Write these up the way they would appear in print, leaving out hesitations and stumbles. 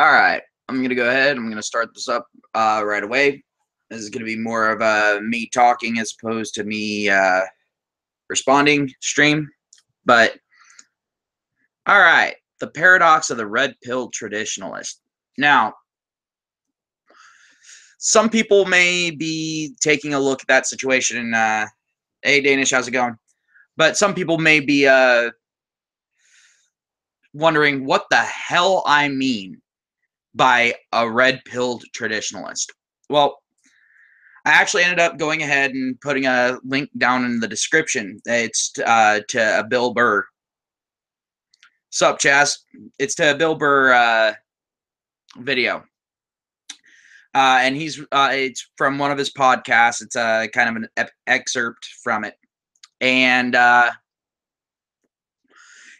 All right, I'm going to go ahead. I'm going to start this up right away. This is going to be more of me talking as opposed to me responding stream. But, all right, the paradox of the red-pilled traditionalist. Now, some people may be taking a look at that situation and, hey, Danish, how's it going? But some people may be wondering what the hell I mean by a red-pilled traditionalist. Well, I actually ended up going ahead and putting a link down in the description. It's to a Bill Burr. Sup, Chaz? It's to a Bill Burr video. And it's from one of his podcasts. It's kind of an excerpt from it. And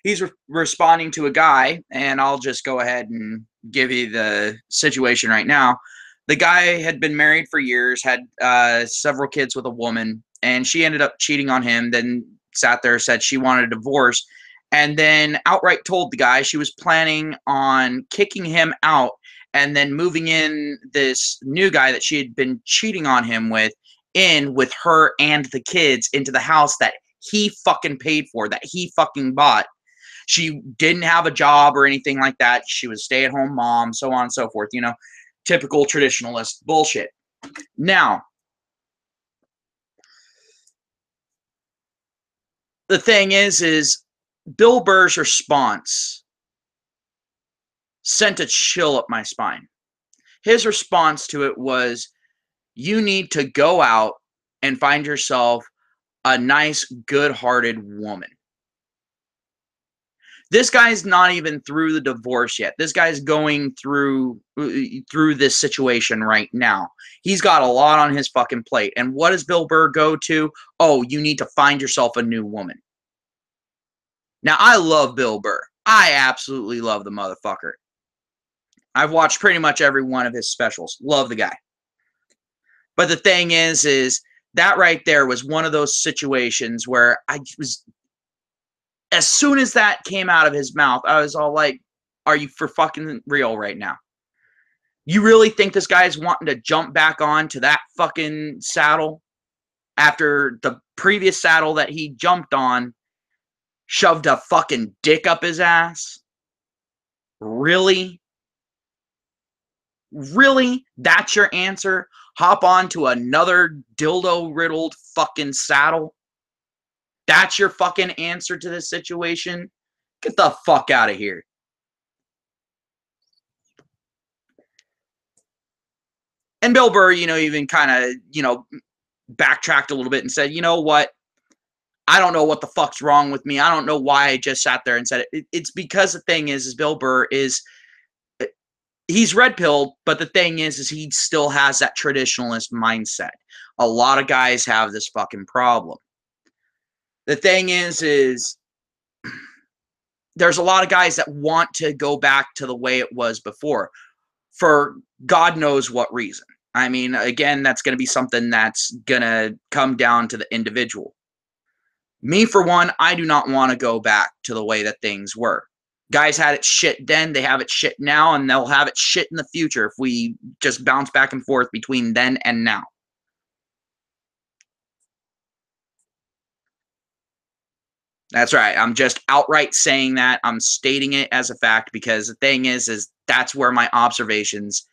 he's responding to a guy, and I'll just go ahead and give you the situation right now. The guy had been married for years, had several kids with a woman, and she ended up cheating on him, then sat there, said she wanted a divorce, and then outright told the guy she was planning on kicking him out and then moving in this new guy that she had been cheating on him with in with her and the kids into the house that he fucking paid for, that he fucking bought. She didn't have a job or anything like that. She was a stay-at-home mom, so on and so forth, you know. Typical traditionalist bullshit. Now, the thing is Bill Burr's response sent a chill up my spine. His response to it was, you need to go out and find yourself a nice, good-hearted woman. This guy's not even through the divorce yet. This guy's going through this situation right now. He's got a lot on his fucking plate. And what does Bill Burr go to? Oh, you need to find yourself a new woman. Now, I love Bill Burr. I absolutely love the motherfucker. I've watched pretty much every one of his specials. Love the guy. But the thing is that right there was one of those situations where as soon as that came out of his mouth, I was all like, are you for fucking real right now? You really think this guy's wanting to jump back on to that fucking saddle after the previous saddle that he jumped on shoved a fucking dick up his ass? Really? Really? That's your answer? Hop on to another dildo-riddled fucking saddle? That's your fucking answer to this situation? Get the fuck out of here. And Bill Burr, even kind of, backtracked a little bit and said, you know what? I don't know what the fuck's wrong with me. I don't know why I just sat there and said it. It's because the thing is Bill Burr he's red-pilled, but the thing is he still has that traditionalist mindset. A lot of guys have this fucking problem. The thing is there's a lot of guys that want to go back to the way it was before for God knows what reason. I mean, again, that's going to be something that's going to come down to the individual. Me, for one, I do not want to go back to the way that things were. Guys had it shit then, they have it shit now, and they'll have it shit in the future if we just bounce back and forth between then and now. That's right. I'm just outright saying that. I'm stating it as a fact because the thing is that's where my observations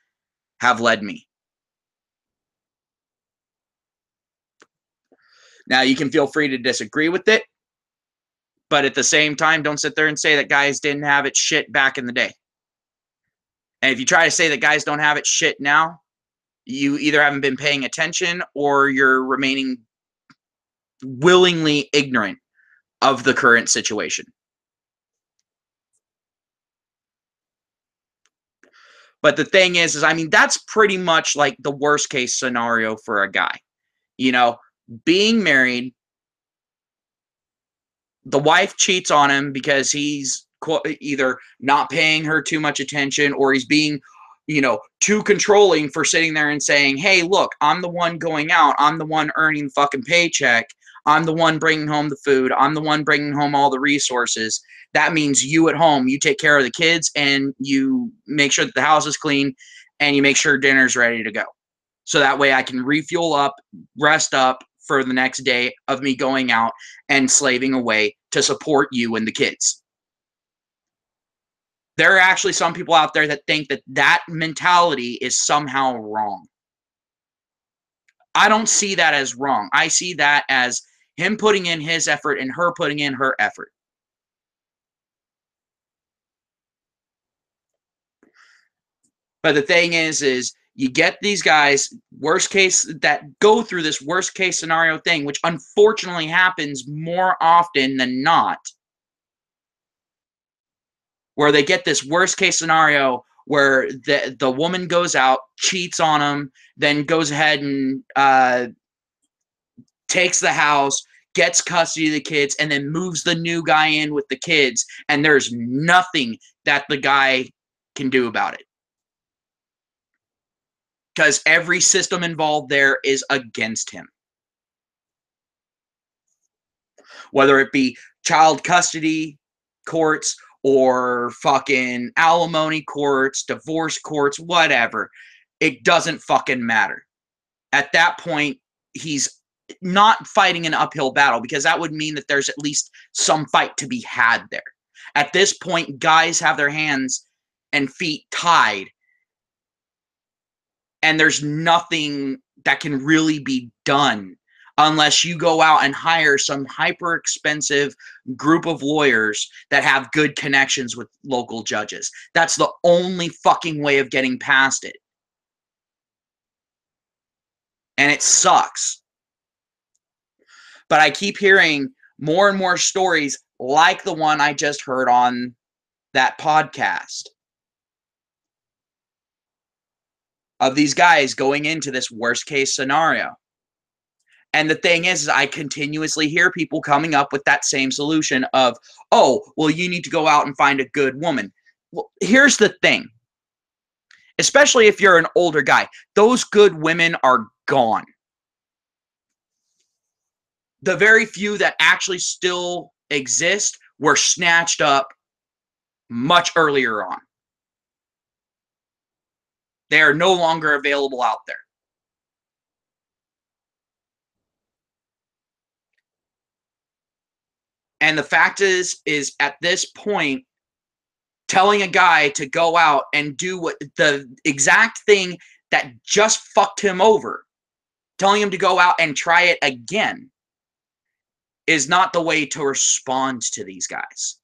have led me. Now, you can feel free to disagree with it, but at the same time, don't sit there and say that guys didn't have it shit back in the day. And if you try to say that guys don't have it shit now, you either haven't been paying attention or you're remaining willingly ignorant of the current situation. But the thing is I mean, that's pretty much like the worst case scenario for a guy. Being married, the wife cheats on him because he's either not paying her too much attention or he's being, too controlling for sitting there and saying, hey, look, I'm the one going out. I'm the one earning the fucking paycheck. I'm the one bringing home the food. I'm the one bringing home all the resources. That means you at home, you take care of the kids and you make sure that the house is clean and you make sure dinner's ready to go. So that way I can refuel up, rest up for the next day of me going out and slaving away to support you and the kids. There are actually some people out there that think that that mentality is somehow wrong. I don't see that as wrong. I see that as him putting in his effort and her putting in her effort. But the thing is you get these guys, worst case, that go through this worst case scenario thing, which unfortunately happens more often than not, where they get this worst case scenario where the woman goes out, cheats on him, then goes ahead and takes the house, gets custody of the kids, and then moves the new guy in with the kids, and there's nothing that the guy can do about it. Because every system involved there is against him. Whether it be child custody courts or fucking alimony courts, divorce courts, whatever. It doesn't fucking matter. At that point, he's not fighting an uphill battle because that would mean that there's at least some fight to be had there. At this point, guys have their hands and feet tied, and there's nothing that can really be done unless you go out and hire some hyper expensive group of lawyers that have good connections with local judges. That's the only fucking way of getting past it. And it sucks. But I keep hearing more and more stories like the one I just heard on that podcast of these guys going into this worst case scenario. And the thing is I continuously hear people coming up with that same solution of, oh, well, you need to go out and find a good woman. Well, here's the thing. Especially if you're an older guy, those good women are gone. The very few that actually still exist were snatched up much earlier on. They are no longer available out there. And the fact is at this point, telling a guy to go out and do what the exact thing that just fucked him over, telling him to go out and try it again, is not the way to respond to these guys.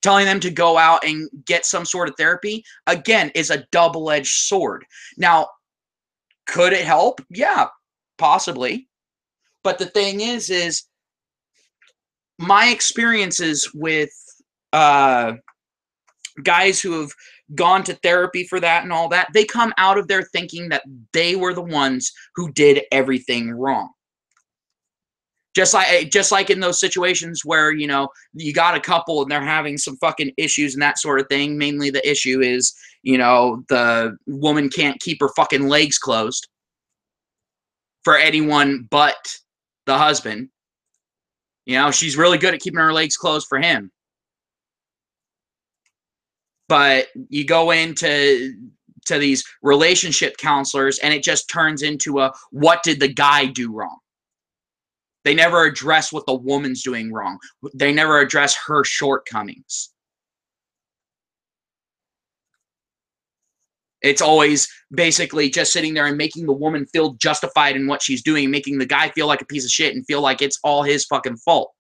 Telling them to go out and get some sort of therapy, again, is a double-edged sword. Now, could it help? Yeah, possibly. But the thing is my experiences with guys who have gone to therapy for that and all that, they come out of there thinking that they were the ones who did everything wrong. Just like in those situations where, you know, you got a couple and they're having some fucking issues and that sort of thing. Mainly the issue is, you know, the woman can't keep her fucking legs closed for anyone but the husband. You know, she's really good at keeping her legs closed for him. But you go into these relationship counselors and it just turns into a, what did the guy do wrong? They never address what the woman's doing wrong. They never address her shortcomings. It's always basically just sitting there and making the woman feel justified in what she's doing, making the guy feel like a piece of shit and feel like it's all his fucking fault,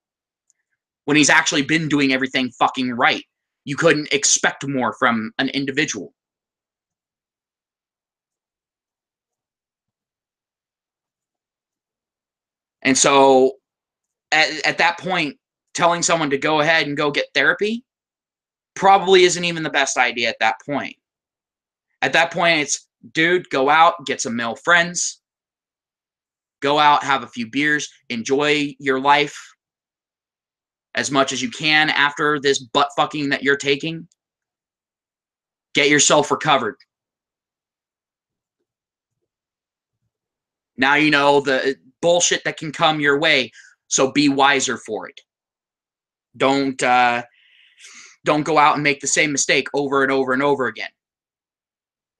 when he's actually been doing everything fucking right. You couldn't expect more from an individual. And so at that point, telling someone to go ahead and go get therapy probably isn't even the best idea at that point. At that point, it's, dude, go out, get some male friends, go out, have a few beers, enjoy your life as much as you can after this butt fucking that you're taking. Get yourself recovered. Now you know bullshit that can come your way. So be wiser for it. Don't go out and make the same mistake over and over and over again.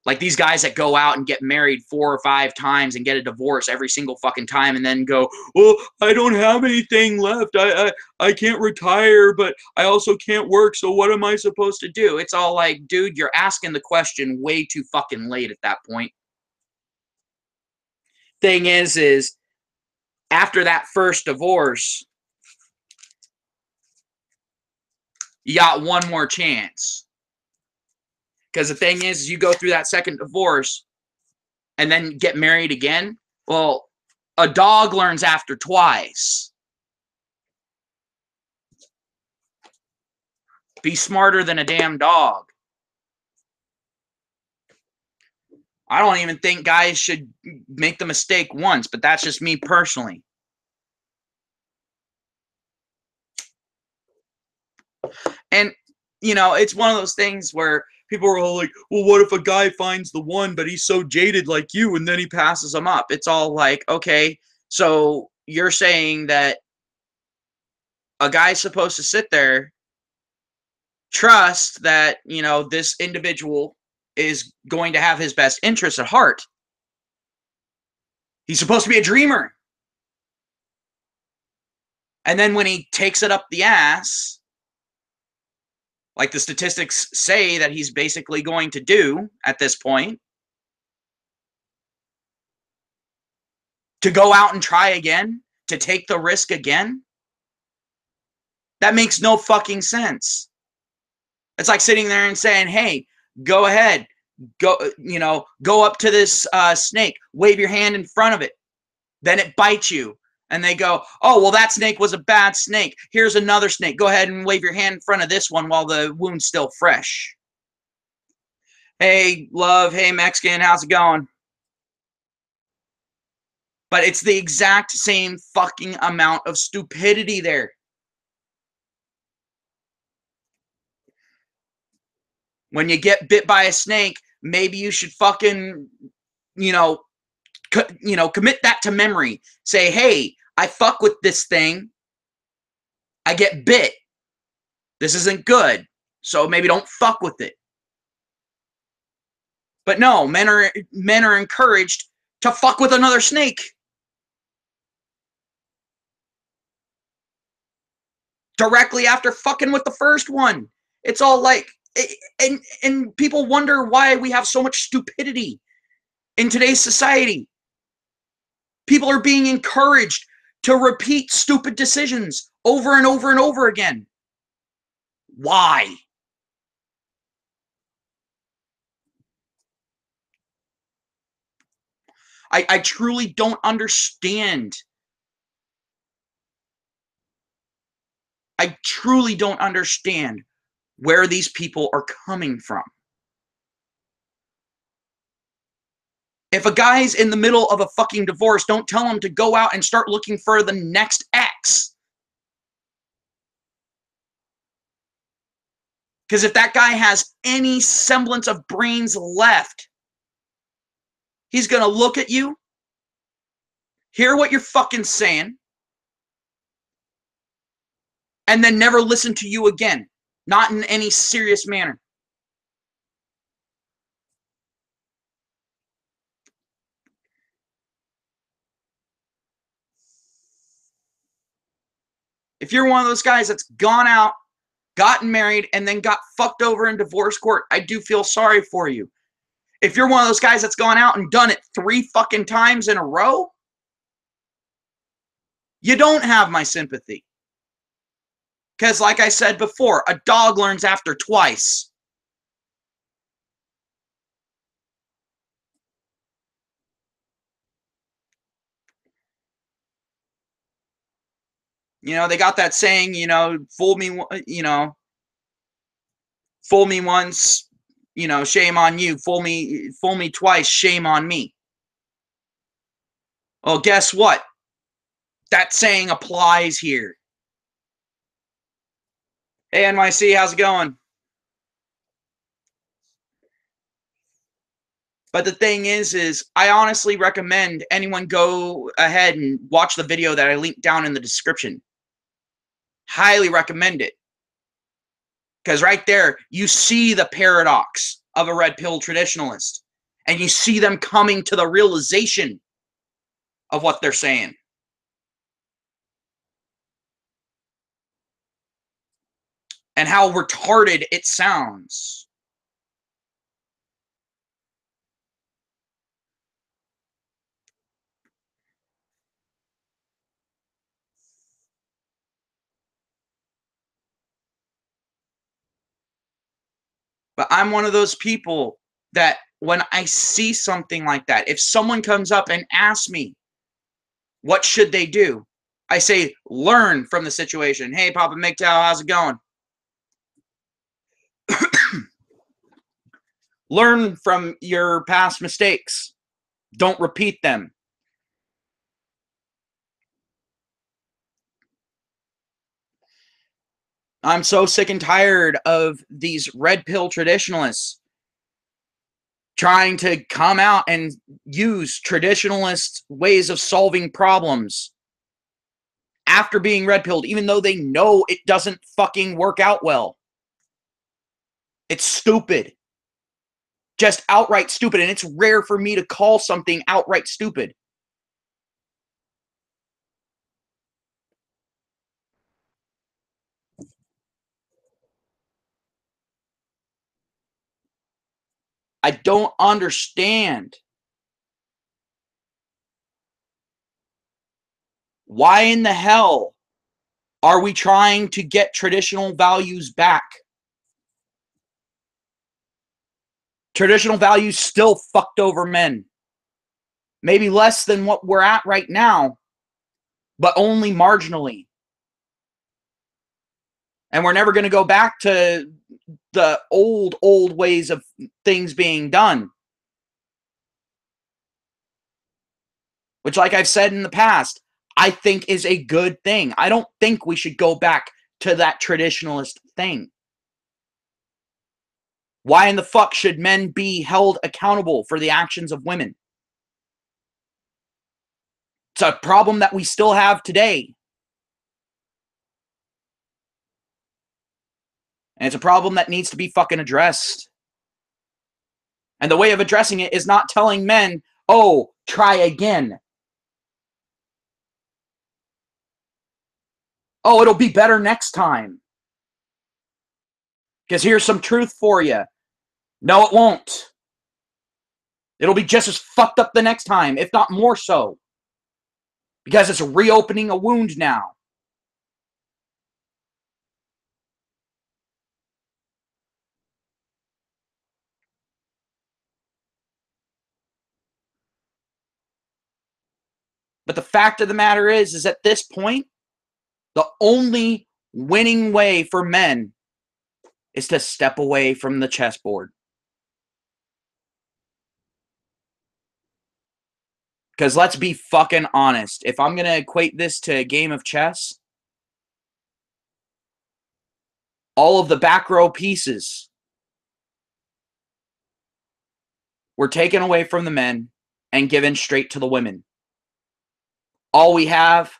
Like these guys that go out and get married 4 or 5 times and get a divorce every single fucking time and then go, oh, I don't have anything left. I can't retire, but I also can't work. So what am I supposed to do? It's all like, dude, you're asking the question way too fucking late at that point. Thing is after that first divorce, you got one more chance. Because the thing is, you go through that second divorce and then get married again. Well, a dog learns after twice. Be smarter than a damn dog. I don't even think guys should make the mistake once, but that's just me personally. And, you know, it's one of those things where people are all like, well, what if a guy finds the one, but he's so jaded like you, and then he passes them up? It's all like, okay, so you're saying that a guy's supposed to sit there, trust that, you know, this individual is going to have his best interests at heart. He's supposed to be a dreamer. And then when he takes it up the ass, like the statistics say that he's basically going to do at this point, to go out and try again, to take the risk again, that makes no fucking sense. It's like sitting there and saying, hey, go ahead, go up to this snake, wave your hand in front of it, then it bites you. And they go, oh, well, that snake was a bad snake. Here's another snake. Go ahead and wave your hand in front of this one while the wound's still fresh. Hey, love. Hey, Mexican. How's it going? But it's the exact same fucking amount of stupidity there. When you get bit by a snake, maybe you should fucking, commit that to memory. Say, hey, I fuck with this thing. I get bit. This isn't good. So maybe don't fuck with it. But no, men are encouraged to fuck with another snake. Directly after fucking with the first one. It's all like, and people wonder why we have so much stupidity in today's society. People are being encouraged to repeat stupid decisions over and over and over again. Why? I truly don't understand. I truly don't understand where these people are coming from. If a guy's in the middle of a fucking divorce, don't tell him to go out and start looking for the next ex. Because if that guy has any semblance of brains left, he's going to look at you, hear what you're fucking saying, and then never listen to you again. Not in any serious manner. If you're one of those guys that's gone out, gotten married, and then got fucked over in divorce court, I do feel sorry for you. If you're one of those guys that's gone out and done it 3 fucking times in a row, you don't have my sympathy. Because like I said before, a dog learns after twice. You know, they got that saying, fool me once, shame on you. Fool me twice, shame on me. Well, guess what? That saying applies here. Hey, NYC, how's it going? But the thing is I honestly recommend anyone go ahead and watch the video that I linked down in the description. Highly recommend it. Because right there, you see the paradox of a red pill traditionalist. And you see them coming to the realization of what they're saying. And how retarded it sounds. But I'm one of those people that when I see something like that, if someone comes up and asks me, what should they do? I say, learn from the situation. Hey, Papa MGTOW, how's it going? Learn from your past mistakes. Don't repeat them. I'm so sick and tired of these red pill traditionalists trying to come out and use traditionalist ways of solving problems after being red pilled, even though they know it doesn't fucking work out well. It's stupid. Just outright stupid. And it's rare for me to call something outright stupid. I don't understand. Why in the hell are we trying to get traditional values back? Traditional values still fucked over men. Maybe less than what we're at right now, but only marginally. And we're never going to go back to the old ways of things being done. Which, like I've said in the past, I think is a good thing. I don't think we should go back to that traditionalist thing. Why in the fuck should men be held accountable for the actions of women? It's a problem that we still have today. And it's a problem that needs to be fucking addressed. And the way of addressing it is not telling men, oh, try again. Oh, it'll be better next time. Because here's some truth for you. No, it won't. It'll be just as fucked up the next time, if not more so. Because it's reopening a wound now. But the fact of the matter is at this point, the only winning way for men is to step away from the chessboard. Because let's be fucking honest. If I'm going to equate this to a game of chess, all of the back row pieces were taken away from the men and given straight to the women. All we have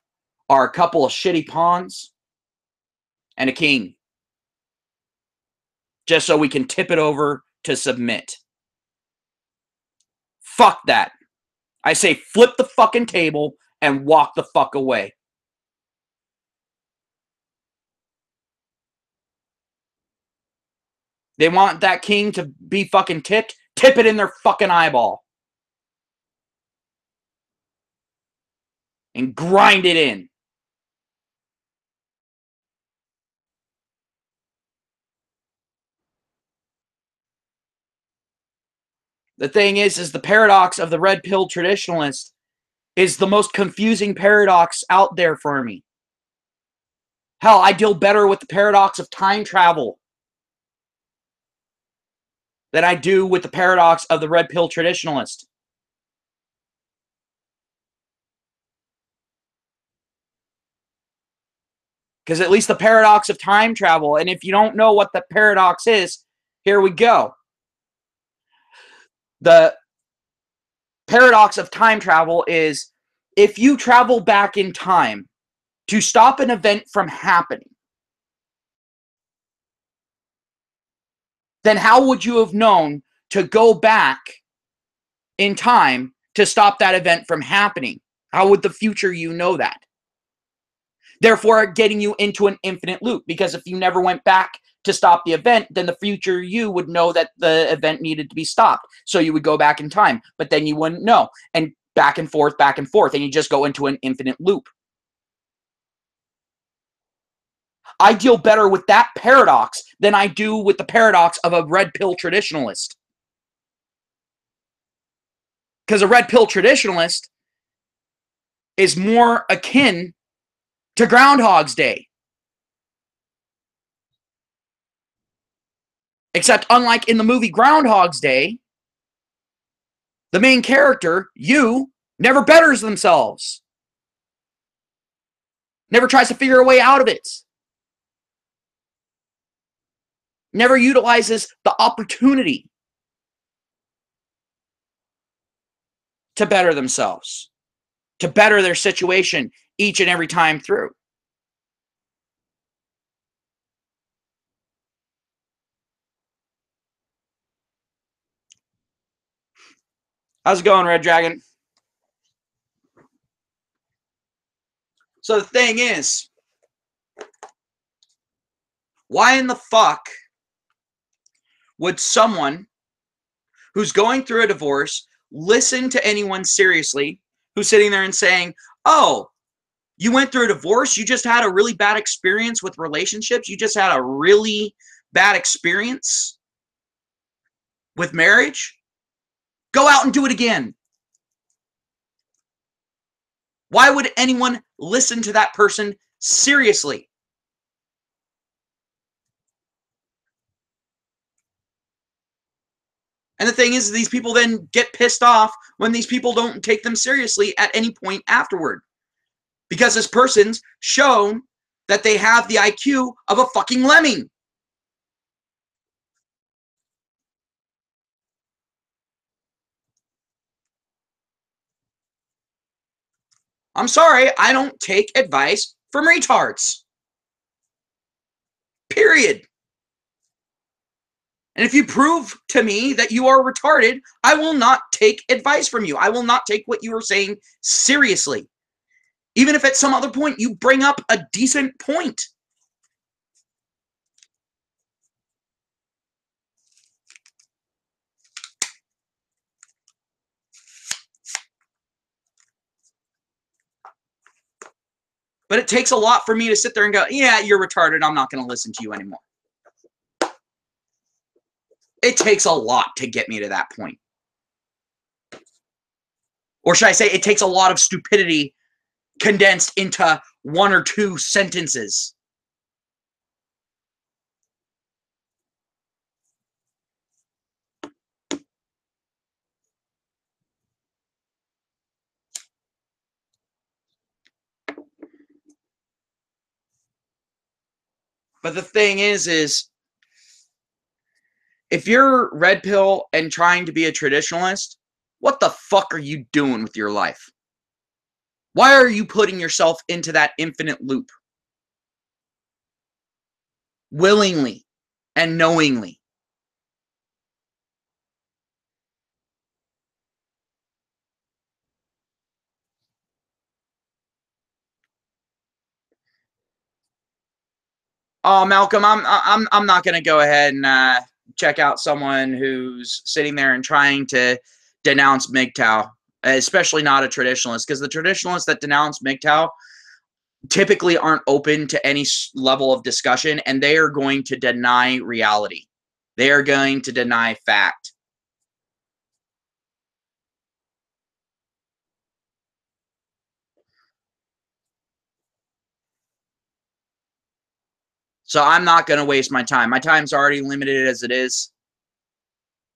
are a couple of shitty pawns and a king. Just so we can tip it over to submit. Fuck that. I say flip the fucking table and walk the fuck away. They want that king to be fucking tipped? Tip it in their fucking eyeball. And grind it in. The thing is the paradox of the red pill traditionalist is the most confusing paradox out there for me. Hell, I deal better with the paradox of time travel than I do with the paradox of the red pill traditionalist. Because at least the paradox of time travel, and if you don't know what the paradox is, here we go. The paradox of time travel is if you travel back in time to stop an event from happening, then how would you have known to go back in time to stop that event from happening? How would the future you know that? Therefore, getting you into an infinite loop, because if you never went back to stop the event, then the future you would know that the event needed to be stopped. So you would go back in time, but then you wouldn't know. And back and forth, and you just go into an infinite loop. I deal better with that paradox than I do with the paradox of a red pill traditionalist. Because a red pill traditionalist is more akin to Groundhog's Day. Except unlike in the movie Groundhog's Day, the main character, you, never betters themselves. Never tries to figure a way out of it. Never utilizes the opportunity to better themselves, to better their situation each and every time through. How's it going, Red Dragon? So the thing is, why in the fuck would someone who's going through a divorce listen to anyone seriously who's sitting there and saying, oh, you went through a divorce, you just had a really bad experience with relationships, you just had a really bad experience with marriage? Go out and do it again. Why would anyone listen to that person seriously? And the thing is, these people then get pissed off when these people don't take them seriously at any point afterward. Because this person's shown that they have the IQ of a fucking lemming. I'm sorry, I don't take advice from retards. Period. And if you prove to me that you are retarded, I will not take advice from you. I will not take what you are saying seriously. Even if at some other point you bring up a decent point. But it takes a lot for me to sit there and go, yeah, you're retarded. I'm not going to listen to you anymore. It takes a lot to get me to that point. Or should I say, it takes a lot of stupidity condensed into one or two sentences. But the thing is if you're red pill and trying to be a traditionalist, what the fuck are you doing with your life? Why are you putting yourself into that infinite loop? Willingly and knowingly. Oh, Malcolm, I'm not going to go ahead and check out someone who's sitting there and trying to denounce MGTOW, especially not a traditionalist, because the traditionalists that denounce MGTOW typically aren't open to any level of discussion, and they are going to deny reality. They are going to deny fact. So I'm not going to waste my time. My time's already limited as it is.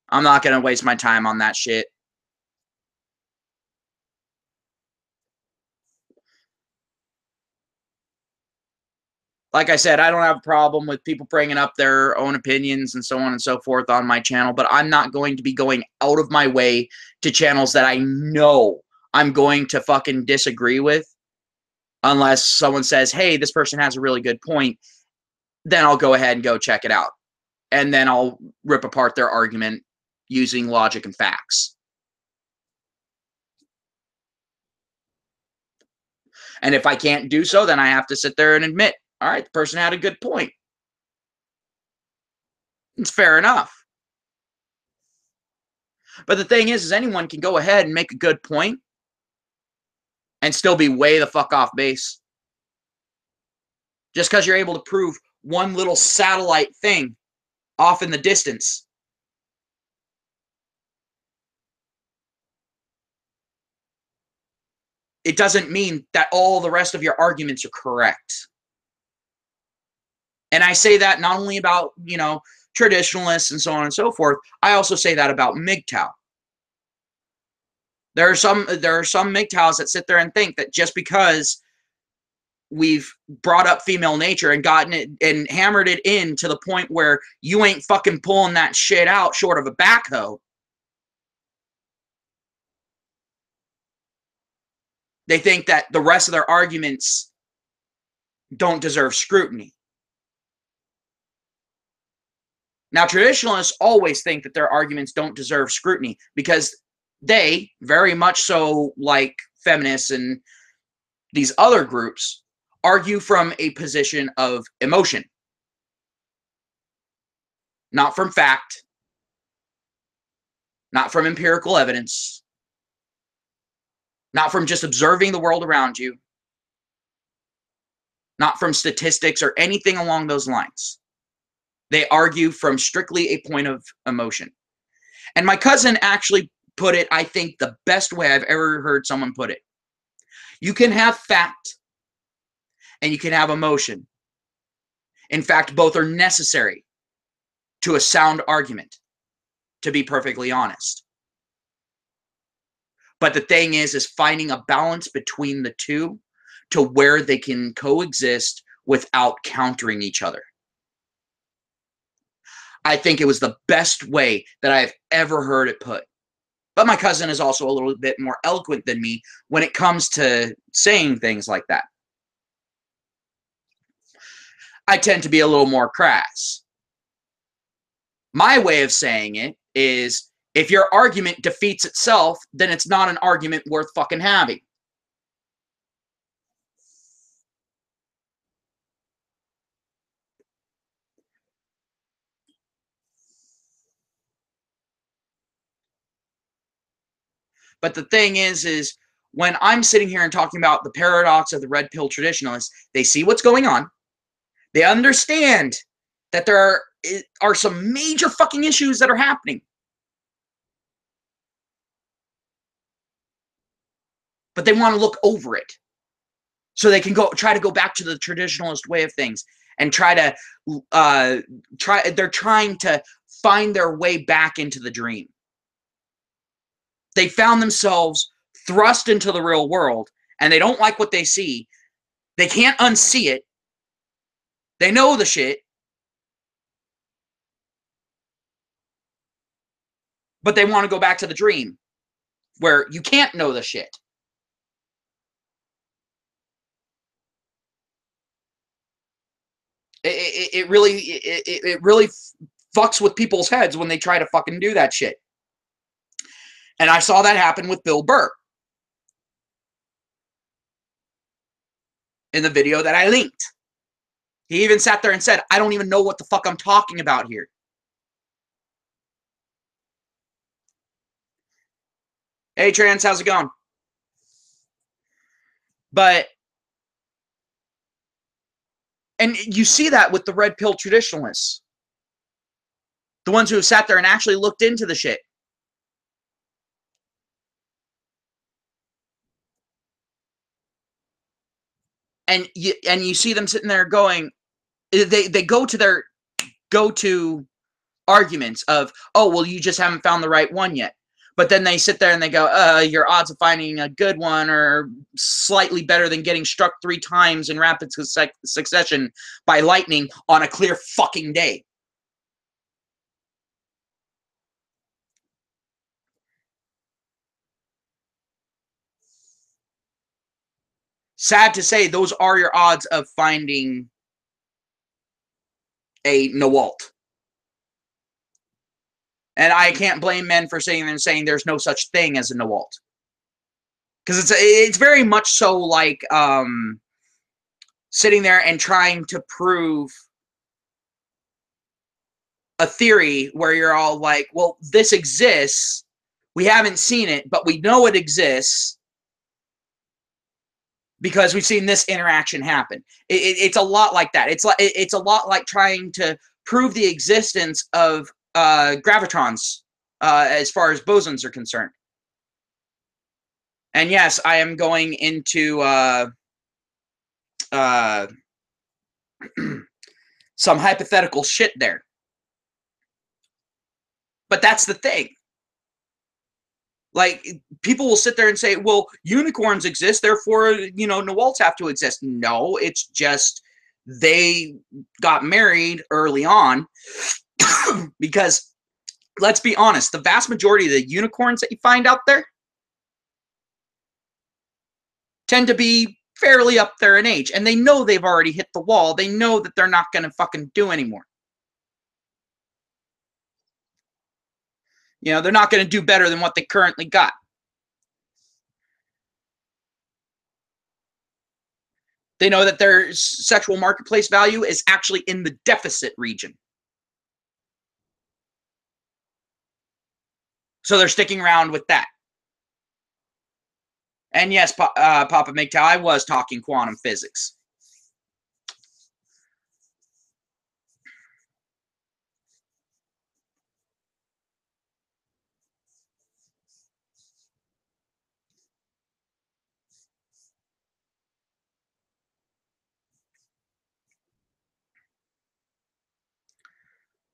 I'm not going to waste my time on that shit. Like I said, I don't have a problem with people bringing up their own opinions and so on and so forth on my channel, but I'm not going to be going out of my way to channels that I know I'm going to fucking disagree with unless someone says, hey, this person has a really good point. Then I'll go ahead and go check it out. And then I'll rip apart their argument using logic and facts. And if I can't do so, then I have to sit there and admit, all right, the person had a good point. It's fair enough. But the thing is anyone can go ahead and make a good point and still be way the fuck off base. Just because you're able to prove one little satellite thing off in the distance. It doesn't mean that all the rest of your arguments are correct. And I say that not only about, you know, traditionalists and so on and so forth. I also say that about MGTOW. There are some MGTOWs that sit there and think that just because we've brought up female nature and gotten it and hammered it in to the point where you ain't fucking pulling that shit out short of a backhoe, they think that the rest of their arguments don't deserve scrutiny. Now, traditionalists always think that their arguments don't deserve scrutiny because they, very much so like feminists and these other groups, argue from a position of emotion, not from fact, not from empirical evidence, not from just observing the world around you, not from statistics or anything along those lines. They argue from strictly a point of emotion. And my cousin actually put it, I think, the best way I've ever heard someone put it. You can have fact and you can have emotion. In fact, both are necessary to a sound argument, to be perfectly honest. But the thing is finding a balance between the two to where they can coexist without countering each other. I think it was the best way that I've ever heard it put. But my cousin is also a little bit more eloquent than me when it comes to saying things like that. I tend to be a little more crass. My way of saying it is, if your argument defeats itself, then it's not an argument worth fucking having. But the thing is when I'm sitting here and talking about the paradox of the red pill traditionalists, they see what's going on. They understand that there are some major fucking issues that are happening. But they want to look over it so they can try to go back to the traditionalist way of things and they're trying to find their way back into the dream. They found themselves thrust into the real world and they don't like what they see. They can't unsee it. They know the shit. But they want to go back to the dream where you can't know the shit. It really fucks with people's heads when they try to fucking do that shit. And I saw that happen with Bill Burr in the video that I linked. He even sat there and said, I don't even know what the fuck I'm talking about here. Hey, Trans, how's it going? And you see that with the red pill traditionalists. The ones who have sat there and actually looked into the shit. And you see them sitting there going, they go to their go-to arguments of, oh, well, you just haven't found the right one yet. But then they sit there and they go, your odds of finding a good one are slightly better than getting struck 3 times in rapid succession by lightning on a clear fucking day. Sad to say, those are your odds of finding a Nawalt. And I can't blame men for sitting there and saying there's no such thing as a Nawalt. Because it's very much so like sitting there and trying to prove a theory where you're all like, well, this exists. We haven't seen it, but we know it exists because we've seen this interaction happen. It's a lot like that. It's a lot like trying to prove the existence of gravitrons as far as bosons are concerned. And yes, I am going into some hypothetical shit there. But that's the thing. Like, people will sit there and say, well, unicorns exist, therefore, you know, Nawalts have to exist. No, it's just they got married early on because, let's be honest, the vast majority of the unicorns that you find out there tend to be fairly up there in age, and they know they've already hit the wall. They know that they're not going to fucking do anymore. You know, they're not going to do better than what they currently got. They know that their sexual marketplace value is actually in the deficit region. So they're sticking around with that. And yes, Papa MGTOW, I was talking quantum physics.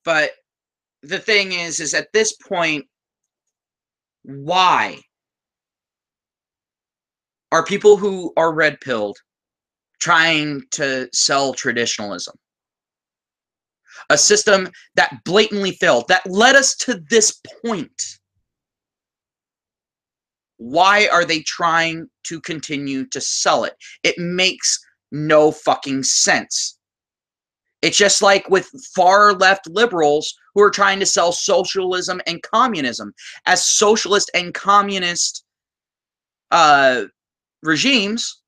But the thing is at this point, why are people who are red-pilled trying to sell traditionalism? A system that blatantly failed, that led us to this point. Why are they trying to continue to sell it? It makes no fucking sense. It's just like with far left liberals who are trying to sell socialism and communism. As socialist and communist regimes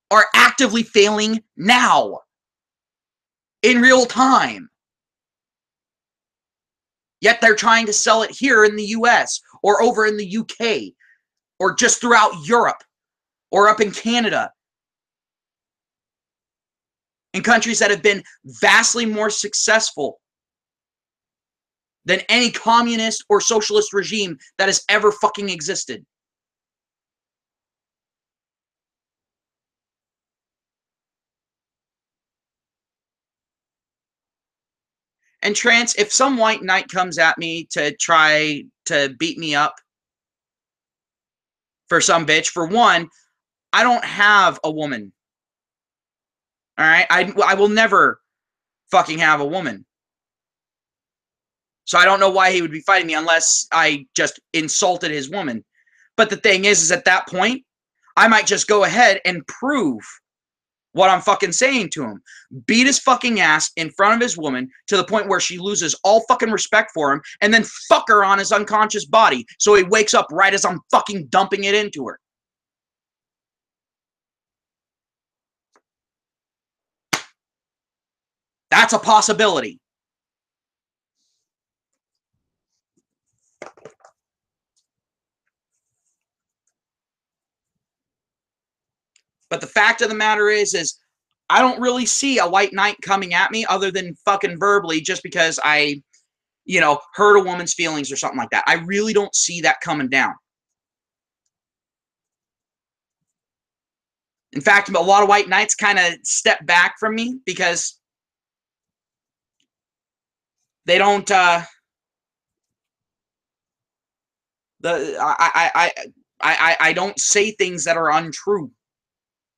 are actively failing now, in real time. Yet they're trying to sell it here in the US or over in the UK or just throughout Europe or up in Canada. In countries that have been vastly more successful than any communist or socialist regime that has ever fucking existed. And Trance, if some white knight comes at me to try to beat me up for some bitch, for one, I don't have a woman. All right? I will never fucking have a woman. So I don't know why he would be fighting me unless I just insulted his woman. But the thing is at that point, I might just go ahead and prove what I'm fucking saying to him. Beat his fucking ass in front of his woman to the point where she loses all fucking respect for him, and then fuck her on his unconscious body so he wakes up right as I'm fucking dumping it into her. That's a possibility. But the fact of the matter is I don't really see a white knight coming at me other than fucking verbally just because I, you know, hurt a woman's feelings or something like that. I really don't see that coming down. In fact, a lot of white knights kind of step back from me because they don't I don't say things that are untrue.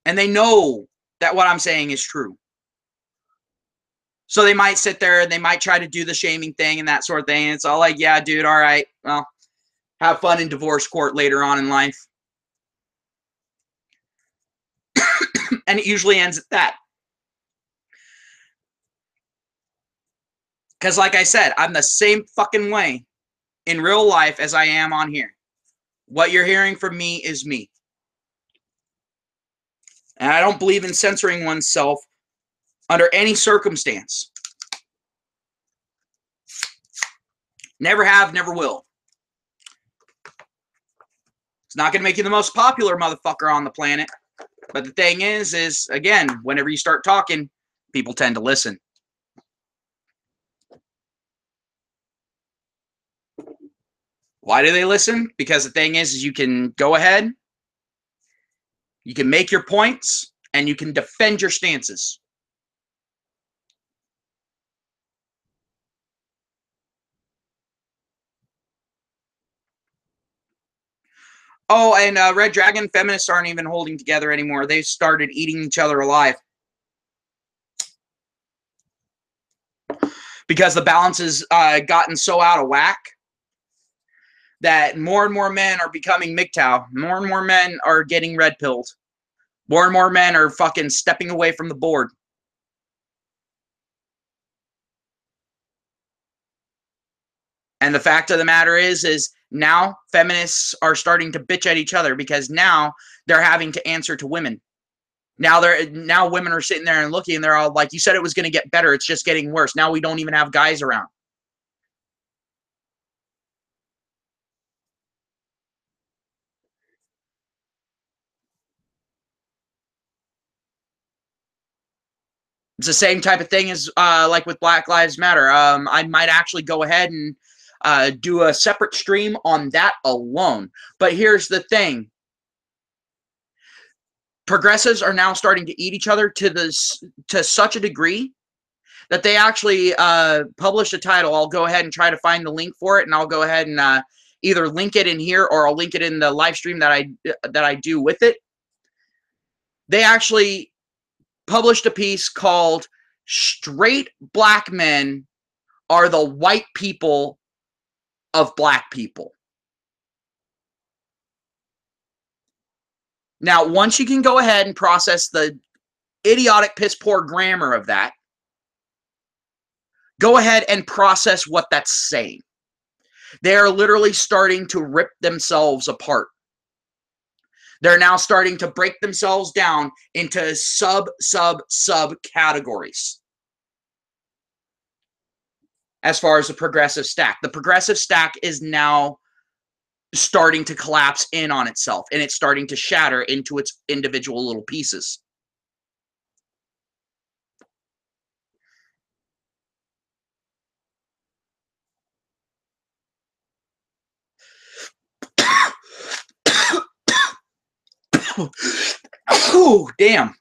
And they know that what I'm saying is true. So they might sit there and they might try to do the shaming thing and that sort of thing. And it's all like, yeah, dude, all right. Well, have fun in divorce court later on in life. And it usually ends at that. Because like I said, I'm the same fucking way in real life as I am on here. What you're hearing from me is me. And I don't believe in censoring oneself under any circumstance. Never have, never will. It's not going to make you the most popular motherfucker on the planet. But the thing is again, whenever you start talking, people tend to listen. Why do they listen? Because the thing is you can go ahead, you can make your points, and you can defend your stances. Oh, and Red Dragon feminists aren't even holding together anymore. They've started eating each other alive. Because the balance has gotten so out of whack that more and more men are becoming MGTOW. More and more men are getting red-pilled. More and more men are fucking stepping away from the board. And the fact of the matter is now feminists are starting to bitch at each other because now they're having to answer to women. Now women are sitting there and looking, and they're all like, you said it was going to get better. It's just getting worse. Now we don't even have guys around. It's the same type of thing as like with Black Lives Matter. I might actually go ahead and do a separate stream on that alone. But here's the thing. Progressives are now starting to eat each other to such a degree that they actually published a title. I'll go ahead and try to find the link for it, and I'll go ahead and either link it in here or I'll link it in the live stream that I do with it. They actually published a piece called "Straight Black Men Are the White People of Black People." Now, once you can go ahead and process the idiotic piss poor grammar of that, go ahead and process what that's saying. They are literally starting to rip themselves apart. They're now starting to break themselves down into sub categories. As far as the progressive stack, the progressive stack is now starting to collapse in on itself, and it's starting to shatter into its individual little pieces. Oh, damn.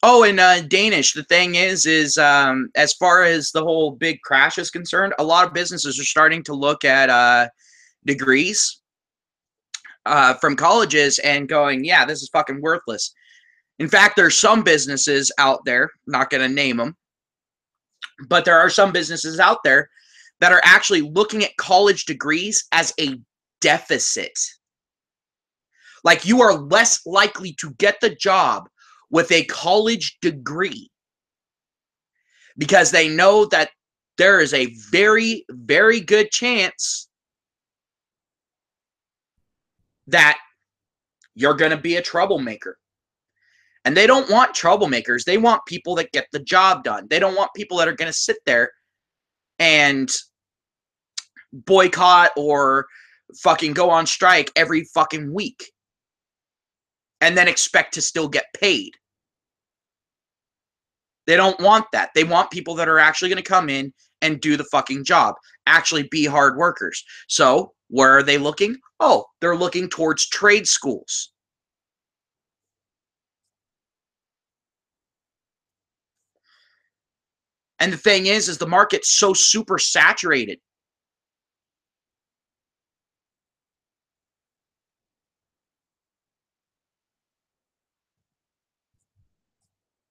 Oh, and Danish, the thing is as far as the whole big crash is concerned, a lot of businesses are starting to look at degrees from colleges and going, yeah, this is fucking worthless. In fact, there's some businesses out there, not going to name them, but there are some businesses out there that are actually looking at college degrees as a deficit. Like, you are less likely to get the job with a college degree because they know that there is a very, very good chance that you're going to be a troublemaker. And they don't want troublemakers. They want people that get the job done. They don't want people that are going to sit there and boycott or fucking go on strike every fucking week and then expect to still get paid. They don't want that. They want people that are actually going to come in and do the fucking job, actually be hard workers. So where are they looking? Oh, they're looking towards trade schools. And the thing is the market's so super saturated.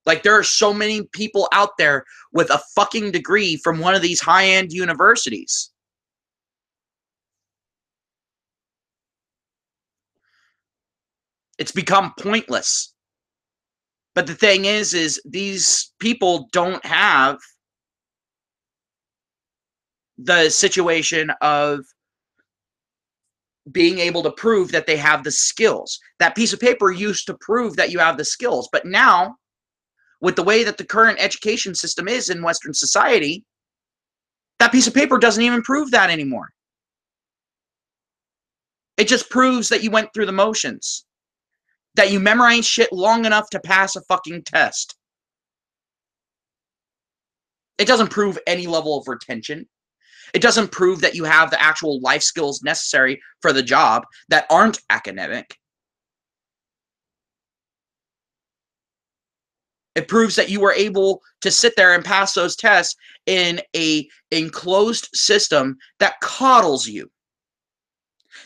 Like, there are so many people out there with a fucking degree from one of these high-end universities. It's become pointless. But the thing is these people don't have the situation of being able to prove that they have the skills. That piece of paper used to prove that you have the skills. But now, with the way that the current education system is in Western society, that piece of paper doesn't even prove that anymore. It just proves that you went through the motions, that you memorized shit long enough to pass a fucking test. It doesn't prove any level of retention. It doesn't prove that you have the actual life skills necessary for the job that aren't academic. It proves that you were able to sit there and pass those tests in a enclosed system that coddles you,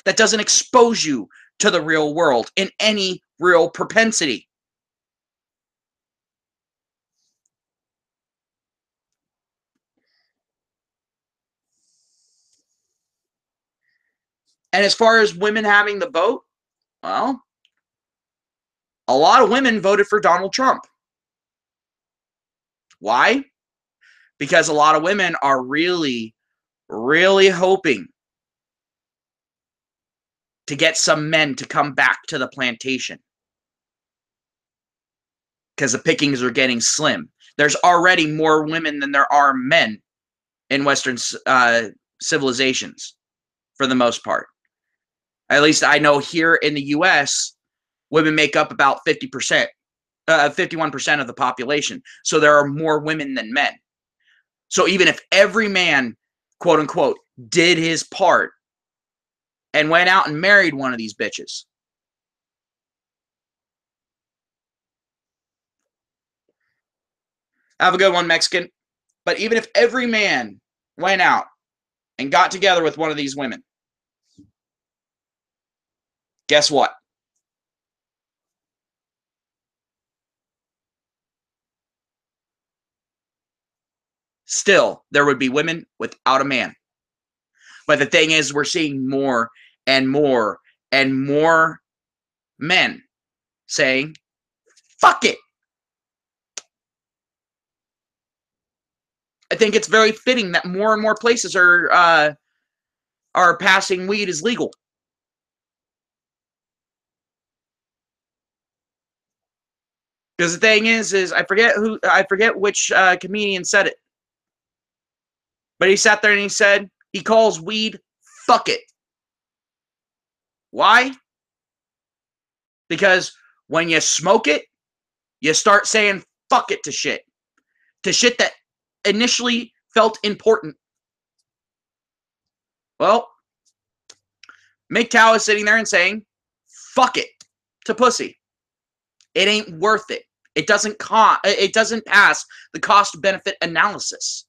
that doesn't expose you to the real world in any real propensity. And as far as women having the vote, well, a lot of women voted for Donald Trump. Why? Because a lot of women are really, really hoping to get some men to come back to the plantation, because the pickings are getting slim. There's already more women than there are men in Western civilizations, for the most part. At least I know here in the U.S., women make up about 50%, 51% of the population. So there are more women than men. So even if every man, quote unquote, did his part and went out and married one of these bitches, have a good one, Mexican. But even if every man went out and got together with one of these women, guess what? Still, there would be women without a man. But the thing is, we're seeing more and more and more men saying, fuck it. I think it's very fitting that more and more places are passing weed as legal. Because the thing is I forget which comedian said it, but he sat there and he said he calls weed fuck it. Why? Because when you smoke it, you start saying fuck it to shit that initially felt important. Well, MGTOW is sitting there and saying fuck it to pussy. It ain't worth it. It doesn't pass the cost benefit analysis.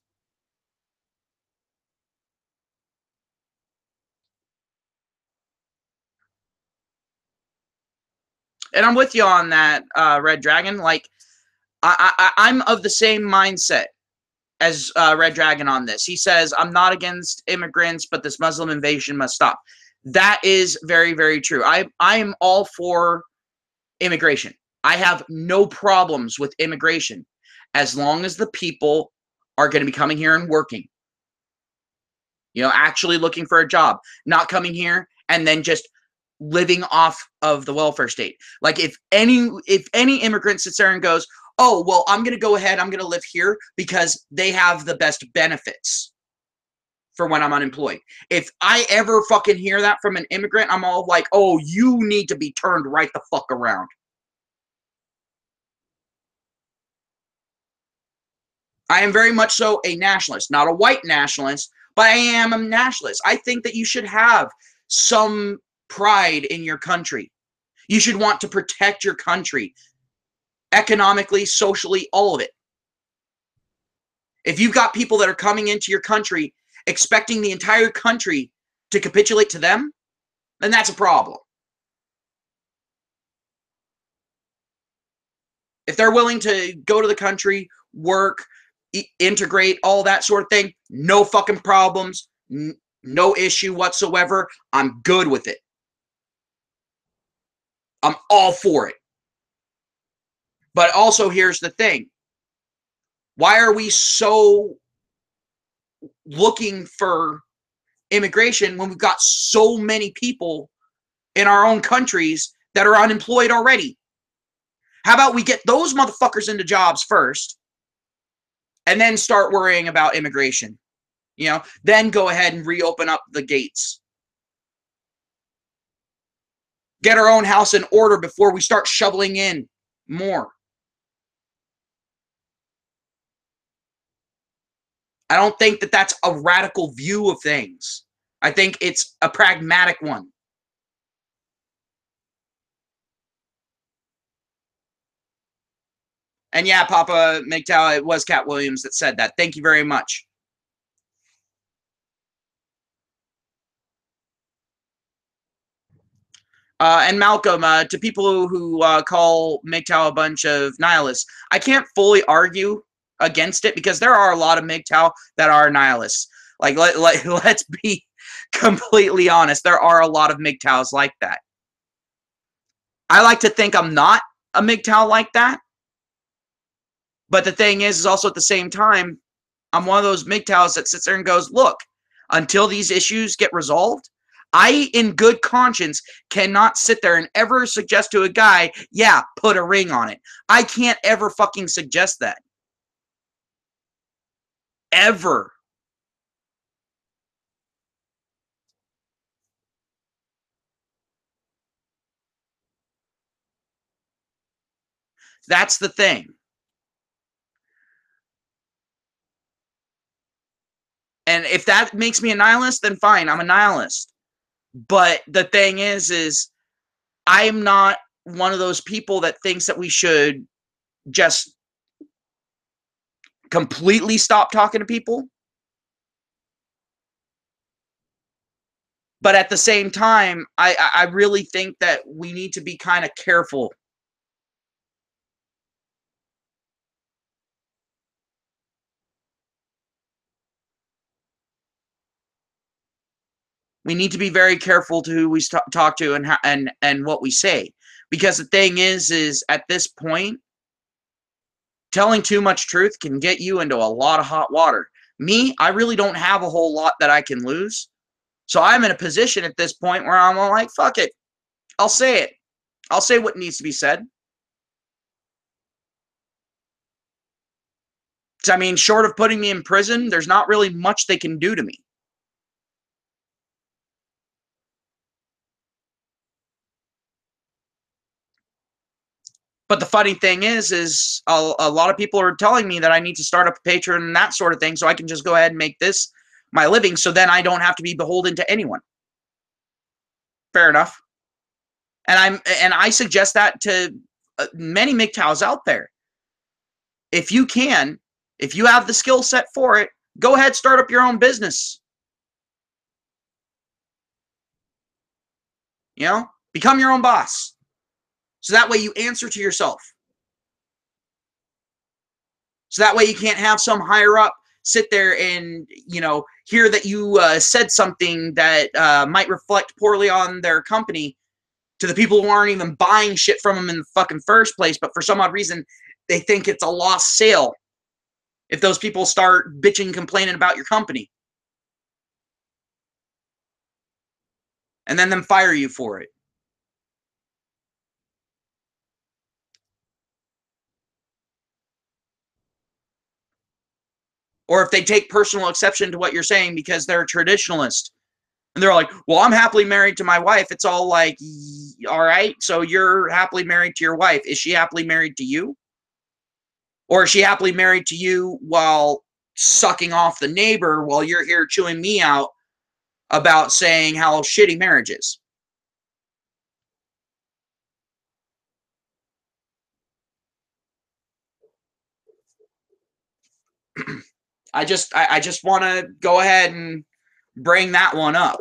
And I'm with you on that, Red Dragon. Like, I'm of the same mindset as Red Dragon on this. He says, I'm not against immigrants, but this Muslim invasion must stop. That is very, very true. I am all for immigration. I have no problems with immigration as long as the people are going to be coming here and working. You know, actually looking for a job, not coming here and then just living off of the welfare state. Like, if any immigrant sits there and goes, oh, well, I'm going to go ahead, I'm going to live here because they have the best benefits for when I'm unemployed. If I ever fucking hear that from an immigrant, I'm all like, oh, you need to be turned right the fuck around. I am very much so a nationalist, not a white nationalist, but I am a nationalist. I think that you should have some pride in your country. You should want to protect your country economically, socially, all of it. If you've got people that are coming into your country expecting the entire country to capitulate to them, then that's a problem. If they're willing to go to the country, work, integrate, all that sort of thing, no fucking problems, no issue whatsoever. I'm good with it. I'm all for it. But also, here's the thing. Why are we so looking for immigration when we've got so many people in our own countries that are unemployed already? How about we get those motherfuckers into jobs first and then start worrying about immigration? You know, then go ahead and reopen up the gates. Get our own house in order before we start shoveling in more. I don't think that that's a radical view of things. I think it's a pragmatic one. And yeah, Papa MGTOW, it was Cat Williams that said that. Thank you very much. And Malcolm, to people who call MGTOW a bunch of nihilists, I can't fully argue against it because there are a lot of MGTOW that are nihilists. Like, let's be completely honest. There are a lot of MGTOWs like that. I like to think I'm not a MGTOW like that. But the thing is also at the same time, I'm one of those MGTOWs that sits there and goes, look, until these issues get resolved, I, in good conscience, cannot sit there and ever suggest to a guy, yeah, put a ring on it. I can't ever fucking suggest that. Ever. That's the thing. And if that makes me a nihilist, then fine, I'm a nihilist. But the thing is I'm not one of those people that thinks that we should just completely stop talking to people. But at the same time, I really think that we need to be kind of careful. We need to be very careful to who we talk to and what we say, because the thing is at this point, telling too much truth can get you into a lot of hot water. Me, I really don't have a whole lot that I can lose, so I'm in a position at this point where I'm like, fuck it, I'll say it. I'll say what needs to be said. I mean, short of putting me in prison, there's not really much they can do to me. But the funny thing is a lot of people are telling me that I need to start up a Patreon and that sort of thing so I can just go ahead and make this my living so then I don't have to be beholden to anyone. Fair enough. And I suggest that to many MGTOWs out there. If you can, if you have the skill set for it, go ahead, start up your own business. You know, become your own boss. So that way you answer to yourself. So that way you can't have some higher up sit there and, you know, hear that you said something that might reflect poorly on their company to the people who aren't even buying shit from them in the fucking first place, but for some odd reason, they think it's a lost sale if those people start bitching, complaining about your company. And then them fire you for it. Or if they take personal exception to what you're saying because they're a traditionalist. And they're like, well, I'm happily married to my wife. It's all like, all right, so you're happily married to your wife. Is she happily married to you? Or is she happily married to you while sucking off the neighbor while you're here chewing me out about saying how shitty marriage is? I just want to go ahead and bring that one up.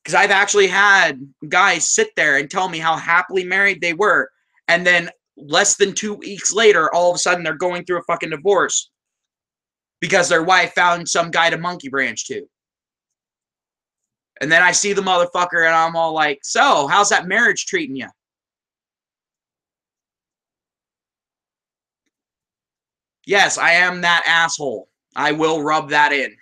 Because I've actually had guys sit there and tell me how happily married they were, and then less than 2 weeks later, all of a sudden they're going through a fucking divorce because their wife found some guy to monkey branch to. And then I see the motherfucker and I'm all like, so, how's that marriage treating you? Yes, I am that asshole. I will rub that in.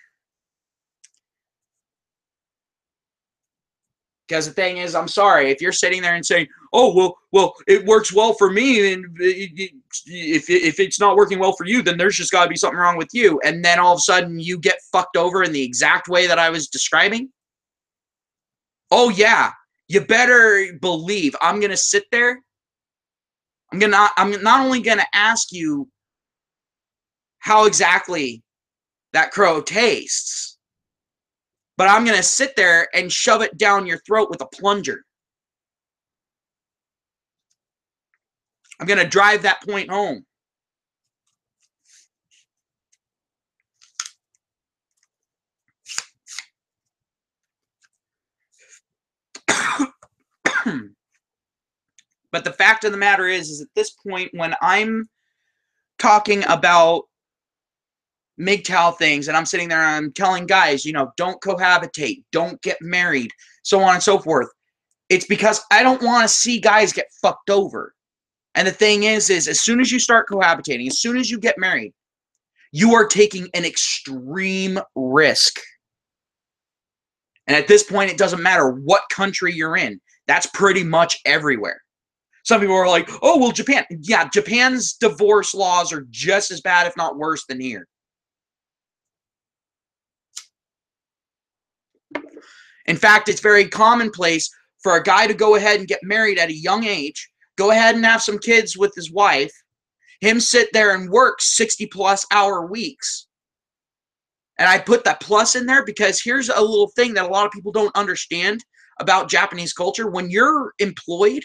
Because the thing is, I'm sorry, if you're sitting there and saying, oh, well, it works well for me, and if it's not working well for you, then there's just got to be something wrong with you. And then all of a sudden you get fucked over in the exact way that I was describing. Oh, yeah, you better believe I'm going to sit there. I'm not only going to ask you how exactly that crow tastes, but I'm going to sit there and shove it down your throat with a plunger. I'm going to drive that point home. But the fact of the matter is at this point, when I'm talking about MGTOW things and I'm sitting there and I'm telling guys, don't cohabitate, don't get married, so on and so forth, it's because I don't want to see guys get fucked over. And the thing is as soon as you start cohabitating, as soon as you get married, you are taking an extreme risk. And at this point, it doesn't matter what country you're in. That's pretty much everywhere. Some people are like, oh, well, Japan. Yeah, Japan's divorce laws are just as bad, if not worse, than here. In fact, it's very commonplace for a guy to go ahead and get married at a young age, go ahead and have some kids with his wife, him sit there and work 60-plus hour weeks. And I put that plus in there because here's a little thing that a lot of people don't understand about Japanese culture. When you're employed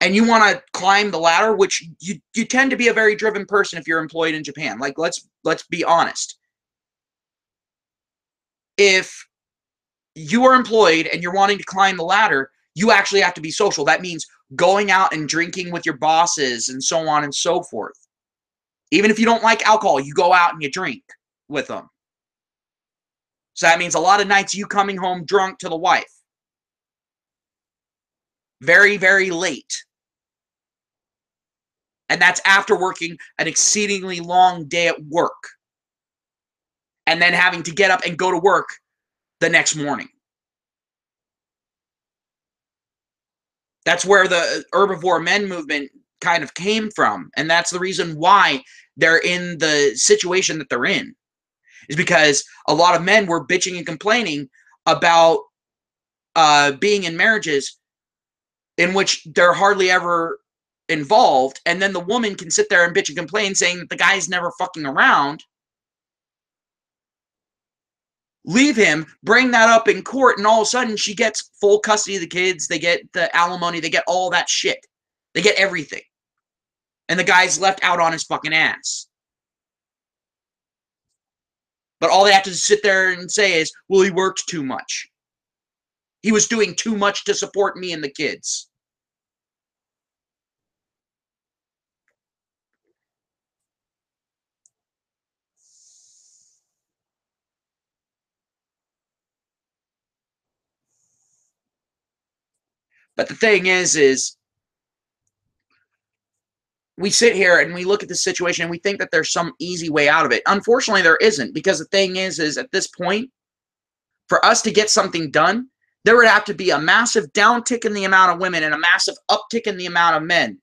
and you want to climb the ladder, which you tend to be a very driven person if you're employed in Japan. Like, let's be honest. If you are employed and you're wanting to climb the ladder, you actually have to be social. That means going out and drinking with your bosses and so on and so forth. Even if you don't like alcohol, you go out and you drink with them. So that means a lot of nights you coming home drunk to the wife. Very, very late. And that's after working an exceedingly long day at work. And then having to get up and go to work the next morning. That's where the herbivore men movement kind of came from. And that's the reason why they're in the situation that they're in. Is because a lot of men were bitching and complaining about being in marriages in which they're hardly ever involved. And then the woman can sit there and bitch and complain saying that the guy's never fucking around. Leave him, bring that up in court, and all of a sudden she gets full custody of the kids. They get the alimony. They get all that shit. They get everything. And the guy's left out on his fucking ass. But all they have to sit there and say is, well, he worked too much. He was doing too much to support me and the kids. But the thing is we sit here and we look at the situation and we think that there's some easy way out of it. Unfortunately, there isn't, because the thing is at this point, for us to get something done, there would have to be a massive downtick in the amount of women and a massive uptick in the amount of men.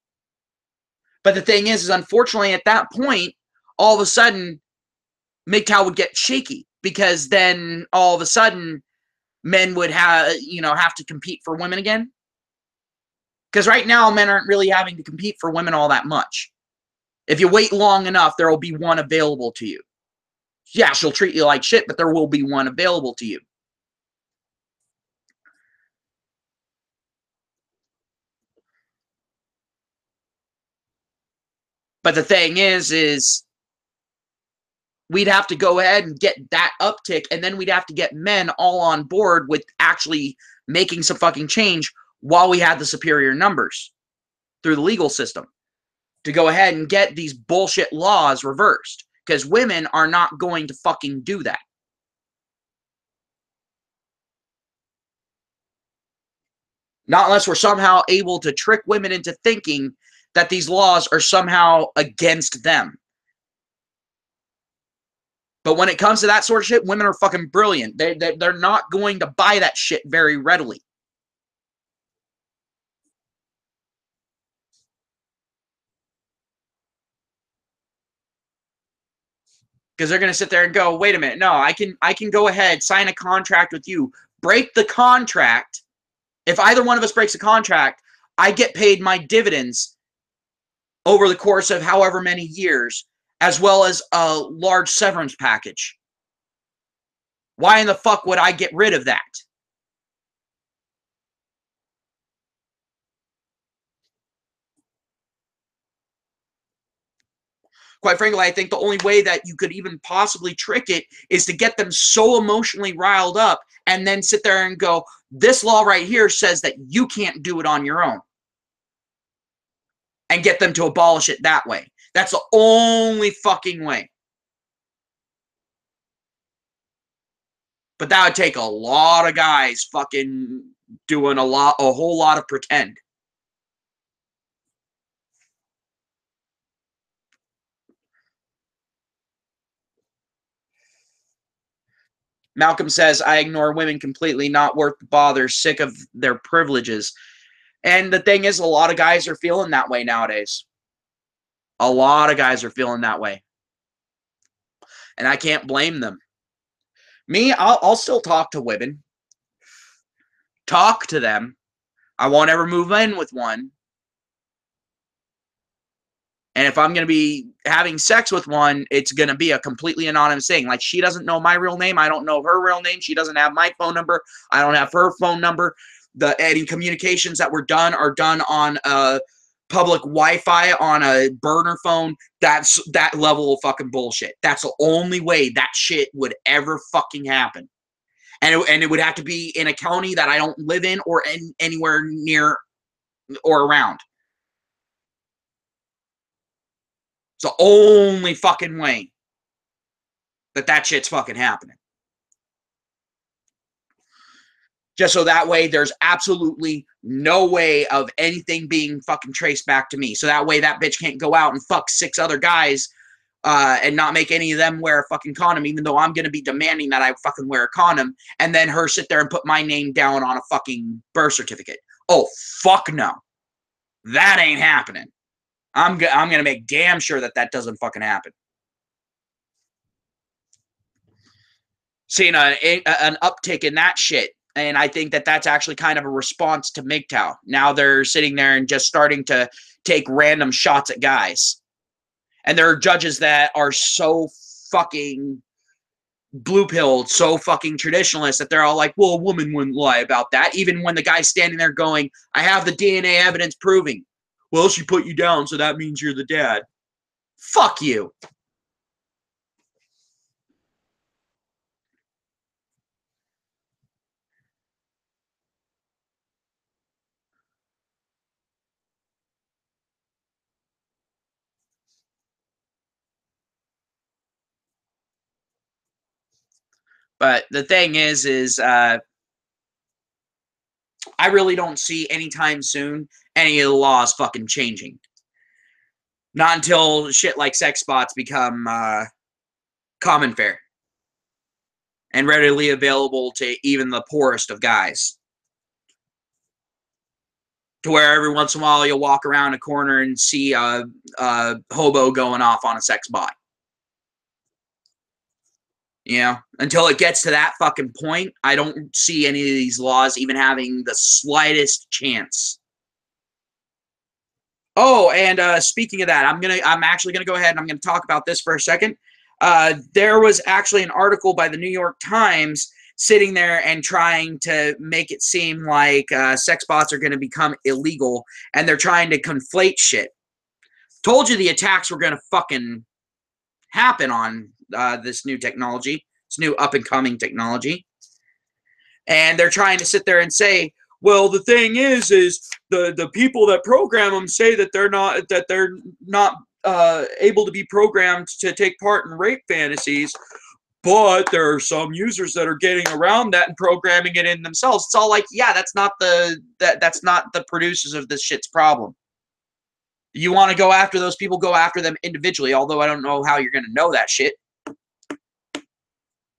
But the thing is unfortunately, at that point, all of a sudden, MGTOW would get shaky, because then all of a sudden, men would have to compete for women again. Because right now, men aren't really having to compete for women all that much. If you wait long enough, there will be one available to you. Yeah, she'll treat you like shit, but there will be one available to you. But the thing is we'd have to go ahead and get that uptick, and then we'd have to get men all on board with actually making some fucking change while we had the superior numbers through the legal system to go ahead and get these bullshit laws reversed, because women are not going to fucking do that. Not unless we're somehow able to trick women into thinking that these laws are somehow against them. But when it comes to that sort of shit, women are fucking brilliant. They're not going to buy that shit very readily. Because they're going to sit there and go, wait a minute, no, I can go ahead, sign a contract with you, break the contract. If either one of us breaks a contract, I get paid my dividends over the course of however many years, as well as a large severance package. Why in the fuck would I get rid of that? Quite frankly, I think the only way that you could even possibly trick it is to get them so emotionally riled up and then sit there and go, this law right here says that you can't do it on your own. And get them to abolish it that way. That's the only fucking way. But that would take a lot of guys fucking doing a whole lot of pretend. Malcolm says, I ignore women completely, not worth the bother, sick of their privileges. And the thing is, a lot of guys are feeling that way nowadays. A lot of guys are feeling that way. And I can't blame them. Me, I'll still talk to women. Talk to them. I won't ever move in with one. And if I'm going to be having sex with one, it's going to be a completely anonymous thing. Like, she doesn't know my real name. I don't know her real name. She doesn't have my phone number. I don't have her phone number. Any communications that were done are done on a public Wi-Fi on a burner phone. That's that level of fucking bullshit. That's the only way that shit would ever fucking happen. And it would have to be in a county that I don't live in or anywhere near or around. It's the only fucking way that shit's fucking happening. Just so that way there's absolutely no way of anything being fucking traced back to me. So that way that bitch can't go out and fuck 6 other guys and not make any of them wear a fucking condom, even though I'm going to be demanding that I fucking wear a condom, and then her sit there and put my name down on a fucking birth certificate. Oh, fuck no. That ain't happening. I'm going to make damn sure that doesn't fucking happen. Seeing an uptick in that shit. And I think that's actually kind of a response to MGTOW. Now they're sitting there and just starting to take random shots at guys. And there are judges that are so fucking blue-pilled, so fucking traditionalist that they're all like, well, a woman wouldn't lie about that. Even when the guy's standing there going, I have the DNA evidence proving. Well, she put you down, so that means you're the dad. Fuck you. But the thing is I really don't see anytime soon any of the laws fucking changing. Not until shit like sex bots become common fare and readily available to even the poorest of guys. To where every once in a while you'll walk around a corner and see a hobo going off on a sex bot. You know, until it gets to that fucking point, I don't see any of these laws even having the slightest chance. Oh, and speaking of that, I'm actually gonna go ahead and I'm gonna talk about this for a second. There was actually an article by the New York Times sitting there and trying to make it seem like sex bots are going to become illegal, and they're trying to conflate shit. Told you the attacks were going to fucking happen on this new technology, this new up and coming technology. And they're trying to sit there and say, well, the thing is the people that program them say that they're not able to be programmed to take part in rape fantasies, but there are some users that are getting around that and programming it in themselves. It's all like, yeah, that's not the producers of this shit's problem. You want to go after those people, go after them individually, although I don't know how you're going to know that shit.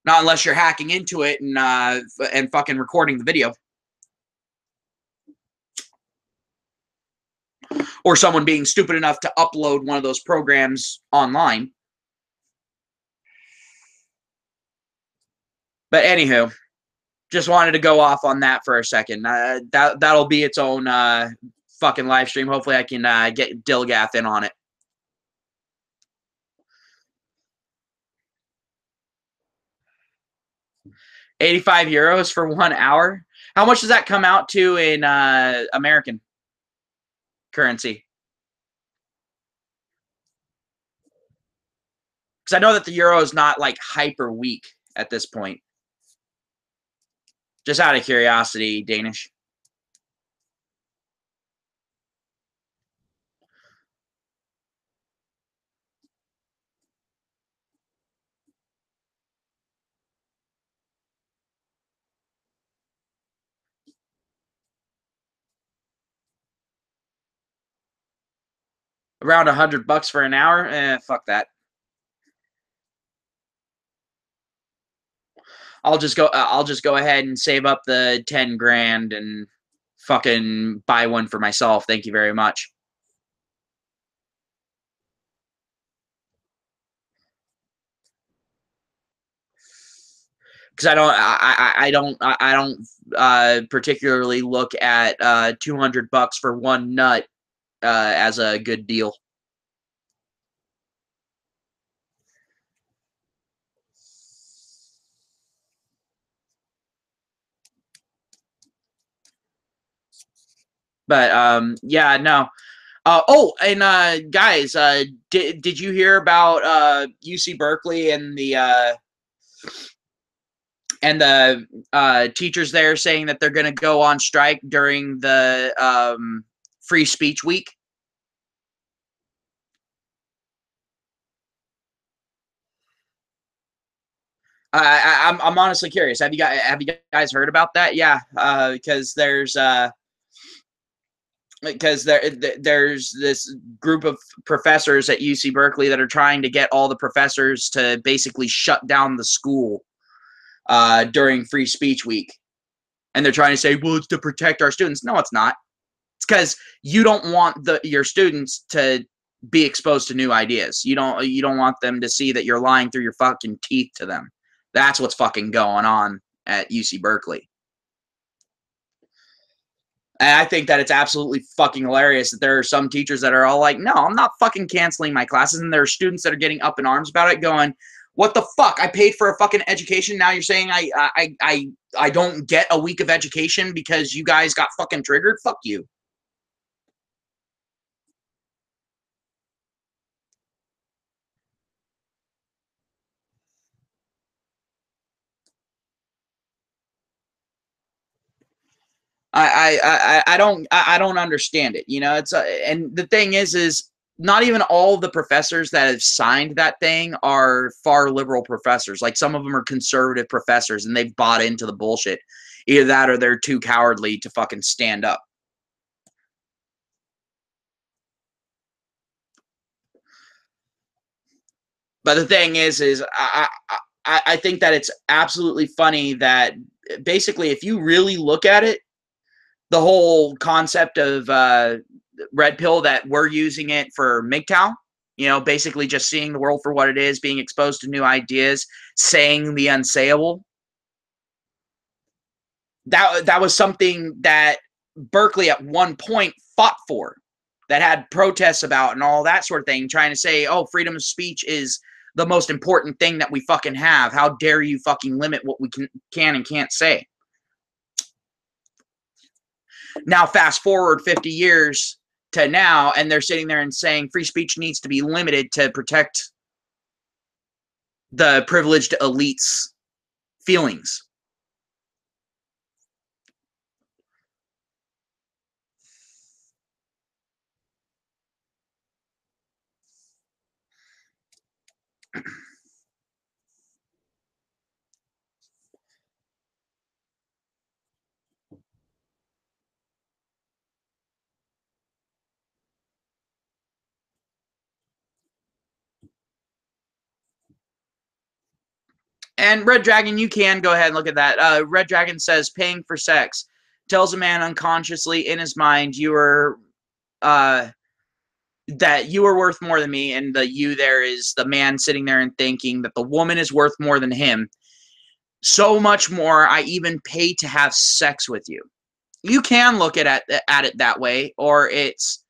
Not unless you're hacking into it and fucking recording the video. Or someone being stupid enough to upload one of those programs online. But anywho, just wanted to go off on that for a second. That'll be its own fucking live stream. Hopefully I can get Dilgath in on it. €85 for 1 hour. How much does that come out to in American currency? Because I know that the euro is not like hyper weak at this point. Just out of curiosity, Danish. Around $100 for an hour? Fuck that. I'll just go ahead and save up the 10 grand and fucking buy one for myself. Thank you very much. Because I don't particularly look at $200 for one nut as a good deal. But yeah, no. And guys, did you hear about UC Berkeley and the teachers there saying that they're going to go on strike during the free speech week? I'm honestly curious. Have you guys heard about that? Yeah, because there's this group of professors at UC Berkeley that are trying to get all the professors to basically shut down the school during free speech week. And they're trying to say, well, it's to protect our students. No, it's not. It's because you don't want your students to be exposed to new ideas. You don't want them to see that you're lying through your fucking teeth to them. That's what's fucking going on at UC Berkeley. And I think that it's absolutely fucking hilarious that there are some teachers that are all like, no, I'm not fucking canceling my classes. And there are students that are getting up in arms about it going, what the fuck? I paid for a fucking education. Now you're saying I don't get a week of education because you guys got fucking triggered? Fuck you. I don't understand it. You know, it's and the thing is not even all of the professors that have signed that thing are far liberal professors. Like some of them are conservative professors and they've bought into the bullshit. Either that or they're too cowardly to fucking stand up. But the thing is I think that it's absolutely funny that basically if you really look at it, the whole concept of red pill that we're using it for MGTOW, you know, basically just seeing the world for what it is, being exposed to new ideas, saying the unsayable. That was something that Berkeley at one point fought for, that had protests about and all that sort of thing, trying to say, oh, freedom of speech is the most important thing that we fucking have. How dare you fucking limit what we can and can't say? Now, fast forward 50 years to now, and they're sitting there and saying free speech needs to be limited to protect the privileged elites' feelings. And Red Dragon, you can go ahead and look at that. Red Dragon says paying for sex tells a man unconsciously in his mind you are that you are worth more than me, and the you there is the man sitting there and thinking that the woman is worth more than him. So much more, I even pay to have sex with you. You can look at it that way, or it's,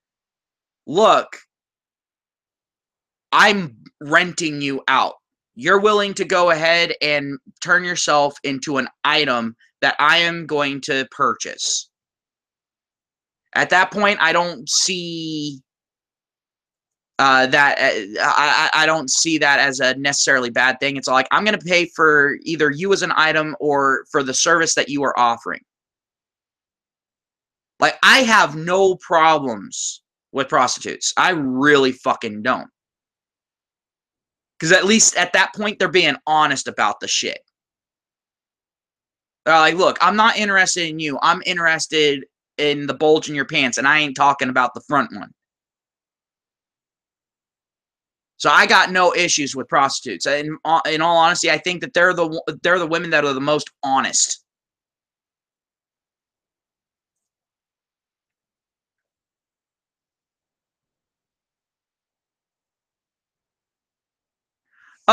look, I'm renting you out. You're willing to go ahead and turn yourself into an item that I am going to purchase. At that point, I don't see that I don't see that as a necessarily bad thing. It's like, I'm going to pay for either you as an item or for the service that you are offering. Like, I have no problems with prostitutes. I really fucking don't. Because at least at that point, they're being honest about the shit. They're like, look, I'm not interested in you. I'm interested in the bulge in your pants, and I ain't talking about the front one. So I got no issues with prostitutes. In all honesty, I think that they're the women that are the most honest.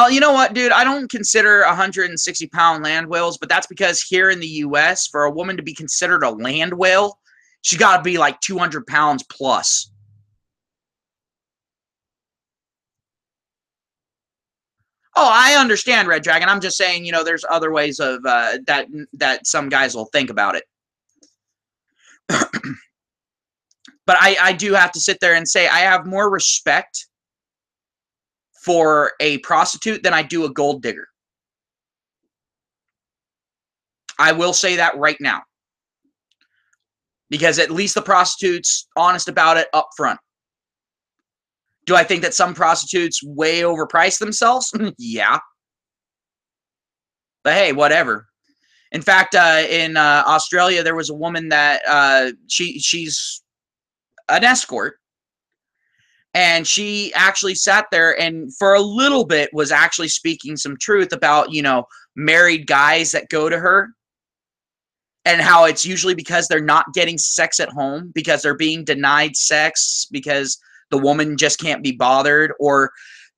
You know what, dude? I don't consider 160-pound land whales, but that's because here in the U.S., for a woman to be considered a land whale, she got to be like 200 pounds plus. Oh, I understand, Red Dragon. I'm just saying, there's other ways of that some guys will think about it. But I do have to sit there and say I have more respect for a prostitute than I do a gold digger. I will say that right now. Because at least the prostitute's honest about it up front. Do I think that some prostitutes way overprice themselves? Yeah. But hey, whatever. In fact, in Australia, there was a woman that she's an escort. And she actually sat there and for a little bit was actually speaking some truth about, married guys that go to her and how it's usually because they're not getting sex at home, because they're being denied sex because the woman just can't be bothered, or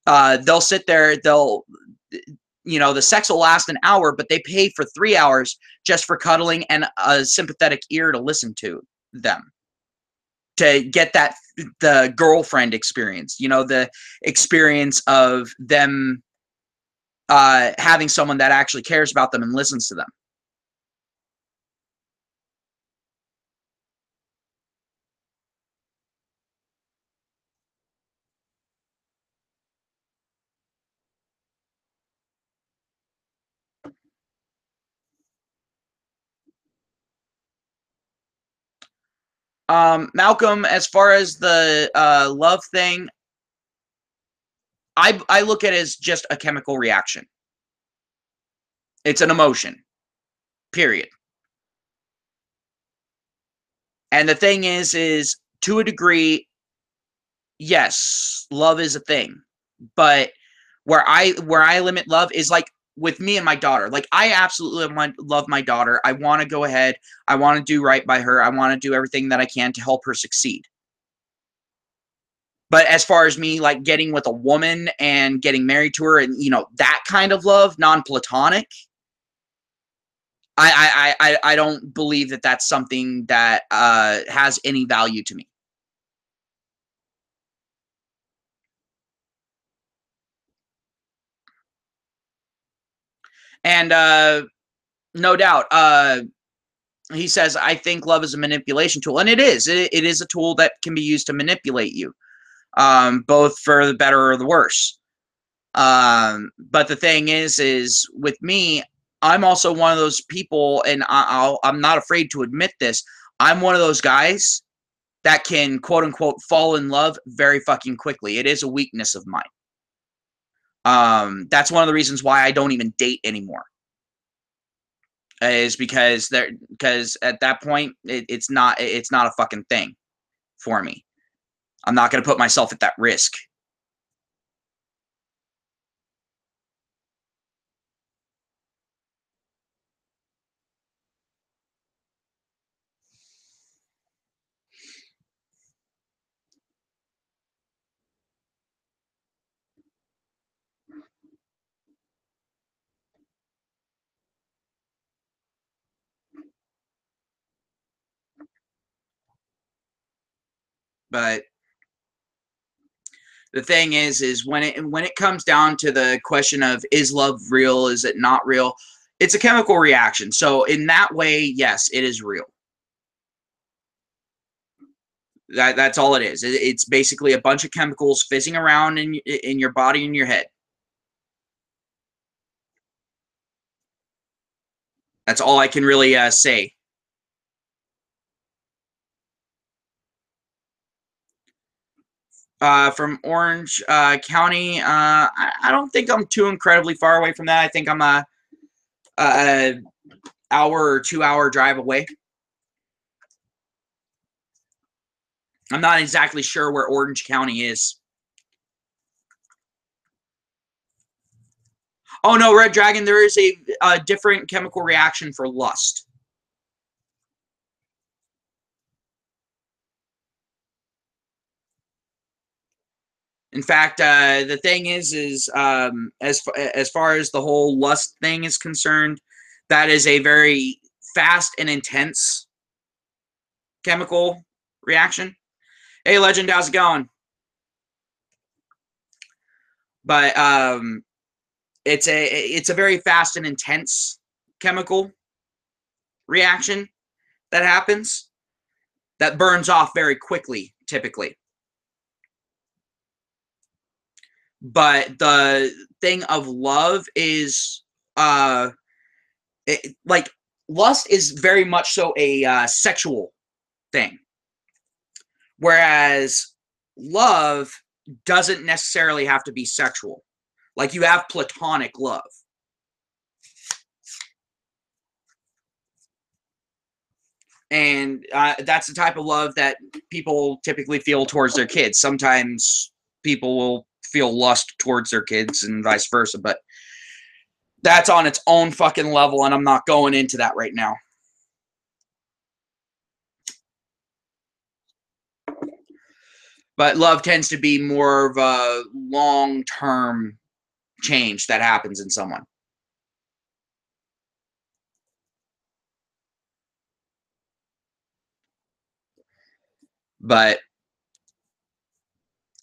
they'll sit there, the sex will last an hour, but they pay for 3 hours just for cuddling and a sympathetic ear to listen to them, to get the girlfriend experience, the experience of them having someone that actually cares about them and listens to them. Malcolm, as far as the love thing, I look at it as just a chemical reaction. It's an emotion, period. And the thing is to a degree, yes, love is a thing, but where I limit love is like with me and my daughter. Like, I absolutely love my daughter. I want to go ahead. I want to do right by her. I want to do everything that I can to help her succeed. But as far as me, like, getting with a woman and getting married to her and, that kind of love, non-platonic, I don't believe that that's something that has any value to me. And no doubt, he says, I think love is a manipulation tool. And it is. It is a tool that can be used to manipulate you, both for the better or the worse. But the thing is with me, I'm also one of those people, and I'm not afraid to admit this. I'm one of those guys that can quote unquote fall in love very fucking quickly. It is a weakness of mine. That's one of the reasons why I don't even date anymore. Is because at that point it's not a fucking thing for me. I'm not going to put myself at that risk. But the thing is when it comes down to the question of is love real, is it not real? It's a chemical reaction. So in that way, yes, it is real. That's all it is. It's basically a bunch of chemicals fizzing around in your body and your head. That's all I can really say. From Orange County, I don't think I'm too incredibly far away from that. I think I'm a hour or 2 hour drive away. I'm not exactly sure where Orange County is. Oh no, Red Dragon, there is a different chemical reaction for lust. In fact, the thing is as far as the whole lust thing is concerned, that is a very fast and intense chemical reaction. Hey, Legend, how's it going? But it's a very fast and intense chemical reaction that happens that burns off very quickly, typically. But the thing of love is like lust is very much so a sexual thing, whereas love doesn't necessarily have to be sexual. Like you have platonic love. And that's the type of love that people typically feel towards their kids. Sometimes people will feel lust towards their kids and vice versa, but that's on its own fucking level, and I'm not going into that right now. But love tends to be more of a long-term change that happens in someone. But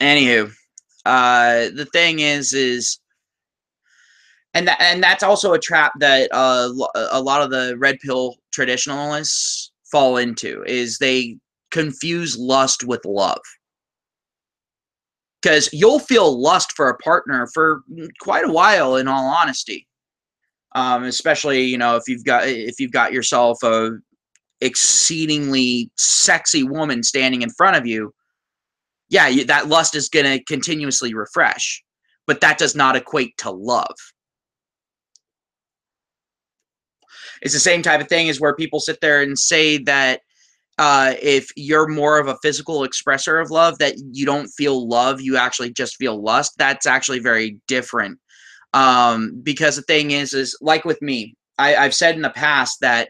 anywho, the thing is and that's also a trap that a lot of the red pill traditionalists fall into, is they confuse lust with love. Because you'll feel lust for a partner for quite a while, in all honesty. Especially, if you've got yourself a exceedingly sexy woman standing in front of you, yeah, that lust is going to continuously refresh, but that does not equate to love. It's the same type of thing as where people sit there and say that if you're more of a physical expresser of love, that you don't feel love, you actually just feel lust. That's actually very different. Because the thing is like with me, I've said in the past that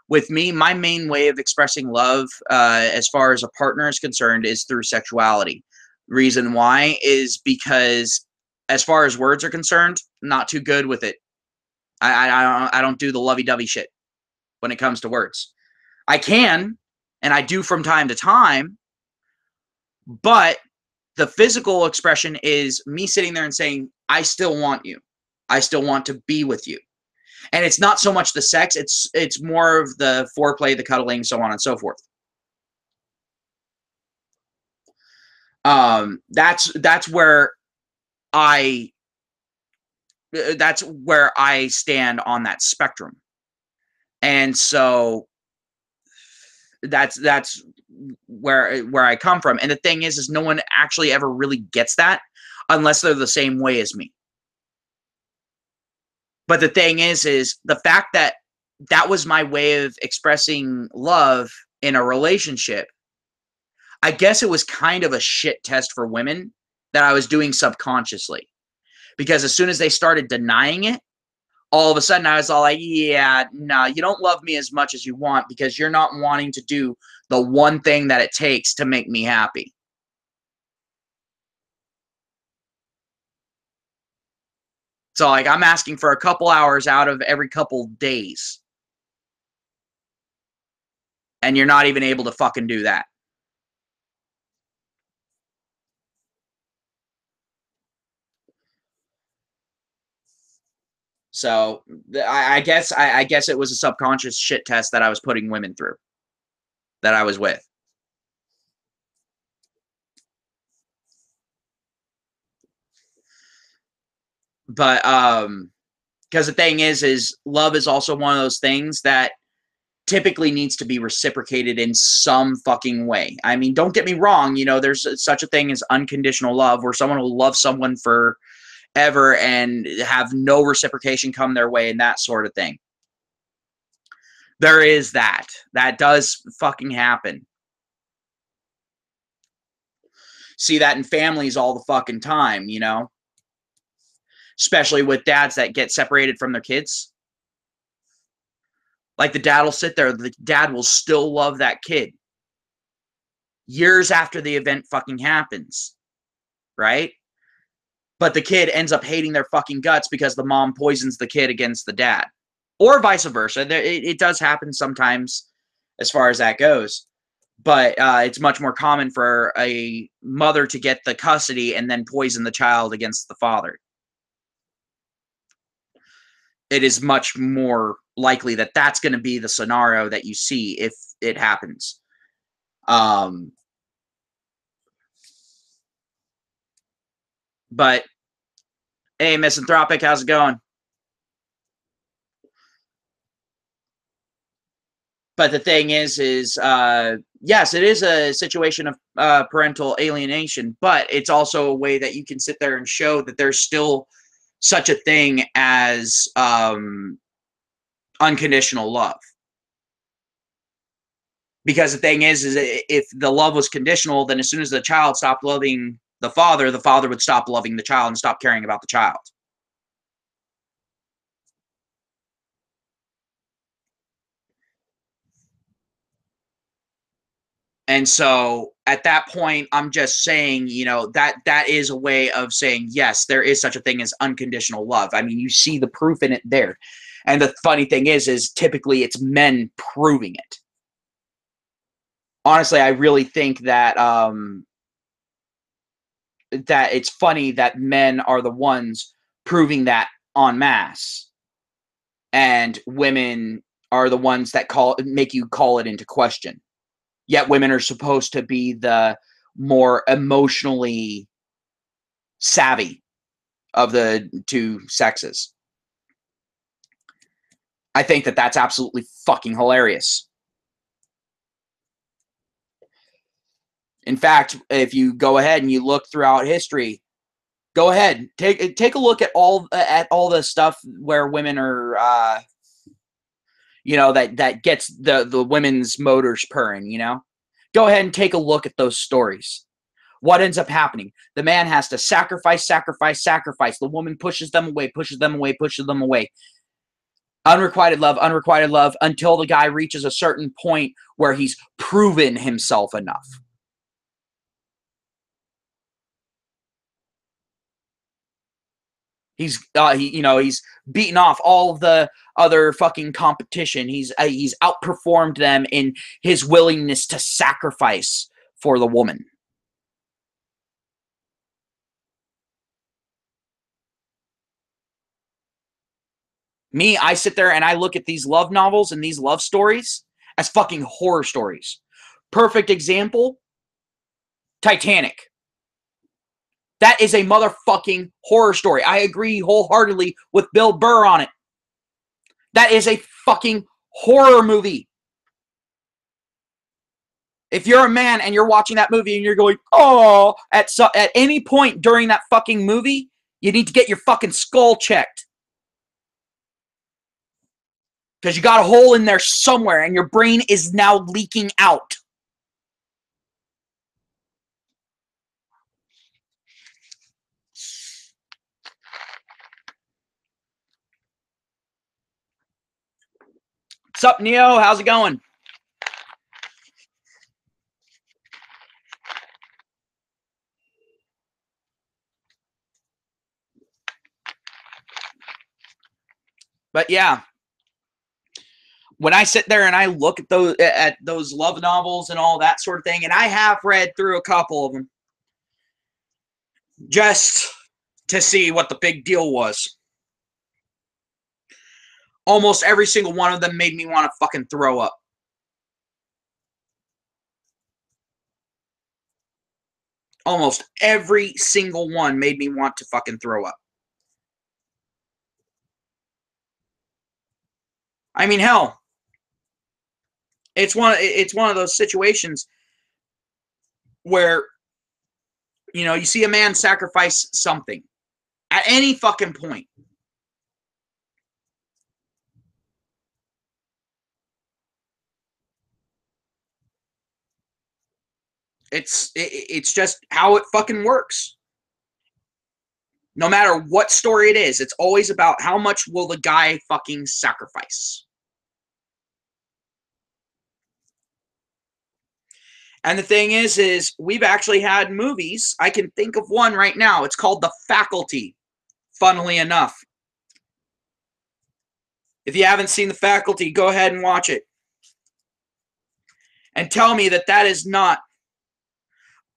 with me, my main way of expressing love, as far as a partner is concerned, is through sexuality. Reason why is because, as far as words are concerned, not too good with it. I don't do the lovey-dovey shit when it comes to words. I can, and I do from time to time, but the physical expression is me sitting there and saying, I still want you. I still want to be with you. And it's not so much the sex, it's more of the foreplay, the cuddling, so on and so forth. That's where I that's where I stand on that spectrum. And so that's where I come from. And the thing is no one actually ever really gets that unless they're the same way as me. But the thing is the fact that that was my way of expressing love in a relationship. I guess it was kind of a shit test for women that I was doing subconsciously. Because as soon as they started denying it, all of a sudden I was all like, yeah, no, you don't love me as much as you want because you're not wanting to do the one thing that it takes to make me happy. So, like, I'm asking for a couple hours out of every couple days. And you're not even able to fucking do that. So, I guess it was a subconscious shit test that I was putting women through, that I was with. But because the thing is love is also one of those things that typically needs to be reciprocated in some fucking way. I mean, don't get me wrong, you know, there's such a thing as unconditional love where someone will love someone forever and have no reciprocation come their way and that sort of thing. There is that. That does fucking happen. See that in families all the fucking time, you know? Especially with dads that get separated from their kids. Like the dad will sit there, the dad will still love that kid years after the event fucking happens, right? But the kid ends up hating their fucking guts because the mom poisons the kid against the dad. Or vice versa. It does happen sometimes as far as that goes. But it's much more common for a mother to get the custody and then poison the child against the father. It is much more likely that that's going to be the scenario that you see if it happens. But hey, Misanthropic, how's it going? But the thing is yes, it is a situation of parental alienation, but it's also a way that you can sit there and show that there's still such a thing as unconditional love. Because the thing is if the love was conditional, then as soon as the child stopped loving the father would stop loving the child and stop caring about the child. And so at that point, I'm just saying, you know, that is a way of saying, yes, there is such a thing as unconditional love. I mean, you see the proof in it there. And the funny thing is typically it's men proving it. Honestly, I really think that that it's funny that men are the ones proving that en masse, and women are the ones that make you call it into question. Yet women are supposed to be the more emotionally savvy of the two sexes. I think that that's absolutely fucking hilarious. In fact, if you go ahead and you look throughout history, go ahead, take a look at all the stuff where women are, you know, that gets the women's motors purring. You know, go ahead and take a look at those stories. What ends up happening? The man has to sacrifice. The woman pushes them away, unrequited love until the guy reaches a certain point where he's proven himself enough. He's he's beaten off all of the other fucking competition. He's outperformed them in his willingness to sacrifice for the woman. Me, I sit there and I look at these love novels and these love stories as fucking horror stories. Perfect example, Titanic. That is a motherfucking horror story. I agree wholeheartedly with Bill Burr on it. That is a fucking horror movie. If you're a man and you're watching that movie and you're going, oh, at any point during that fucking movie, you need to get your fucking skull checked. Because you got a hole in there somewhere and your brain is now leaking out. What's up, Neo? How's it going? But yeah, when I sit there and I look at those love novels and all that sort of thing, and I have read through a couple of them just to see what the big deal was. Almost every single one of them made me want to fucking throw up. Almost every single one made me want to fucking throw up. I mean, hell, it's one of those situations where, you know, you see a man sacrifice something at any fucking point. It's just how it fucking works. No matter what story it is, it's always about how much will the guy fucking sacrifice. And the thing is we've actually had movies. I can think of one right now. It's called The Faculty, funnily enough. If you haven't seen The Faculty, go ahead and watch it. And tell me that that is not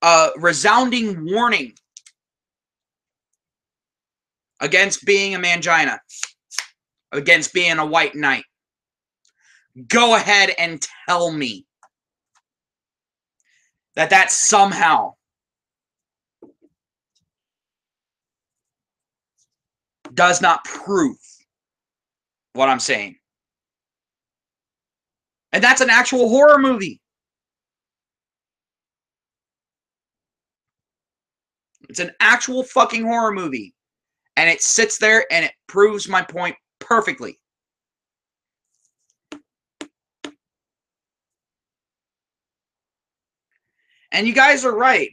a resounding warning against being a mangina, against being a white knight. Go ahead and tell me that that somehow does not prove what I'm saying. And that's an actual horror movie. It's an actual fucking horror movie. And it sits there and it proves my point perfectly. And you guys are right.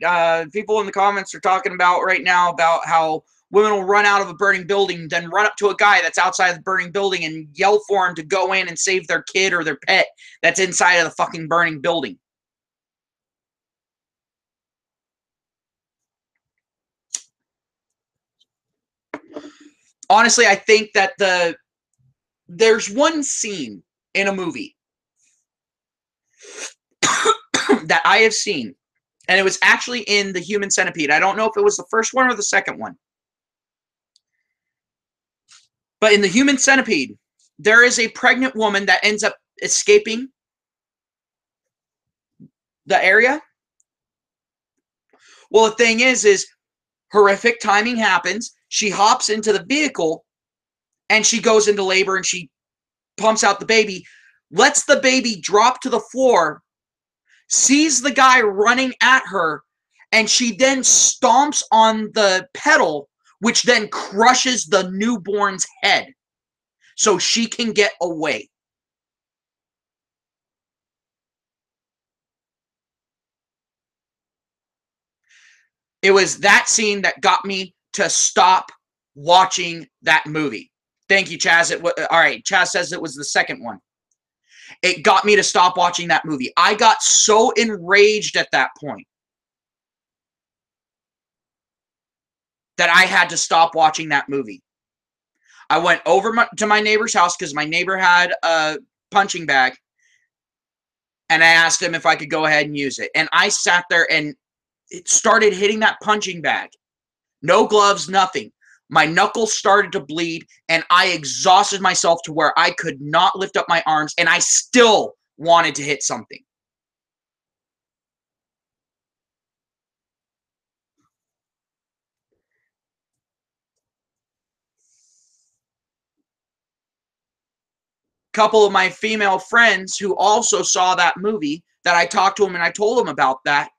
People in the comments are talking about right now about how women will run out of a burning building, then run up to a guy that's outside of the burning building and yell for him to go in and save their kid or their pet that's inside of the fucking burning building. Honestly, I think that there's one scene in a movie that I have seen, and it was actually in The Human Centipede. I don't know if it was the first one or the second one. But in The Human Centipede, there is a pregnant woman that ends up escaping the area. Well, the thing is horrific timing happens. She hops into the vehicle and she goes into labor and she pumps out the baby, lets the baby drop to the floor, sees the guy running at her, and she then stomps on the pedal, which then crushes the newborn's head so she can get away. It was that scene that got me to stop watching that movie. Thank you, Chaz. All right, Chaz says it was the second one. It got me to stop watching that movie. I got so enraged at that point that I had to stop watching that movie. I went over to my neighbor's house because my neighbor had a punching bag, and I asked him if I could go ahead and use it. And I sat there and it started hitting that punching bag. No gloves, nothing. My knuckles started to bleed, and I exhausted myself to where I could not lift up my arms, and I still wanted to hit something. couple of my female friends who also saw that movie, that I talked to them and I told them about that,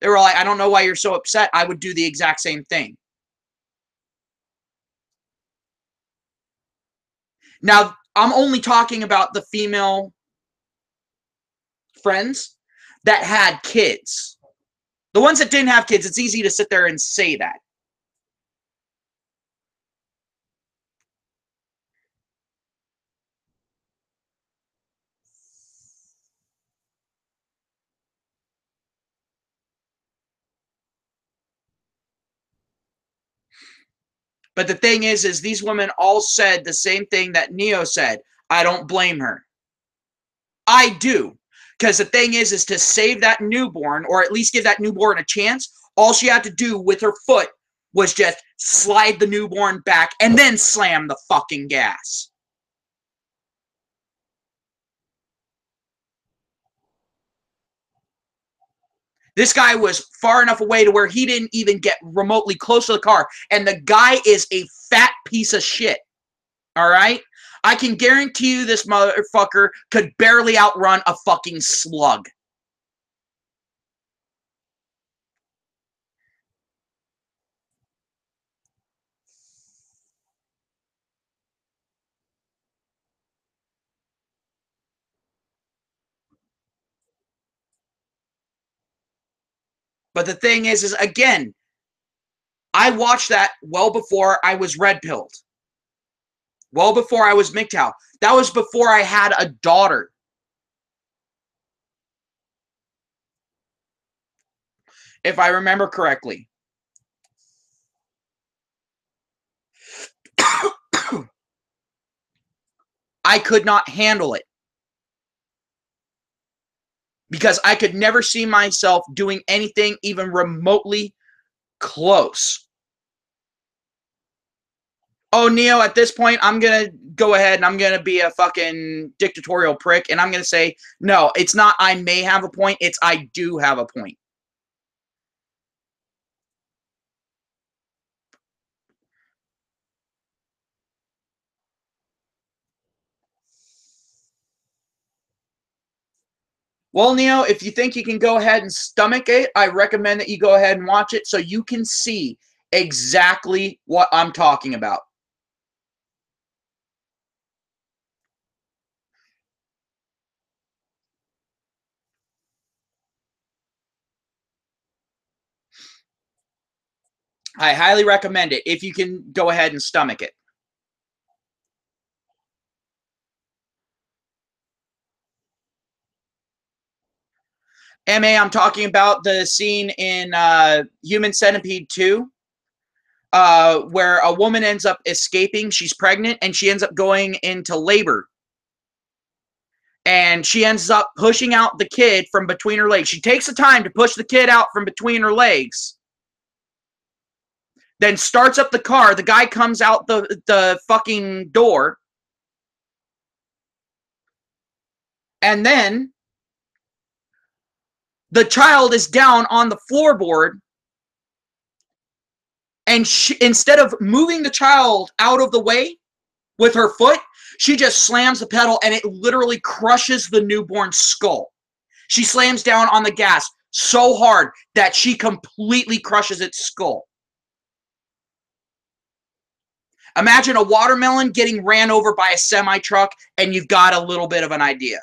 they were like, I don't know why you're so upset. I would do the exact same thing. Now, I'm only talking about the female friends that had kids. The ones that didn't have kids, it's easy to sit there and say that. But the thing is these women all said the same thing that Neo said. I don't blame her. I do. Because the thing is to save that newborn, or at least give that newborn a chance, all she had to do with her foot was just slide the newborn back and then slam the fucking gas. This guy was far enough away to where he didn't even get remotely close to the car. And the guy is a fat piece of shit. All right? I can guarantee you this motherfucker could barely outrun a fucking slug. But the thing is again, I watched that well before I was red-pilled. Well before I was MGTOW. That was before I had a daughter. If I remember correctly. I could not handle it. Because I could never see myself doing anything even remotely close. Oh, Neo, at this point, I'm going to go ahead and I'm going to be a fucking dictatorial prick. And I'm going to say, no, it's not I may have a point. It's I do have a point. Well, Neo, if you think you can go ahead and stomach it, I recommend that you go ahead and watch it so you can see exactly what I'm talking about. I highly recommend it if you can go ahead and stomach it. MA, I'm talking about the scene in Human Centipede 2 where a woman ends up escaping. She's pregnant and she ends up going into labor. And she ends up pushing out the kid from between her legs. She takes the time to push the kid out from between her legs. Then starts up the car. The guy comes out the fucking door. And then the child is down on the floorboard. And she, instead of moving the child out of the way with her foot, she just slams the pedal and it literally crushes the newborn's skull. She slams down on the gas so hard that she completely crushes its skull. Imagine a watermelon getting ran over by a semi-truck and you've got a little bit of an idea.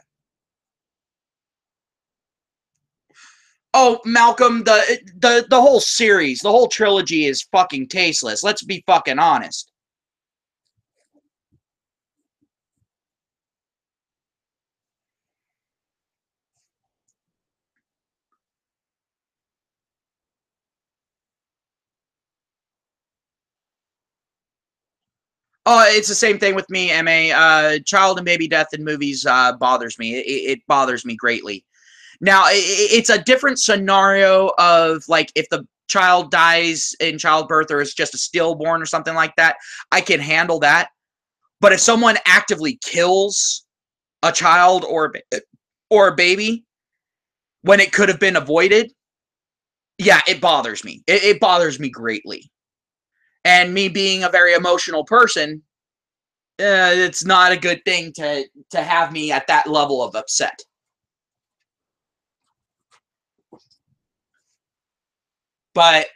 Oh, Malcolm, the whole series, the whole trilogy is fucking tasteless. Let's be fucking honest. Oh, it's the same thing with me, MA. Child and baby death in movies bothers me. It bothers me greatly. Now, it's a different scenario of, like, if the child dies in childbirth or is just a stillborn or something like that, I can handle that. But if someone actively kills a child or a baby when it could have been avoided, yeah, it bothers me. It bothers me greatly. And me being a very emotional person, it's not a good thing to have me at that level of upset. But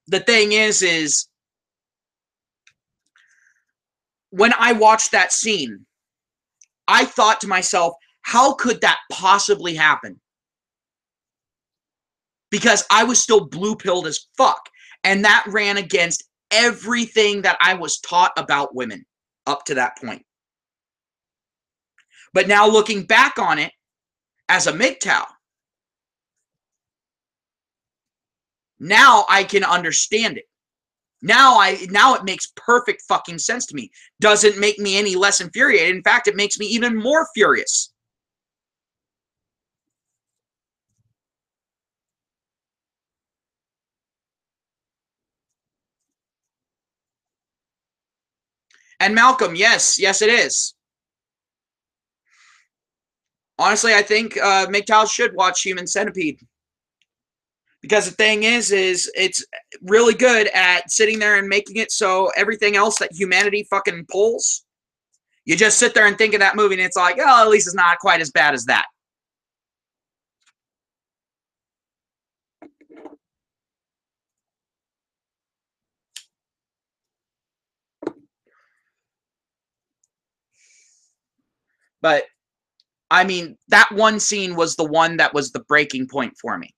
the thing is when I watched that scene, I thought to myself, how could that possibly happen? Because I was still blue-pilled as fuck. And that ran against everything that I was taught about women up to that point. But now looking back on it as a MGTOW, now I can understand it. Now it makes perfect fucking sense to me. Doesn't make me any less infuriated. In fact, it makes me even more furious. And Malcolm, yes, it is. Honestly, I think MGTOW should watch Human Centipede. Because the thing is it's really good at sitting there and making it so everything else that humanity fucking pulls, you just sit there and think of that movie and it's like, oh, at least it's not quite as bad as that. But I mean, that one scene was the one that was the breaking point for me.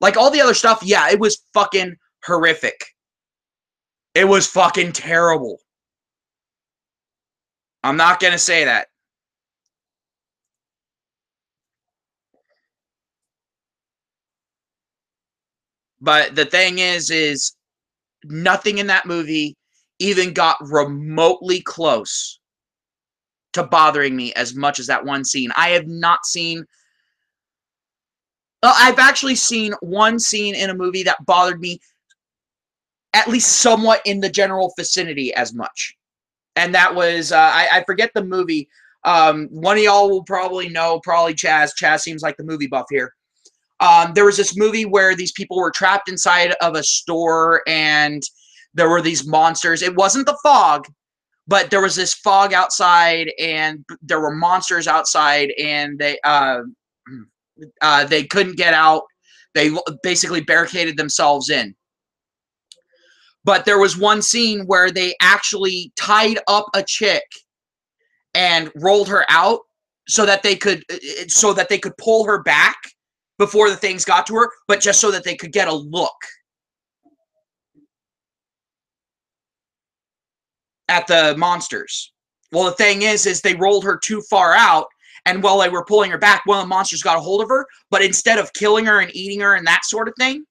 Like all the other stuff, yeah, it was fucking horrific. It was fucking terrible. I'm not going to say that. But the thing is nothing in that movie even got remotely close to bothering me as much as that one scene. I have not seen... I've actually seen one scene in a movie that bothered me at least somewhat in the general vicinity as much. And that was, I forget the movie. One of y'all will probably know, probably Chaz. Chaz seems like the movie buff here. There was this movie where these people were trapped inside of a store and there were these monsters. It wasn't the fog, but there was this fog outside and there were monsters outside and they couldn't get out. They basically barricaded themselves in. But there was one scene where they actually tied up a chick and rolled her out so that they could pull her back before the things got to her, but just so that they could get a look at the monsters. Well, the thing is they rolled her too far out, and while they were pulling her back, one of the monsters got a hold of her, but instead of killing her and eating her and that sort of thing,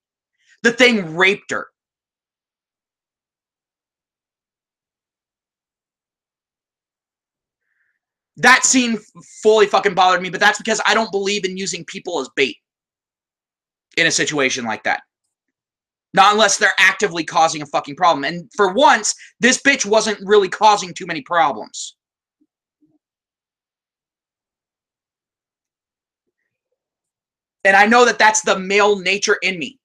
the thing raped her. That scene fully fucking bothered me, but that's because I don't believe in using people as bait in a situation like that. Not unless they're actively causing a fucking problem. And for once, this bitch wasn't really causing too many problems. And I know that that's the male nature in me.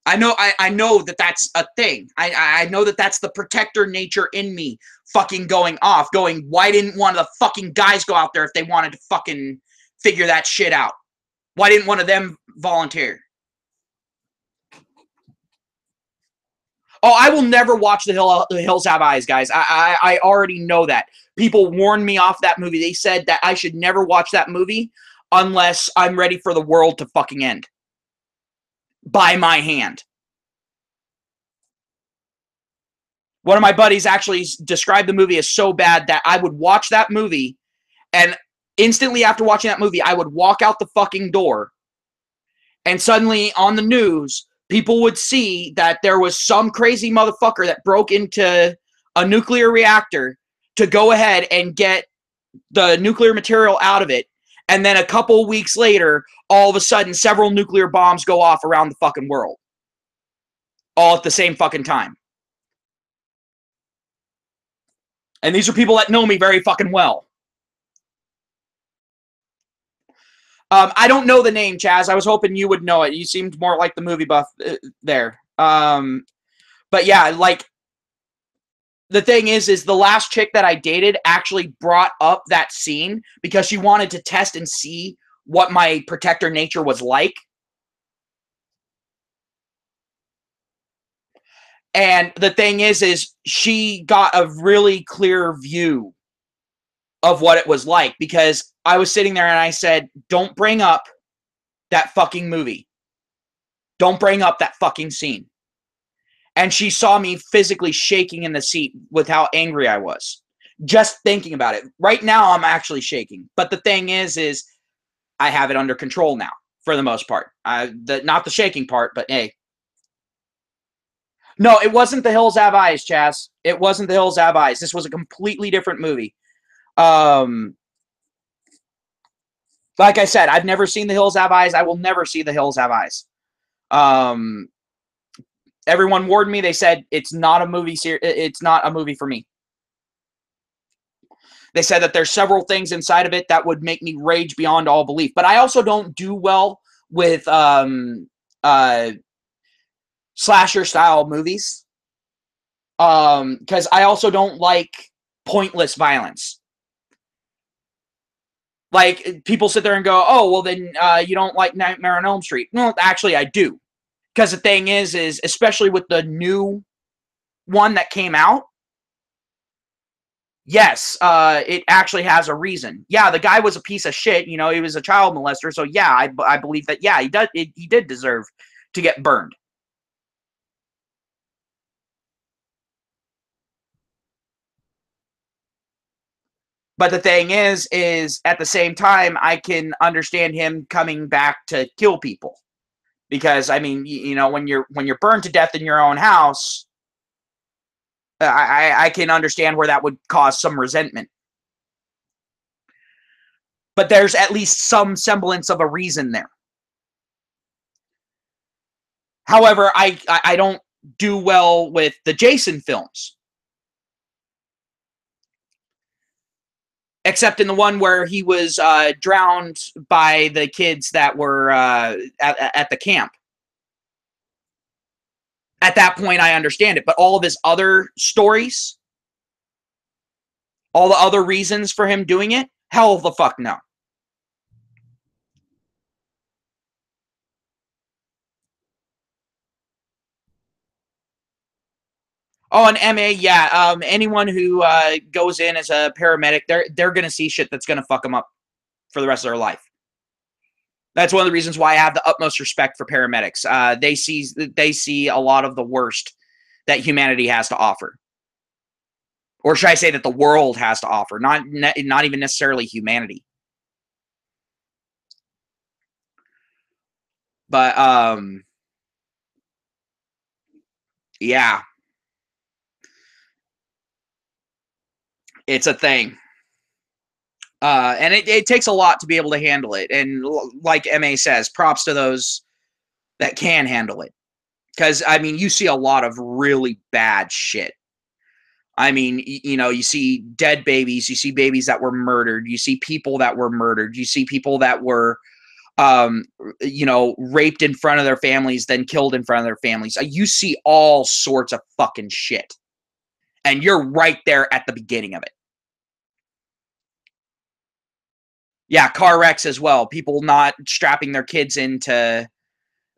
I know that that's a thing. I know that that's the protector nature in me fucking going off, going, why didn't one of the fucking guys go out there if they wanted to fucking figure that shit out? Why didn't one of them volunteer? Oh, I will never watch The Hills Have Eyes, guys. I already know that. People warned me off that movie. They said that I should never watch that movie unless I'm ready for the world to fucking end. By my hand. One of my buddies actually described the movie as so bad that I would watch that movie, and instantly after watching that movie, I would walk out the fucking door, and suddenly on the news, people would see that there was some crazy motherfucker that broke into a nuclear reactor to go ahead and get the nuclear material out of it. And then a couple weeks later, all of a sudden, several nuclear bombs go off around the fucking world. All at the same fucking time. And these are people that know me very fucking well. I don't know the name, Chaz. I was hoping you would know it. You seemed more like the movie buff there. But yeah, like, The thing is the last chick that I dated actually brought up that scene because she wanted to test and see what my protector nature was like. And the thing is she got a really clear view of what it was like, because I was sitting there and I said, don't bring up that fucking movie. Don't bring up that fucking scene. And she saw me physically shaking in the seat with how angry I was. Just thinking about it. Right now, I'm actually shaking. But the thing is I have it under control now, for the most part. Not the shaking part, but hey. No, it wasn't The Hills Have Eyes, Chaz. It wasn't The Hills Have Eyes. This was a completely different movie. Like I said, I've never seen The Hills Have Eyes. I will never see The Hills Have Eyes. Everyone warned me. They said it's not a movie. It's not a movie for me. They said that there's several things inside of it that would make me rage beyond all belief. But I also don't do well with slasher style movies, because I also don't like pointless violence. Like, people sit there and go, oh, well, then you don't like Nightmare on Elm Street. Well, actually, I do. Because the thing is especially with the new one that came out, yes, it actually has a reason. Yeah, the guy was a piece of shit. You know, he was a child molester. So, yeah, I believe that, yeah, he did deserve to get burned. But the thing is at the same time, I can understand him coming back to kill people. Because, I mean, you know, when you're burned to death in your own house, I can understand where that would cause some resentment. But there's at least some semblance of a reason there. However, I don't do well with the Jason films. Except in the one where he was drowned by the kids that were at the camp. At that point, I understand it. But all of his other stories, all the other reasons for him doing it, hell of the fuck no. Oh, an MA, yeah. Anyone who goes in as a paramedic, they're gonna see shit that's gonna fuck them up for the rest of their life. That's one of the reasons why I have the utmost respect for paramedics. They see a lot of the worst that humanity has to offer, or should I say that the world has to offer? Not even necessarily humanity. But yeah, it's a thing. And it takes a lot to be able to handle it. And like MA says, props to those that can handle it. Because, I mean, you see a lot of really bad shit. I mean, you know, you see dead babies, you see babies that were murdered, you see people that were murdered, you see people that were, you know, raped in front of their families, then killed in front of their families. You see all sorts of fucking shit. And you're right there at the beginning of it. Yeah, car wrecks as well. People not strapping their kids into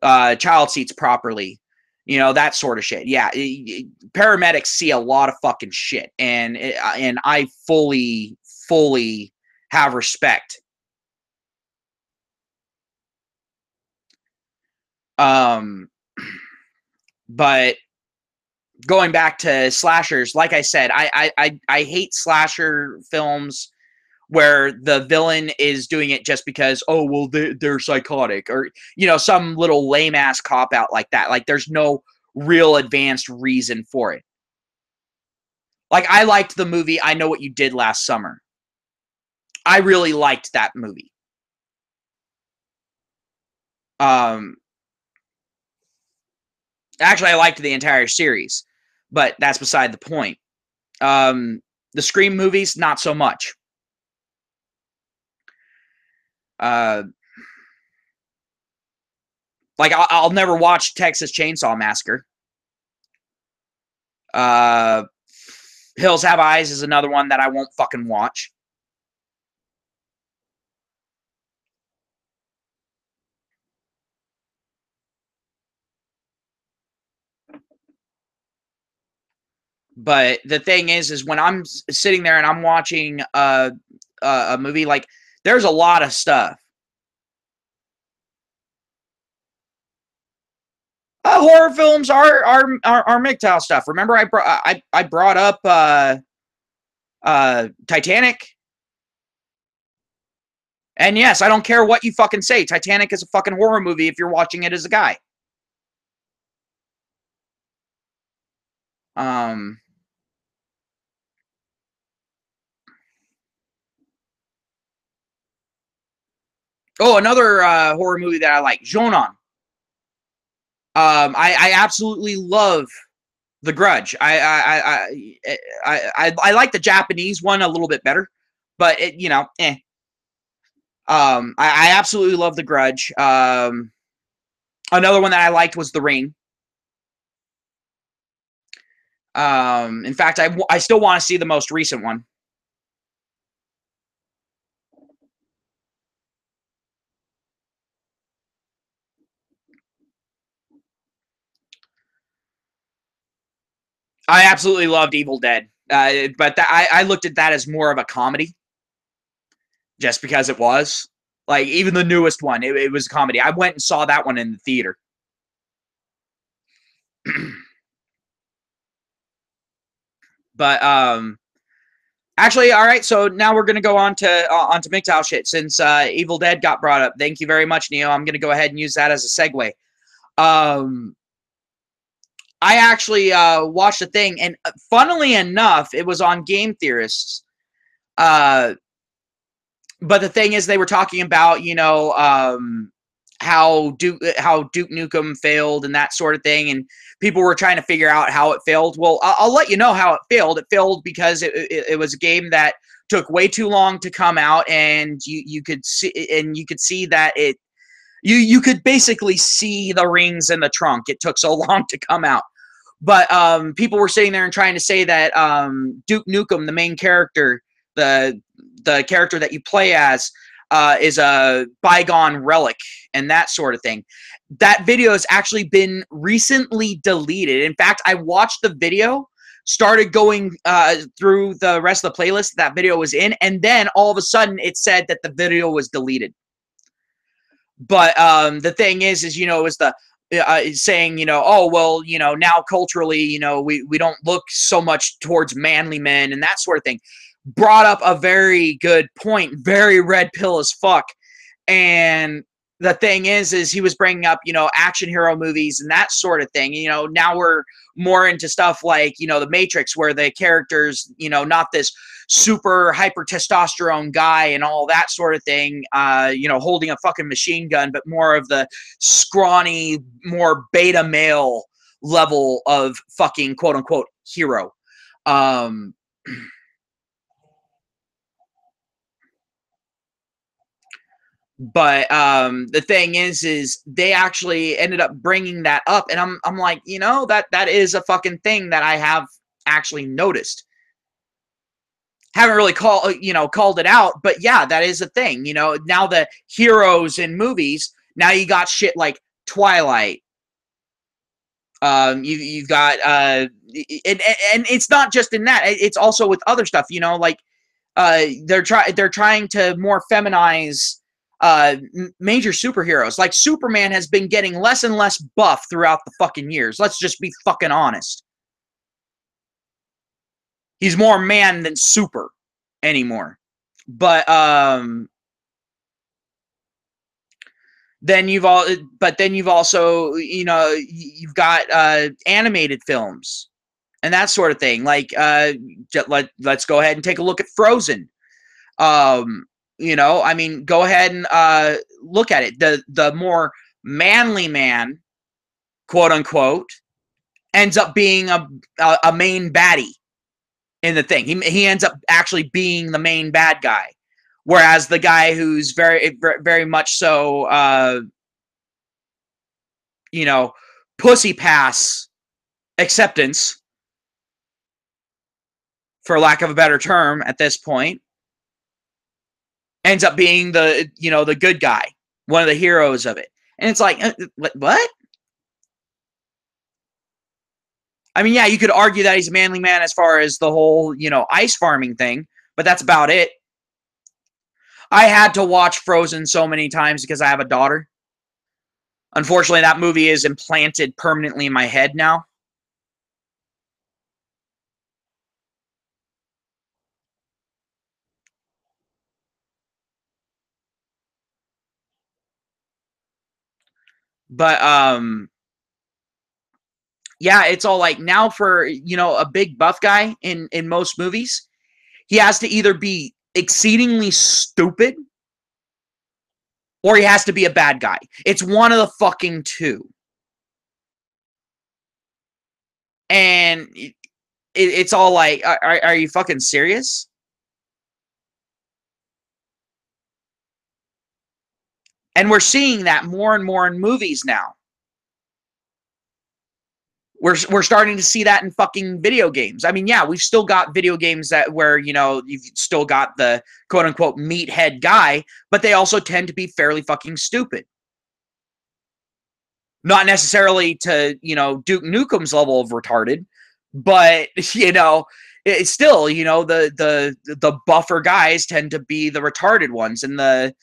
child seats properly. You know, that sort of shit. Yeah, paramedics see a lot of fucking shit, and I fully have respect. Um, but going back to slashers, like I said, I hate slasher films where the villain is doing it just because, oh, well, they're psychotic, or, you know, some little lame ass cop out like that. Like, there's no real advanced reason for it. Like, I liked the movie I Know What You Did Last Summer. I really liked that movie. Um, Actually, I liked the entire series, but that's beside the point. The Scream movies, not so much. Uh, like, I'll never watch Texas Chainsaw Massacre. Uh, Hills Have Eyes is another one that I won't fucking watch. But the thing is when I'm sitting there and I'm watching a movie, like there's a lot of stuff. Horror films are MGTOW stuff. Remember, I brought up Titanic, and yes, I don't care what you fucking say. Titanic is a fucking horror movie if you're watching it as a guy. Um. Oh, another horror movie that I like, Jonan. I absolutely love The Grudge. I like the Japanese one a little bit better, but it, you know, eh. I absolutely love The Grudge. Another one that I liked was The Ring. In fact, I still want to see the most recent one. I absolutely loved Evil Dead, but I looked at that as more of a comedy, just because it was. Like even the newest one, it was a comedy. I went and saw that one in the theater. But actually, all right. So now we're gonna go on to MGTOW shit since Evil Dead got brought up. Thank you very much, Neo. I'm gonna go ahead and use that as a segue. Um, I actually watched a thing, and funnily enough, it was on Game Theorists. Uh, but the thing is, they were talking about how Duke Nukem failed and that sort of thing, and people were trying to figure out how it failed. Well, I'll let you know how it failed. It failed because it was a game that took way too long to come out, and you could see that you could basically see the rings in the trunk. It took so long to come out. But people were sitting there and trying to say that Duke Nukem, the main character, the character that you play as, is a bygone relic and that sort of thing. That video has actually been recently deleted. In fact, I watched the video, started going through the rest of the playlist that video was in, and then all of a sudden it said that the video was deleted. But the thing is is the saying, oh, well, now culturally, we don't look so much towards manly men and that sort of thing. Brought up a very good point, very red pill as fuck. And the thing is he was bringing up, action hero movies and that sort of thing. Now we're more into stuff like, the Matrix, where the characters, not this super hyper testosterone guy and all that sort of thing, holding a fucking machine gun, but more of the scrawny, more beta male level of fucking quote unquote hero. Um, But the thing is they actually ended up bringing that up, and I'm like, that is a fucking thing that I have actually noticed. Haven't really called it out, but yeah, that is a thing. Now the heroes in movies, now you got shit like Twilight. You've got and it's not just in that; it's also with other stuff. Like they're trying to more feminize major superheroes. Like Superman has been getting less and less buff throughout the fucking years. Let's just be fucking honest. He's more man than super anymore. But then you've also you've got animated films and that sort of thing. Like let's go ahead and take a look at Frozen. I mean, go ahead and look at it. The more manly man, quote unquote, ends up being a main baddie in the thing. He ends up actually being the main bad guy, whereas the guy who's very very much so pussy pass acceptance for lack of a better term at this point, ends up being the good guy, one of the heroes of it. And it's like, what? I mean, yeah, you could argue that he's a manly man as far as the whole, ice farming thing, but that's about it. I had to watch Frozen so many times because I have a daughter. Unfortunately, that movie is implanted permanently in my head now. But yeah, it's all like now for, a big buff guy in most movies, he has to either be exceedingly stupid or he has to be a bad guy. It's one of the fucking two. And it's all like, are you fucking serious? And we're seeing that more and more in movies now. We're starting to see that in fucking video games. I mean, yeah, we've still got video games that where, you've still got the quote unquote meathead guy, but they also tend to be fairly fucking stupid. Not necessarily to, Duke Nukem's level of retarded, but it's still, the buffer guys tend to be the retarded ones, and the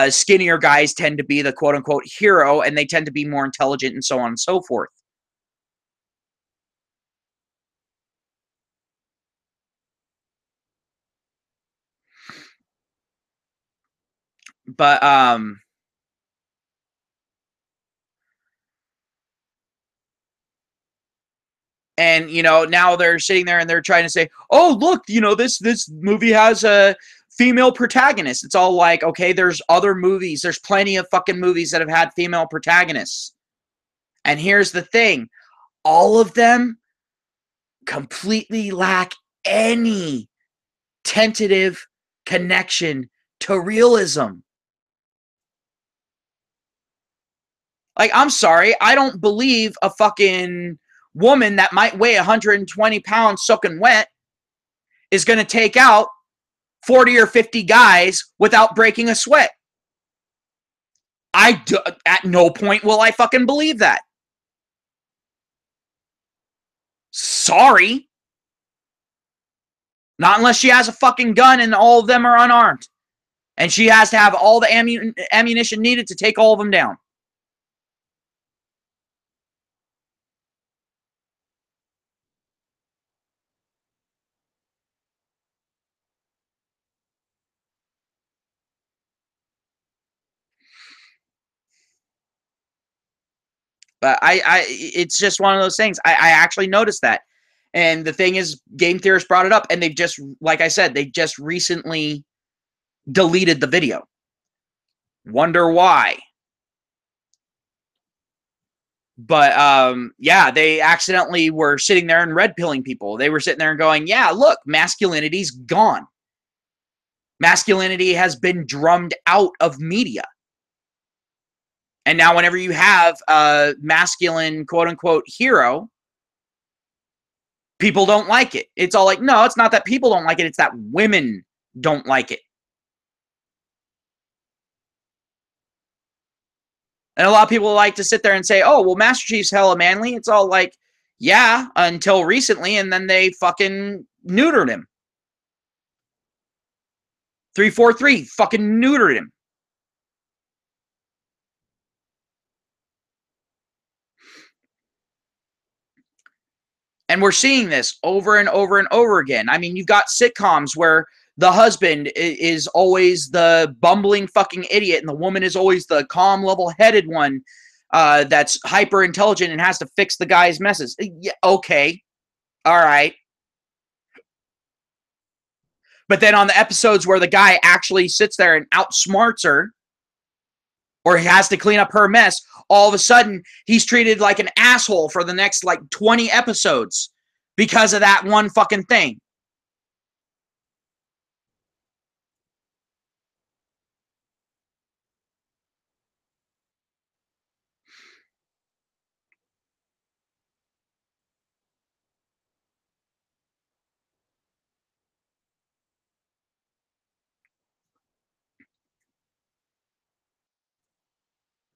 skinnier guys tend to be the quote unquote hero, and they tend to be more intelligent and so on and so forth. But and now they're sitting there and they're trying to say, oh look, this movie has a female protagonist. It's all like, okay, there's other movies, there's plenty of fucking movies that have had female protagonists. And here's the thing, all of them completely lack any tentative connection to realism. Like, I'm sorry, I don't believe a fucking woman that might weigh 120 pounds soaking wet is going to take out 40 or 50 guys without breaking a sweat. At no point will I fucking believe that. Sorry. Not unless she has a fucking gun and all of them are unarmed. And she has to have all the ammunition needed to take all of them down. But it's just one of those things. I actually noticed that. And the thing is, game theorists brought it up, and they've just, like I said, they just recently deleted the video. Wonder why. But yeah, they accidentally were sitting there and red pilling people. They were sitting there and going, yeah, look, masculinity's gone. Masculinity has been drummed out of media. And now whenever you have a masculine quote unquote hero, people don't like it. It's all like, no, it's not that people don't like it, it's that women don't like it. And a lot of people like to sit there and say, oh, well, Master Chief's hella manly. It's all like, yeah, until recently, and then they fucking neutered him. 343 fucking neutered him. And we're seeing this over and over and over again. I mean, you've got sitcoms where the husband is always the bumbling fucking idiot, and the woman is always the calm, level-headed one that's hyper intelligent and has to fix the guy's messes. Yeah, okay, all right. But then on the episodes where the guy actually sits there and outsmarts her, or he has to clean up her mess, all of a sudden he's treated like an asshole for the next like 20 episodes because of that one fucking thing.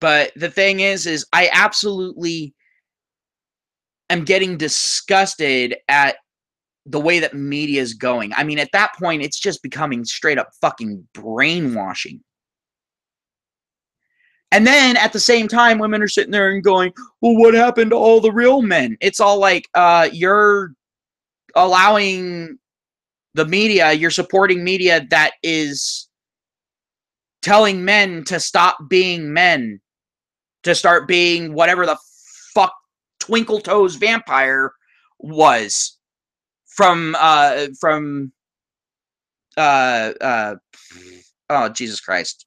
But the thing is I absolutely am getting disgusted at the way that media is going. I mean, at that point, it's just becoming straight up fucking brainwashing. And then at the same time, women are sitting there and going, well, what happened to all the real men? It's all like, you're allowing the media, you're supporting media that is telling men to stop being men, to start being whatever the fuck Twinkle Toes vampire was from oh, Jesus Christ.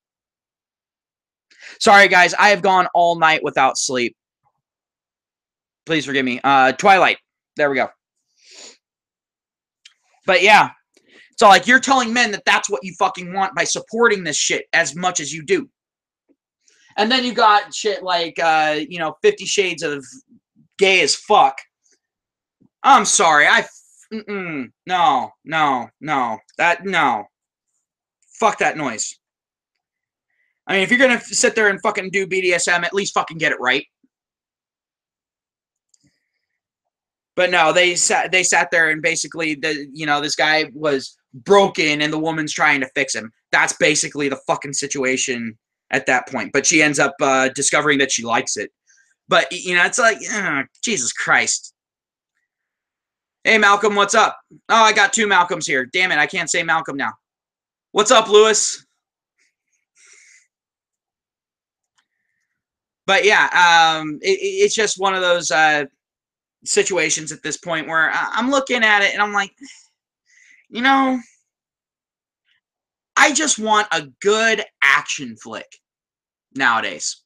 Sorry, guys. I have gone all night without sleep. Please forgive me. Twilight. There we go. But yeah, it's all like you're telling men that that's what you fucking want by supporting this shit as much as you do. And then you got shit like, 50 Shades of Gay as fuck. I'm sorry. No. No. Fuck that noise. I mean, if you're going to sit there and fucking do BDSM, at least fucking get it right. But no, they sat there and basically, this guy was broken and the woman's trying to fix him. That's basically the fucking situation at that point. But she ends up discovering that she likes it. But, it's like, Jesus Christ. Hey, Malcolm, what's up? Oh, I got two Malcolms here. Damn it, I can't say Malcolm now. What's up, Lewis? But yeah, it's just one of those situations at this point where I'm looking at it and I'm like, I just want a good action flick nowadays.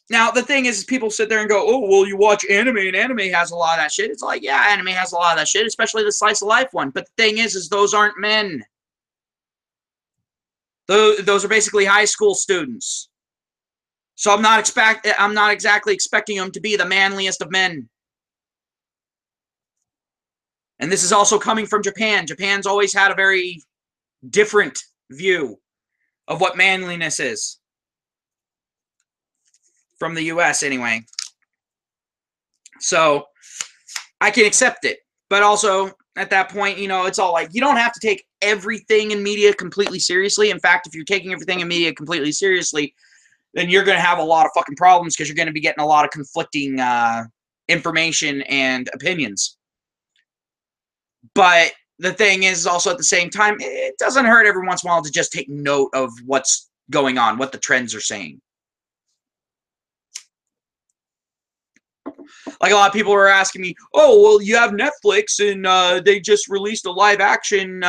Now, the thing is people sit there and go, oh, well, you watch anime and anime has a lot of that shit. It's like, yeah, anime has a lot of that shit, especially the slice of life one. But the thing is those aren't men. Those are basically high school students. So I'm not exactly expecting them to be the manliest of men. And this is also coming from Japan. Japan's always had a very different view of what manliness is. From the US, anyway. So I can accept it. But also, at that point, it's all like, you don't have to take everything in media completely seriously. In fact, if you're taking everything in media completely seriously, then you're going to have a lot of fucking problems because you're going to be getting a lot of conflicting information and opinions. But the thing is also at the same time, it doesn't hurt every once in a while to just take note of what's going on, what the trends are saying. Like a lot of people were asking me, oh, well, you have Netflix and they just released a live action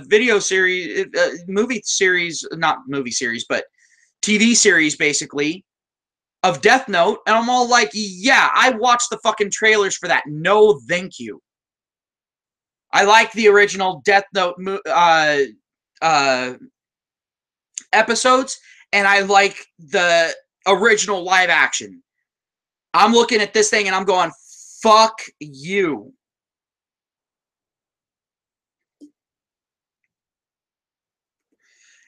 video series, movie series, not movie series, but TV series basically of Death Note. And I'm all like, yeah, I watched the fucking trailers for that. No, thank you. I like the original Death Note episodes, and I like the original live action. I'm looking at this thing and I'm going, fuck you.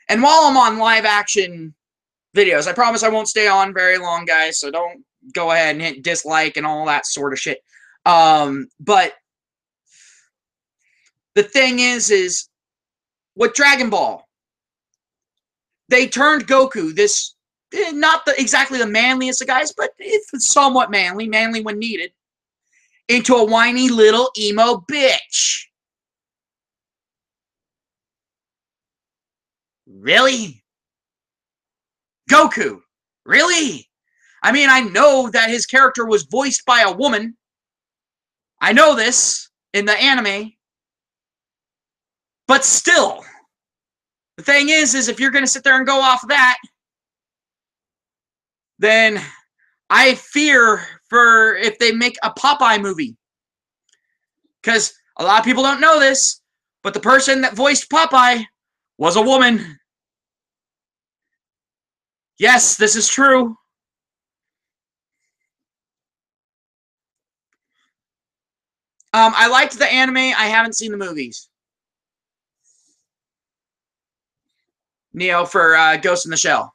And while I'm on live action videos, I promise I won't stay on very long, guys, so don't go ahead and hit dislike and all that sort of shit. But the thing is with Dragon Ball, they turned Goku, this not exactly the manliest of guys, but it's somewhat manly when needed, into a whiny little emo bitch. Really? Goku? Really? I mean, I know that his character was voiced by a woman. I know this in the anime. But still, the thing is if you're going to sit there and go off of that, then I fear for if they make a Popeye movie. Because a lot of people don't know this, but the person that voiced Popeye was a woman. Yes, this is true. I liked the anime. I haven't seen the movies. Neo for Ghost in the Shell.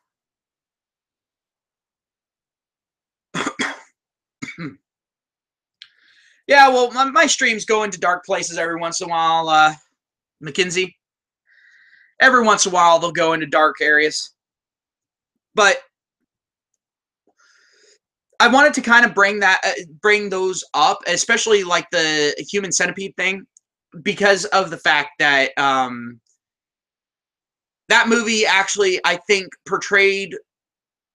Yeah, well, my streams go into dark places every once in a while, Mackenzie. Every once in a while, they'll go into dark areas. But I wanted to kind of bring those up, especially like the human centipede thing, because of the fact that that movie actually, I think, portrayed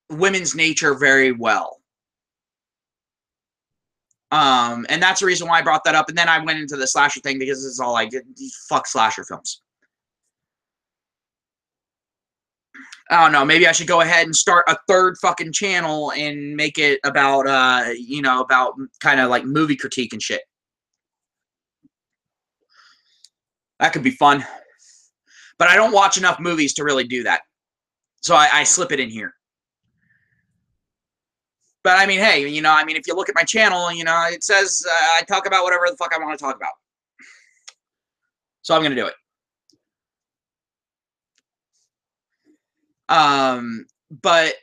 women's nature very well. And that's the reason why I brought that up. And then I went into the slasher thing because this is all I get. Fuck slasher films. I don't know. Maybe I should go ahead and start a third fucking channel and make it about, about kind of like movie critique and shit. That could be fun. But I don't watch enough movies to really do that. So I slip it in here. But I mean, hey, if you look at my channel, it says I talk about whatever the fuck I want to talk about. So I'm going to do it. But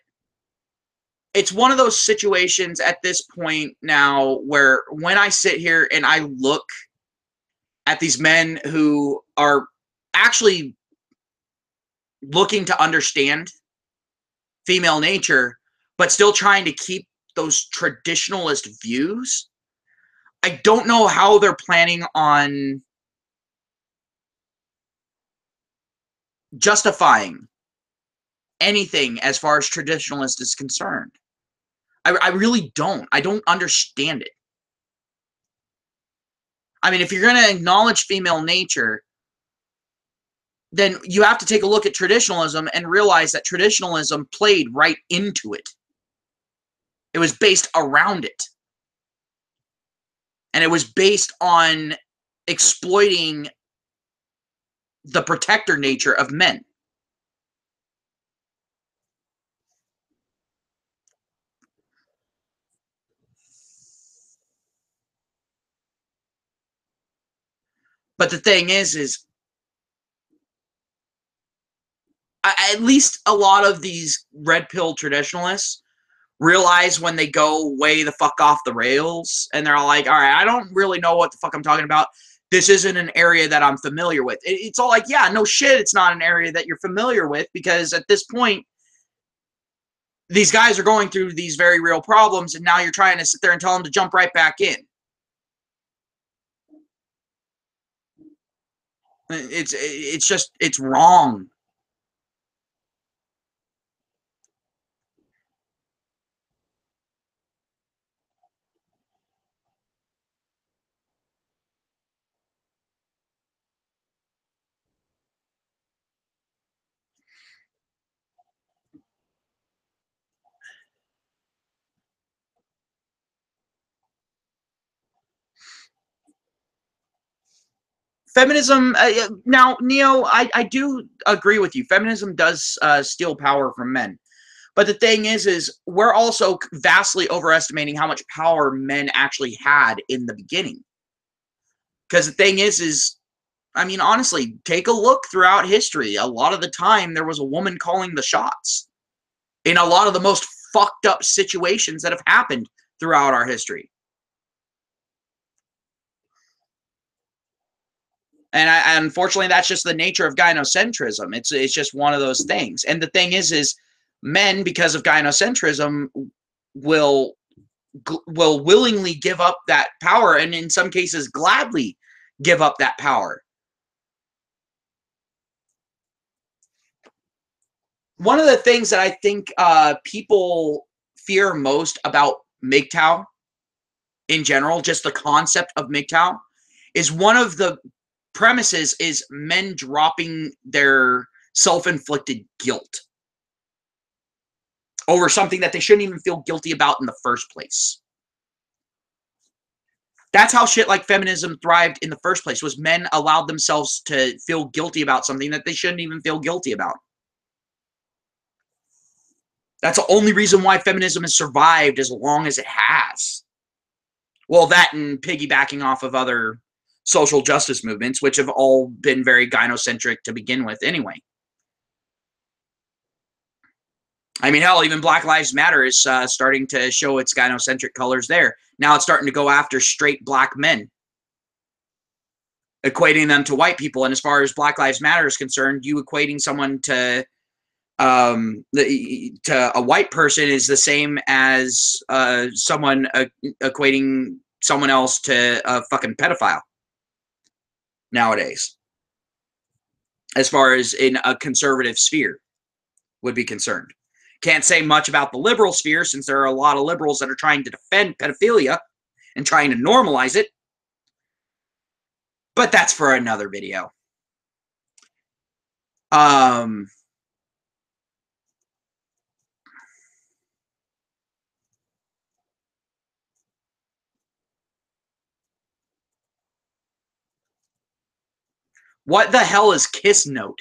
it's one of those situations at this point now where when I sit here and I look at these men who are actually looking to understand female nature, but still trying to keep those traditionalist views, I don't know how they're planning on justifying anything as far as traditionalist is concerned. I really don't. I don't understand it. I mean, if you're going to acknowledge female nature, then you have to take a look at traditionalism and realize that traditionalism played right into it. It was based around it. And it was based on exploiting the protector nature of men. But the thing is at least a lot of these red pill traditionalists realize when they go way the fuck off the rails and they're all like, all right, I don't really know what the fuck I'm talking about. This isn't an area that I'm familiar with. It's all like, yeah, no shit, it's not an area that you're familiar with, because at this point, these guys are going through these very real problems, and now you're trying to sit there and tell them to jump right back in. It's wrong. Feminism, now, Neo, I do agree with you. Feminism does steal power from men. But the thing is we're also vastly overestimating how much power men actually had in the beginning. Because the thing is, I mean, honestly, take a look throughout history. A lot of the time, there was a woman calling the shots in a lot of the most fucked up situations that have happened throughout our history. And unfortunately, that's just the nature of gynocentrism. It's just one of those things. And the thing is men, because of gynocentrism, will willingly give up that power, and in some cases gladly give up that power. One of the things that I think people fear most about MGTOW in general, just the concept of MGTOW, is one of the premises is men dropping their self-inflicted guilt over something that they shouldn't even feel guilty about in the first place. That's how shit like feminism thrived in the first place, was men allowed themselves to feel guilty about something that they shouldn't even feel guilty about. That's the only reason why feminism has survived as long as it has. Well, that and piggybacking off of other social justice movements, which have all been very gynocentric to begin with anyway. I mean, hell, even Black Lives Matter is starting to show its gynocentric colors there. Now it's starting to go after straight black men, equating them to white people. And as far as Black Lives Matter is concerned, you equating someone to a white person is the same as someone equating someone else to a fucking pedophile nowadays, as far as in a conservative sphere would be concerned. Can't say much about the liberal sphere, since there are a lot of liberals that are trying to defend pedophilia and trying to normalize it. But that's for another video. What the hell is Kiss Note?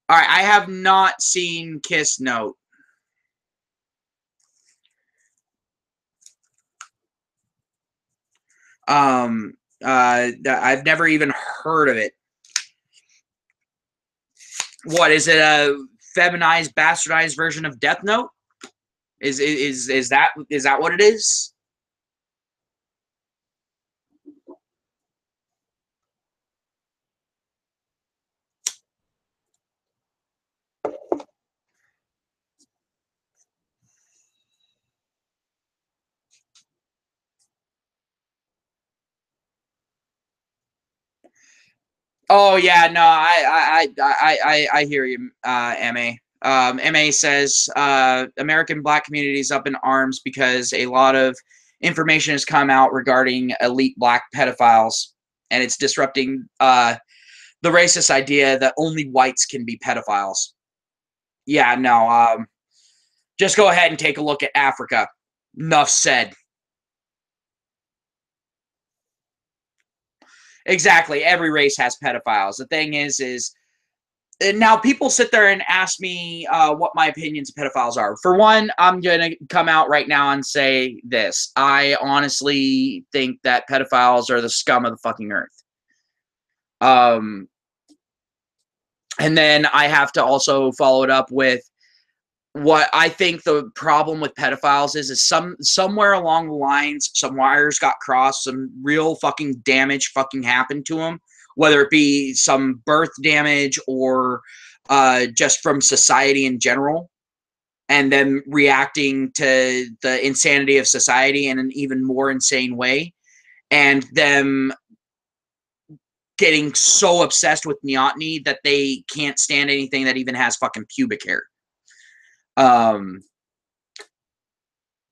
All right, I have not seen Kiss Note. I've never even heard of it. What is it? A feminized, bastardized version of Death Note? Is that what it is? Oh yeah, no, I hear you, Ma. Ma says American Black community is up in arms because a lot of information has come out regarding elite Black pedophiles, and it's disrupting the racist idea that only whites can be pedophiles. Yeah, no. Just go ahead and take a look at Africa. Enough said. Exactly. Every race has pedophiles. The thing is now people sit there and ask me what my opinions of pedophiles are. For one, I'm going to come out right now and say this. I honestly think that pedophiles are the scum of the fucking earth. And then I have to also follow it up with what I think the problem with pedophiles is somewhere along the lines, some wires got crossed, some real fucking damage fucking happened to them, whether it be some birth damage or just from society in general, and then reacting to the insanity of society in an even more insane way, and them getting so obsessed with neoteny that they can't stand anything that even has fucking pubic hair.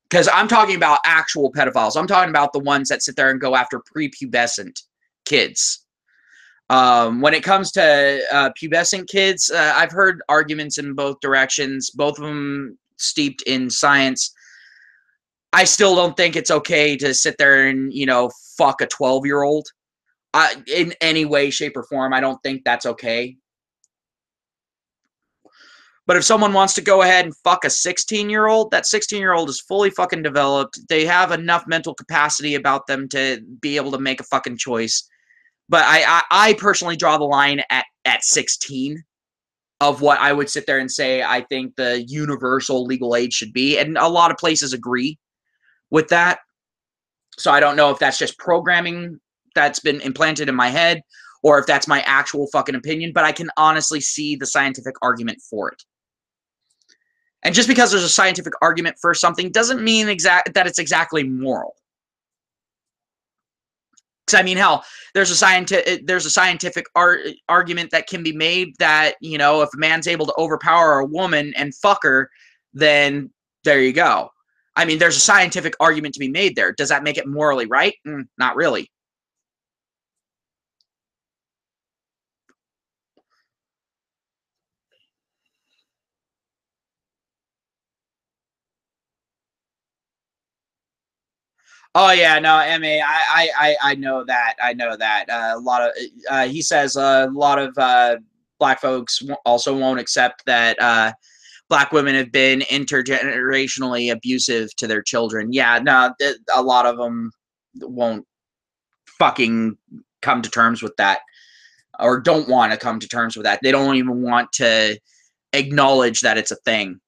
Because I'm talking about actual pedophiles. I'm talking about the ones that sit there and go after prepubescent kids. When it comes to pubescent kids, I've heard arguments in both directions, both of them steeped in science. I still don't think it's okay to sit there and, fuck a 12-year-old in any way, shape, or form. I don't think that's okay. But if someone wants to go ahead and fuck a 16-year-old, that 16-year-old is fully fucking developed. They have enough mental capacity about them to be able to make a fucking choice. But I personally draw the line at 16 of what I would sit there and say I think the universal legal age should be. And a lot of places agree with that. So I don't know if that's just programming that's been implanted in my head or if that's my actual fucking opinion. But I can honestly see the scientific argument for it. And just because there's a scientific argument for something doesn't mean that it's exactly moral. Because I mean, hell, there's a scientific argument that can be made that, if a man's able to overpower a woman and fuck her, then there you go. I mean, there's a scientific argument to be made there. Does that make it morally right? Not really. Oh yeah, no, Ma, I know that. I know that. A lot of he says a lot of Black folks also won't accept that black women have been intergenerationally abusive to their children. Yeah, no, a lot of them won't fucking come to terms with that, or don't want to come to terms with that. They don't even want to acknowledge that it's a thing.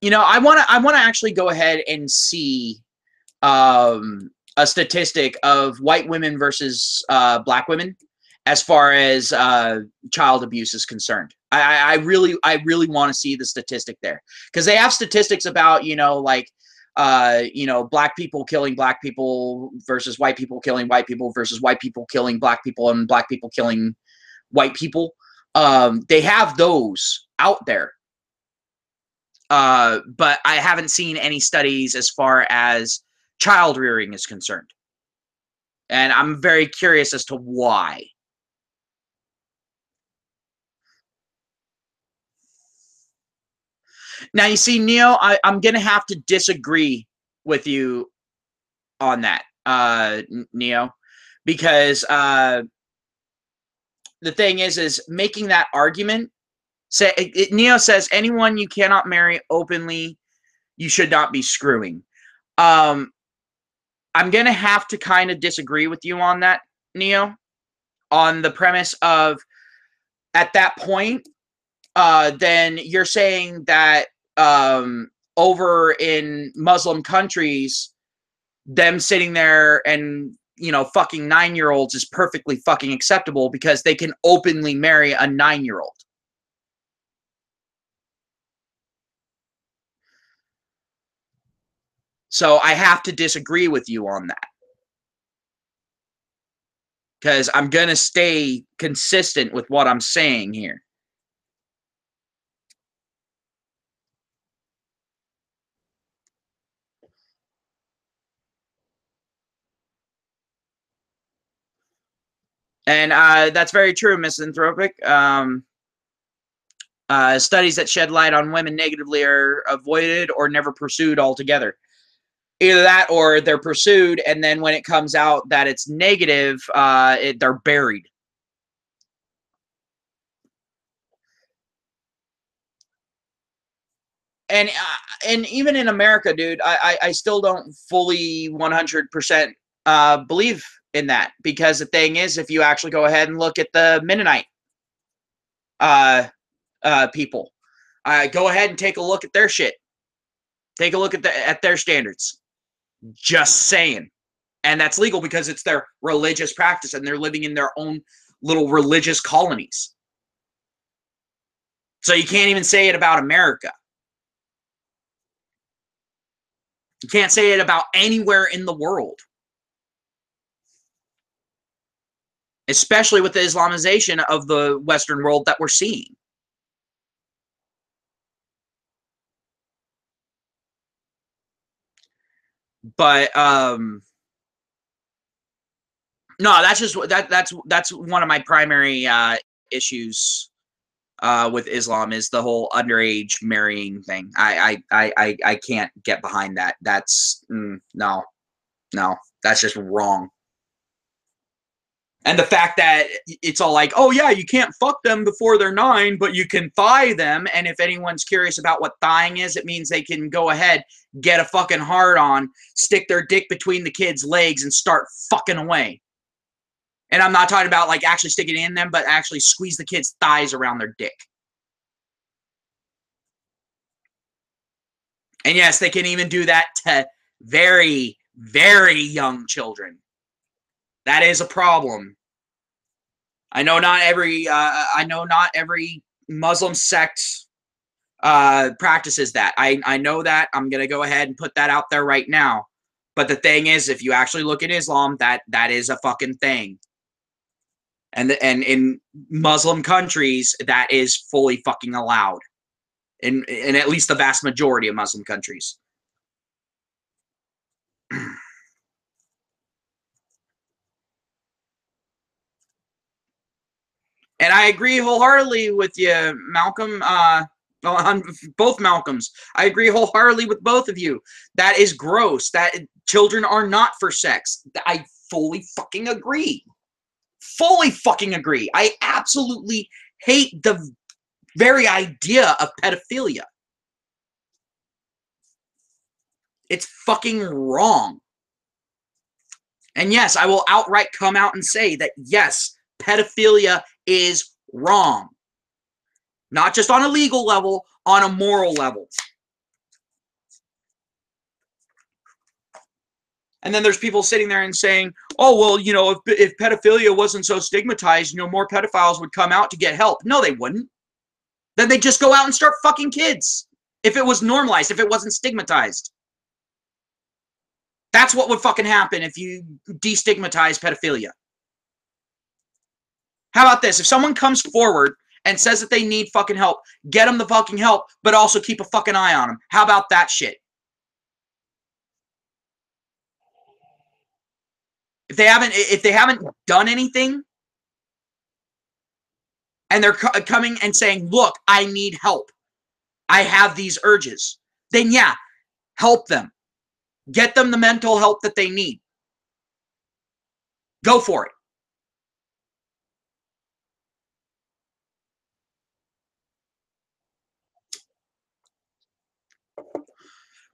You know, I want to actually go ahead and see a statistic of white women versus black women as far as child abuse is concerned. I really want to see the statistic there, because they have statistics about, you know, like black people killing black people versus white people killing white people versus white people killing black people and black people killing white people. They have those out there. But I haven't seen any studies as far as child rearing is concerned. And I'm very curious as to why. Now, you see, Neo, I'm going to have to disagree with you on that, Neo, because the thing is making that argument. Neo says anyone you cannot marry openly, you should not be screwing. I'm going to have to kind of disagree with you on that, Neo, on the premise of, at that point, then you're saying that over in Muslim countries, them sitting there and, you know, fucking 9-year-olds is perfectly fucking acceptable because they can openly marry a 9-year-old. So I have to disagree with you on that, because I'm going to stay consistent with what I'm saying here. And that's very true, misanthropic. Studies that shed light on women negatively are avoided or never pursued altogether. Either that, or they're pursued, and then when it comes out that it's negative, they're buried. And even in America, dude, I still don't fully 100% believe in that, because the thing is, if you actually go ahead and look at the Mennonite uh, people, go ahead and take a look at their shit. Take a look at their standards. Just saying. And that's legal because it's their religious practice, and they're living in their own little religious colonies. So you can't even say it about America. You can't say it about anywhere in the world, especially with the Islamization of the Western world that we're seeing. But no, that's just that's one of my primary issues with Islam, is the whole underage marrying thing. I can't get behind that. That's no, that's just wrong. And the fact that it's all like, oh yeah, you can't fuck them before they're 9, but you can thigh them. And if anyone's curious about what thiging is, it means they can go ahead, get a fucking hard on, stick their dick between the kid's legs, and start fucking away. And I'm not talking about like actually sticking it in them, but actually squeeze the kid's thighs around their dick. And yes, they can even do that to very, very young children. That is a problem. I know not every Muslim sect practices that. I know that. I'm gonna go ahead and put that out there right now. But the thing is, if you actually look at Islam, that is a fucking thing. And in Muslim countries, that is fully fucking allowed. In at least the vast majority of Muslim countries. And I agree wholeheartedly with you, Malcolm. On both Malcolms, I agree wholeheartedly with both of you. That is gross. That children are not for sex. I fully fucking agree. Fully fucking agree. I absolutely hate the very idea of pedophilia. It's fucking wrong. And yes, I will outright come out and say that yes, pedophilia is wrong. Not just on a legal level, on a moral level. And then there's people sitting there and saying, oh, well, you know, if pedophilia wasn't so stigmatized, you know, more pedophiles would come out to get help. No, they wouldn't. Then they'd just go out and start fucking kids. If it was normalized, if it wasn't stigmatized. That's what would fucking happen if you destigmatize pedophilia. How about this? If someone comes forward and says that they need fucking help, get them the fucking help, but also keep a fucking eye on them. How about that shit? If they haven't done anything, and they're coming and saying, look, I need help, I have these urges, then yeah, help them. Get them the mental help that they need. Go for it.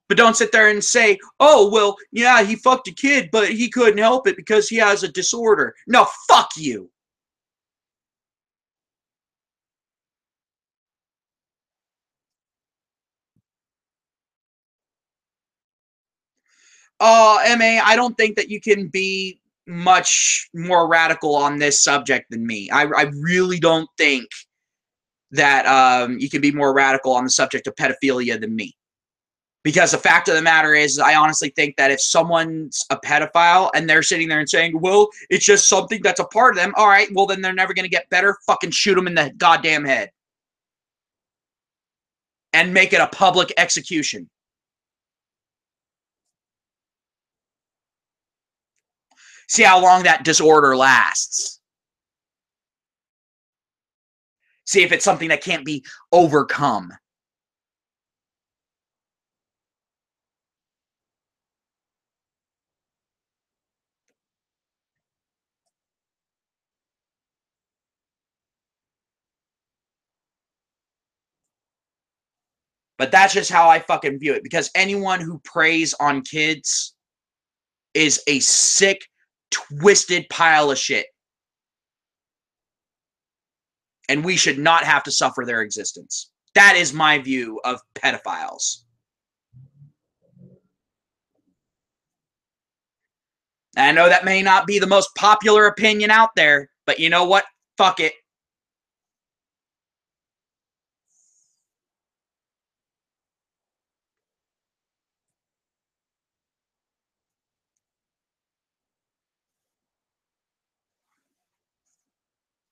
But don't sit there and say, oh, well, yeah, he fucked a kid, but he couldn't help it because he has a disorder. No, fuck you. MA, I don't think that you can be much more radical on this subject than me. I really don't think that you can be more radical on the subject of pedophilia than me. Because the fact of the matter is, I honestly think that if someone's a pedophile and they're sitting there and saying, well, it's just something that's a part of them, all right, well, then they're never going to get better. Fucking shoot them in the goddamn head. And make it a public execution. See how long that disorder lasts. See if it's something that can't be overcome. But that's just how I fucking view it. Because anyone who preys on kids is a sick, twisted pile of shit. And we should not have to suffer their existence. That is my view of pedophiles. And I know that may not be the most popular opinion out there, but you know what? Fuck it.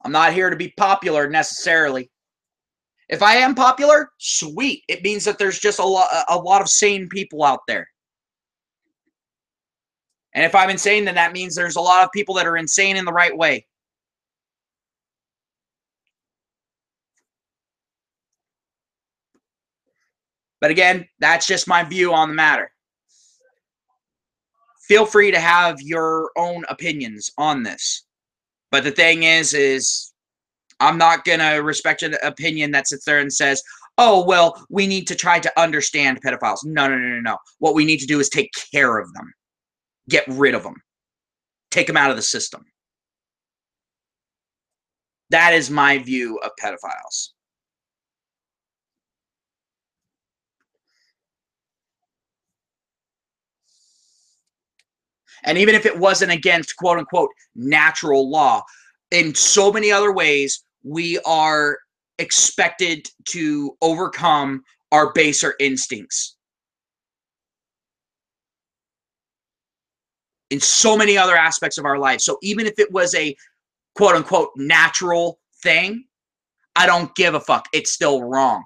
I'm not here to be popular necessarily. If I am popular, sweet. It means that there's just a lot of sane people out there. And if I'm insane, then that means there's a lot of people that are insane in the right way. But again, that's just my view on the matter. Feel free to have your own opinions on this. But the thing is I'm not going to respect an opinion that sits there and says, oh, well, we need to try to understand pedophiles. No. What we need to do is take care of them. Get rid of them. Take them out of the system. That is my view of pedophiles. And even if it wasn't against, quote unquote, natural law, in so many other ways, we are expected to overcome our baser instincts. In so many other aspects of our life. So even if it was a, quote unquote, natural thing, I don't give a fuck. It's still wrong.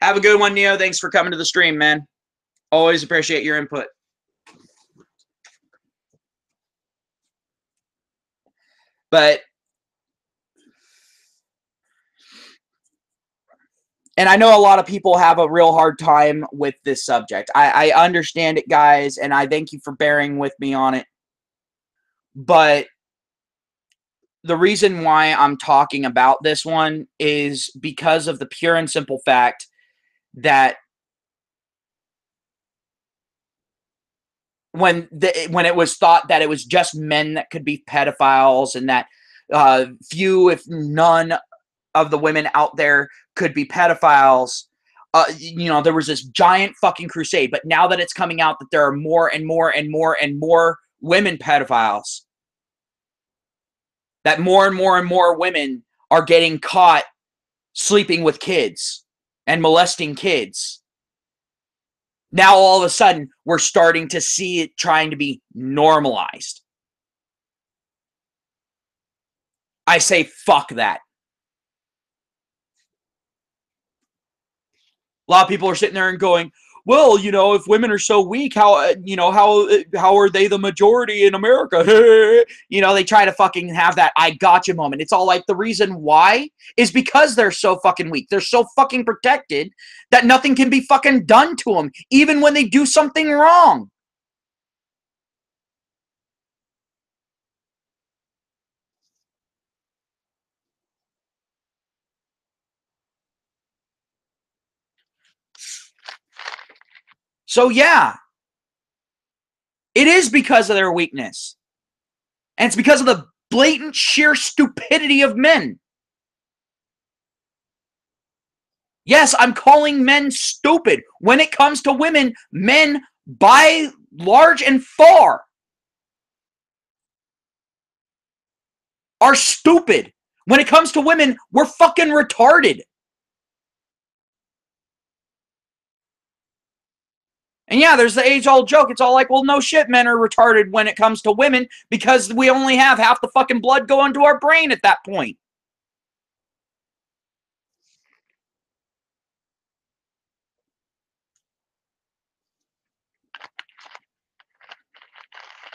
Have a good one, Neo. Thanks for coming to the stream, man. Always appreciate your input. But, and I know a lot of people have a real hard time with this subject. I understand it, guys, and I thank you for bearing with me on it. But the reason why I'm talking about this one is because of the pure and simple fact that when it was thought that it was just men that could be pedophiles, and that few, if none, of the women out there could be pedophiles, there was this giant fucking crusade. But now that it's coming out that there are more and more and more and more women pedophiles, that more and more and more women are getting caught sleeping with kids and molesting kids. Now all of a sudden, we're starting to see it trying to be normalized. I say fuck that. A lot of people are sitting there and going, well, if women are so weak, how are they the majority in America? They try to fucking have that I gotcha moment. It's all like, the reason why is because they're so fucking weak. They're so fucking protected that nothing can be fucking done to them, even when they do something wrong. So yeah, it is because of their weakness. And it's because of the blatant sheer stupidity of men. Yes, I'm calling men stupid. When it comes to women, men, by large and far, are stupid. When it comes to women, we're fucking retarded. And yeah, there's the age-old joke. It's all like, well, no shit, men are retarded when it comes to women because we only have half the fucking blood going to our brain at that point.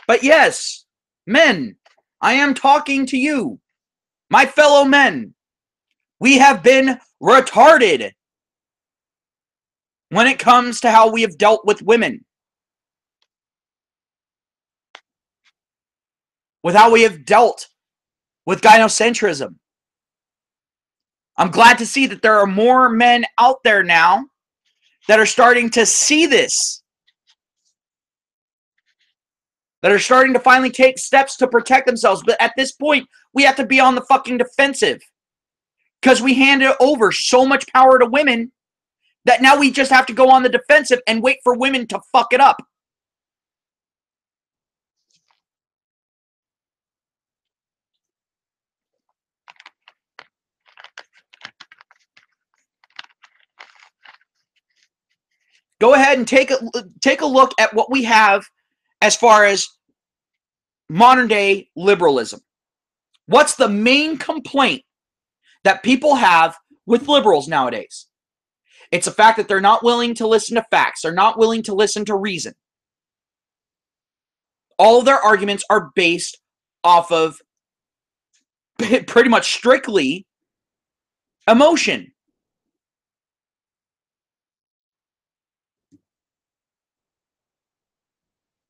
But yes, men, I am talking to you, my fellow men. We have been retarded when it comes to how we have dealt with women, with how we have dealt with gynocentrism. I'm glad to see that there are more men out there now that are starting to see this, that are starting to finally take steps to protect themselves. But at this point, we have to be on the fucking defensive because we handed over so much power to women that now we just have to go on the defensive and wait for women to fuck it up. Go ahead and take a look at what we have as far as modern day liberalism. What's the main complaint that people have with liberals nowadays? It's the fact that they're not willing to listen to facts. They're not willing to listen to reason. All of their arguments are based off of pretty much strictly emotion.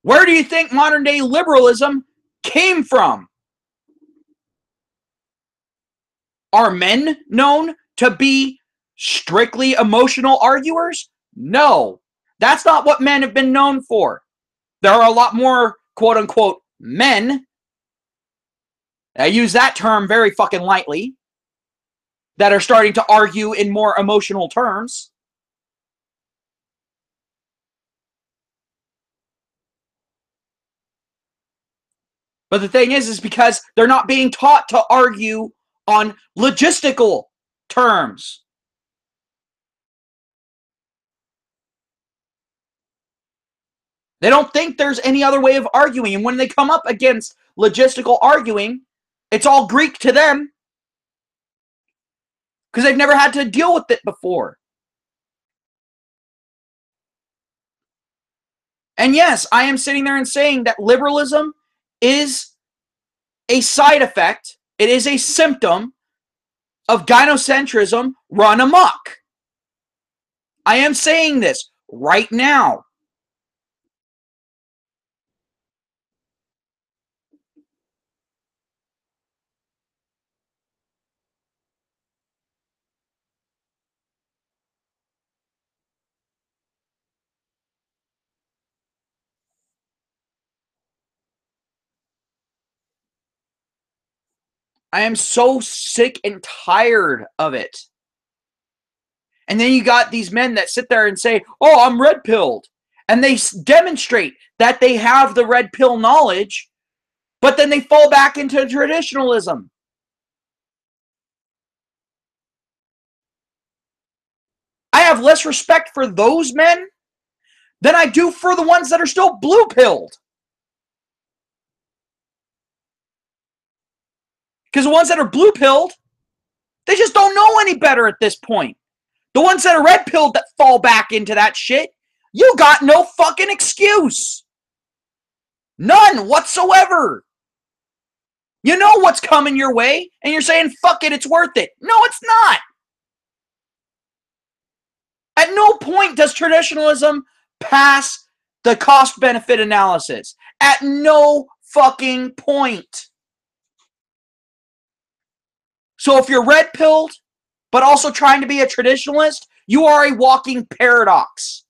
Where do you think modern day liberalism came from? Are men known to be strictly emotional arguers? No. That's not what men have been known for. There are a lot more quote unquote men, I use that term very fucking lightly, that are starting to argue in more emotional terms. But the thing is because they're not being taught to argue on logistical terms. They don't think there's any other way of arguing. And when they come up against logistical arguing, it's all Greek to them because they've never had to deal with it before. And yes, I am sitting there and saying that liberalism is a side effect, it is a symptom of gynocentrism run amok. I am saying this right now. I am so sick and tired of it. And then you got these men that sit there and say, oh, I'm red-pilled. And they demonstrate that they have the red pill knowledge, but then they fall back into traditionalism. I have less respect for those men than I do for the ones that are still blue-pilled. Because the ones that are blue-pilled, they just don't know any better at this point. The ones that are red-pilled that fall back into that shit, you got no fucking excuse. None whatsoever. You know what's coming your way, and you're saying, fuck it, it's worth it. No, it's not. At no point does traditionalism pass the cost-benefit analysis. At no fucking point. So if you're red-pilled, but also trying to be a traditionalist, you are a walking paradox.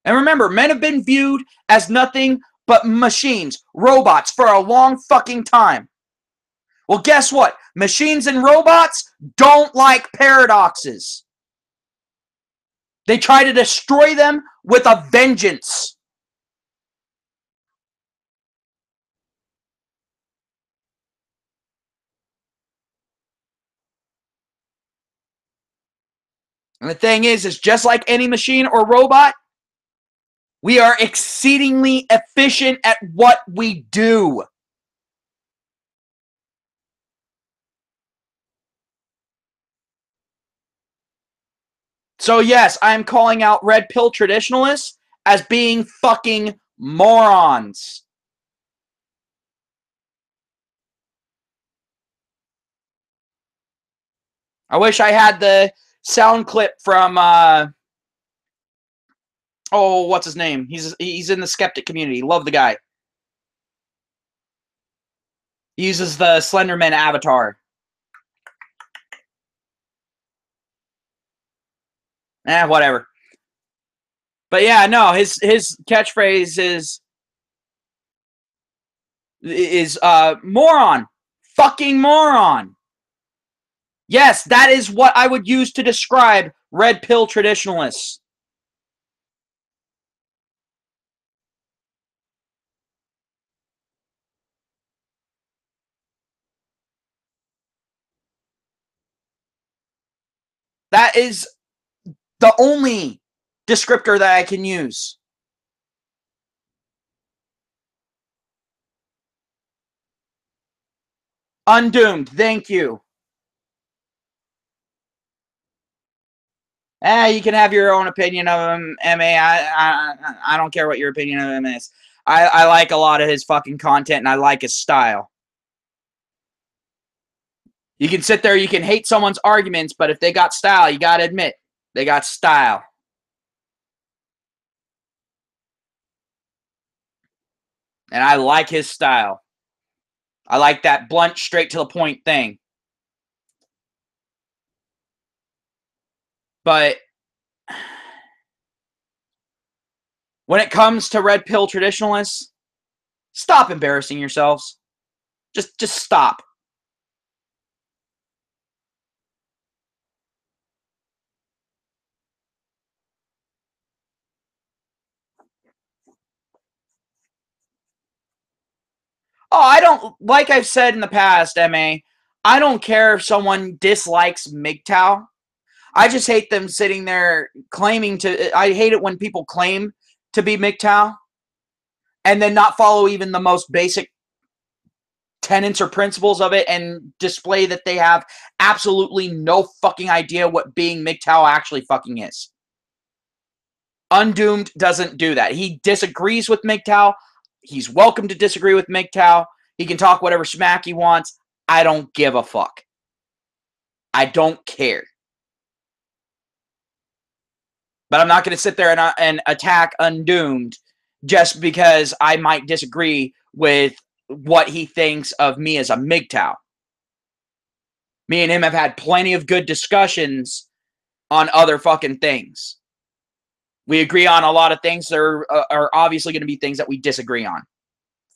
And remember, men have been viewed as nothing but machines, robots, for a long fucking time. Well, guess what? Machines and robots don't like paradoxes. They try to destroy them with a vengeance. And the thing is just like any machine or robot, we are exceedingly efficient at what we do. So yes, I'm calling out red pill traditionalists as being fucking morons. I wish I had the sound clip from oh, what's his name? He's in the skeptic community. Love the guy. He uses the Slenderman avatar. Whatever. But yeah, no, his catchphrase is moron. Fucking moron. Yes, that is what I would use to describe red pill traditionalists. That is the only descriptor that I can use. Undoomed. Thank you. You can have your own opinion of him, MA. I don't care what your opinion of him is. I like a lot of his fucking content, and I like his style. You can sit there, you can hate someone's arguments, but if they got style, you gotta admit, they got style. And I like his style. I like that blunt, straight to the point thing. But when it comes to red pill traditionalists, stop embarrassing yourselves. Just stop. Oh, I don't, like I've said in the past, MA, I don't care if someone dislikes MGTOW. I just hate them sitting there claiming to, I hate it when people claim to be MGTOW and then not follow even the most basic tenets or principles of it and display that they have absolutely no fucking idea what being MGTOW actually fucking is. Undoomed doesn't do that. He disagrees with MGTOW. He's welcome to disagree with MGTOW. He can talk whatever smack he wants. I don't give a fuck. I don't care. But I'm not going to sit there and attack Undoomed just because I might disagree with what he thinks of me as a MGTOW. Me and him have had plenty of good discussions on other fucking things. We agree on a lot of things. There are obviously going to be things that we disagree on.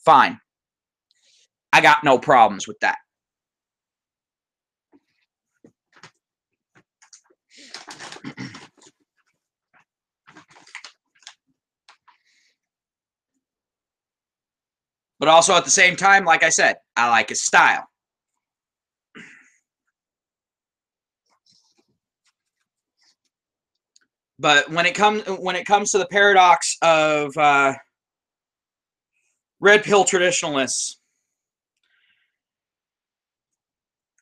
Fine. I got no problems with that. But also at the same time, like I said, I like his style. But when it comes to the paradox of red pill traditionalists,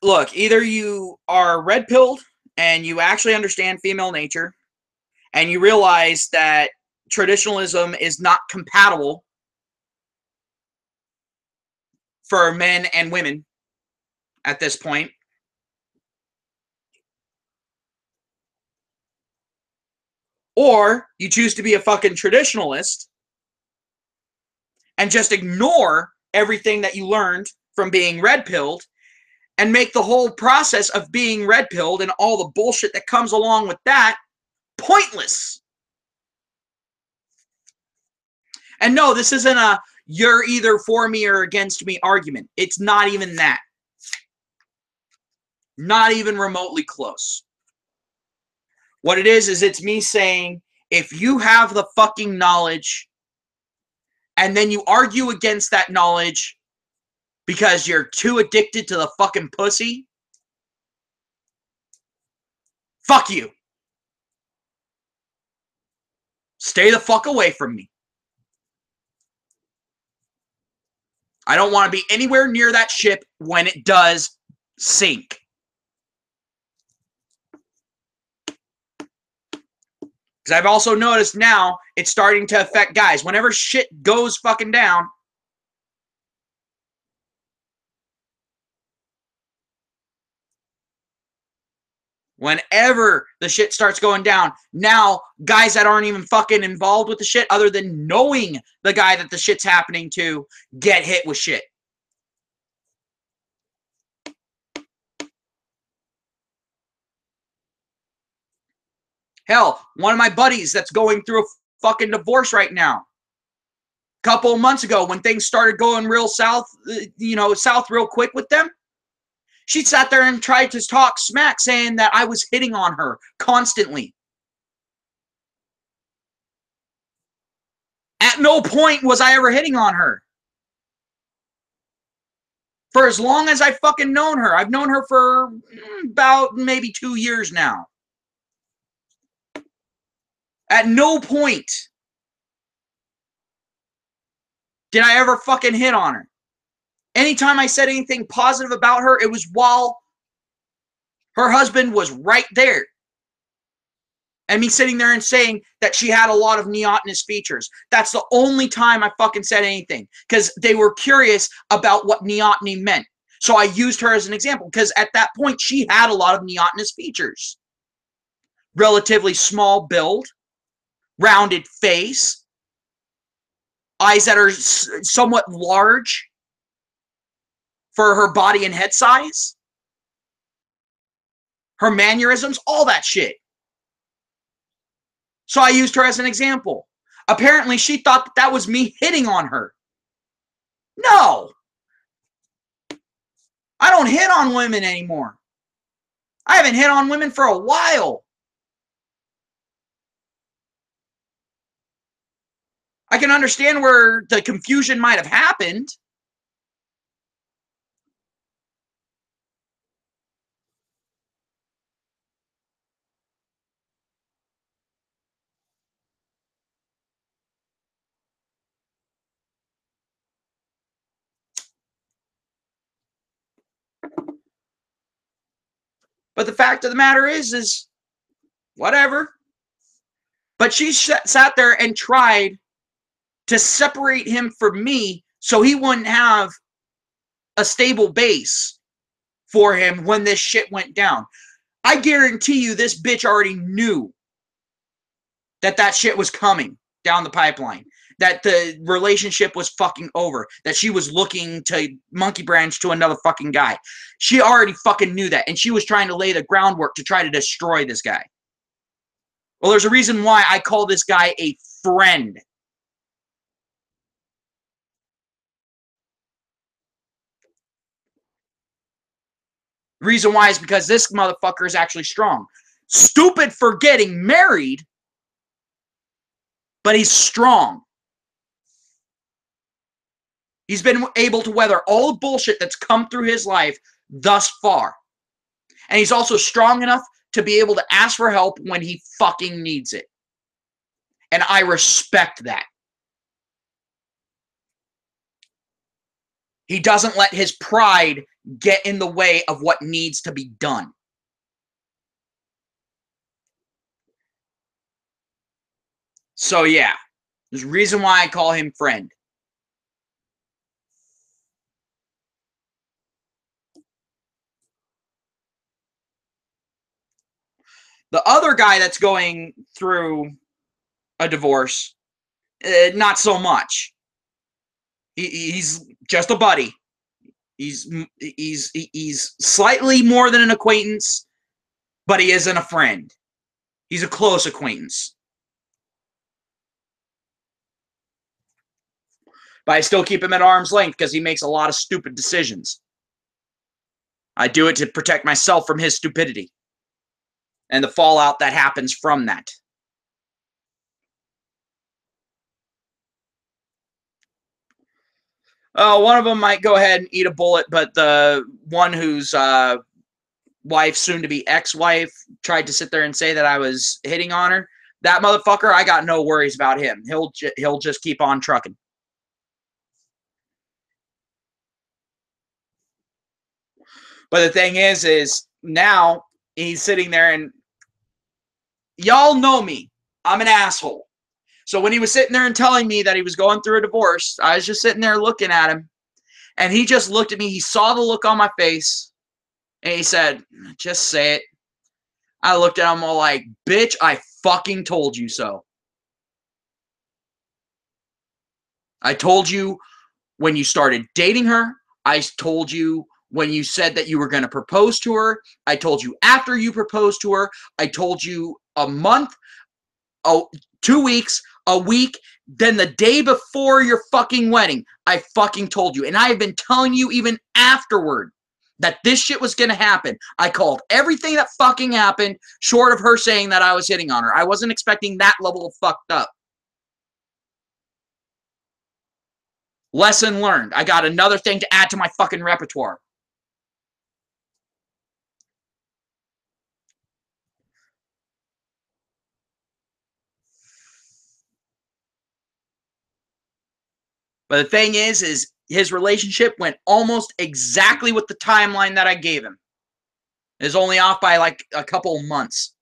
look, either you are red pilled and you actually understand female nature and you realize that traditionalism is not compatible for men and women at this point, or you choose to be a fucking traditionalist and just ignore everything that you learned from being red pilled and make the whole process of being red pilled and all the bullshit that comes along with that pointless. And no, this isn't a you're either for me or against me argument. It's not even that. Not even remotely close. What it is it's me saying, if you have the fucking knowledge and then you argue against that knowledge because you're too addicted to the fucking pussy, fuck you. Stay the fuck away from me. I don't want to be anywhere near that ship when it does sink. Because I've also noticed now it's starting to affect guys. Whenever shit goes fucking down, whenever the shit starts going down, now guys that aren't even fucking involved with the shit, other than knowing the guy that the shit's happening to, get hit with shit. Hell, one of my buddies that's going through a fucking divorce right now. A couple of months ago, when things started going real south, south real quick with them, she sat there and tried to talk smack, saying that I was hitting on her constantly. At no point was I ever hitting on her. For as long as I've fucking known her. I've known her for about maybe 2 years now. At no point did I ever fucking hit on her. Anytime I said anything positive about her, it was while her husband was right there. And me sitting there and saying that she had a lot of neotenous features. That's the only time I fucking said anything. Because they were curious about what neoteny meant. So I used her as an example. Because at that point, she had a lot of neotenous features. Relatively small build. Rounded face. Eyes that are somewhat large for her body and head size. Her mannerisms. All that shit. So I used her as an example. Apparently, she thought that that was me hitting on her. No. I don't hit on women anymore. I haven't hit on women for a while. I can understand where the confusion might have happened. But the fact of the matter is whatever. But she sat there and tried to separate him from me so he wouldn't have a stable base for him when this shit went down. I guarantee you this bitch already knew that that shit was coming down the pipeline. That the relationship was fucking over. That she was looking to monkey branch to another fucking guy. She already fucking knew that. And she was trying to lay the groundwork to try to destroy this guy. Well, there's a reason why I call this guy a friend. The reason why is because this motherfucker is actually strong. Stupid for getting married, but he's strong. He's been able to weather all the bullshit that's come through his life thus far. And he's also strong enough to be able to ask for help when he fucking needs it. And I respect that. He doesn't let his pride get in the way of what needs to be done. So yeah, there's a reason why I call him friend. The other guy that's going through a divorce, not so much. He's just a buddy. He's slightly more than an acquaintance, but he isn't a friend. He's a close acquaintance. But I still keep him at arm's length because he makes a lot of stupid decisions. I do it to protect myself from his stupidity and the fallout that happens from that. One of them might go ahead and eat a bullet, but the one whose wife, soon to be ex-wife, tried to sit there and say that I was hitting on her, that motherfucker, I got no worries about him. He'll just keep on trucking. But the thing is now he's sitting there and y'all know me. I'm an asshole. So when he was sitting there and telling me that he was going through a divorce, I was just sitting there looking at him. And he just looked at me. He saw the look on my face. And he said, just say it. I looked at him all like, bitch, I fucking told you so. I told you when you started dating her. I told you when you said that you were going to propose to her. I told you after you proposed to her. I told you a month, 2 weeks, a week, then the day before your fucking wedding. I fucking told you. And I have been telling you even afterward that this shit was going to happen. I called everything that fucking happened short of her saying that I was hitting on her. I wasn't expecting that level of fucked up. Lesson learned. I got another thing to add to my fucking repertoire. But the thing is his relationship went almost exactly with the timeline that I gave him. It was only off by like a couple months.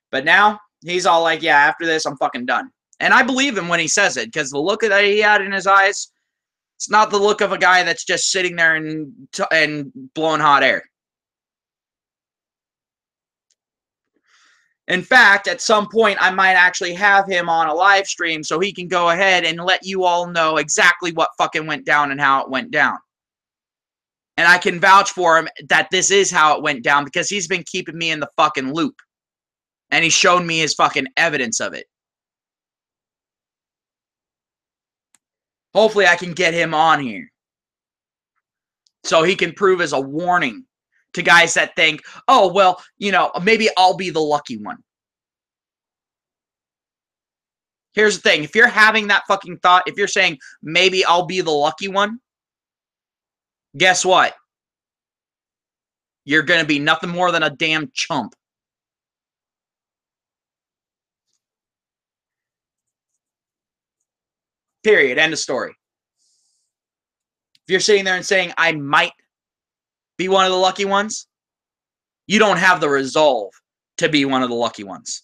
But now he's all like, yeah, after this, I'm fucking done. And I believe him when he says it, because the look that he had in his eyes, it's not the look of a guy that's just sitting there and blowing hot air. In fact, at some point, I might actually have him on a live stream so he can go ahead and let you all know exactly what fucking went down and how it went down. And I can vouch for him that this is how it went down because he's been keeping me in the fucking loop. And he's shown me his fucking evidence of it. Hopefully I can get him on here so he can prove as a warning to guys that think, oh, well, you know, maybe I'll be the lucky one. Here's the thing. If you're having that fucking thought, if you're saying, maybe I'll be the lucky one, guess what? You're going to be nothing more than a damn chump. Period. End of story. If you're sitting there and saying, I might be one of the lucky ones, you don't have the resolve to be one of the lucky ones.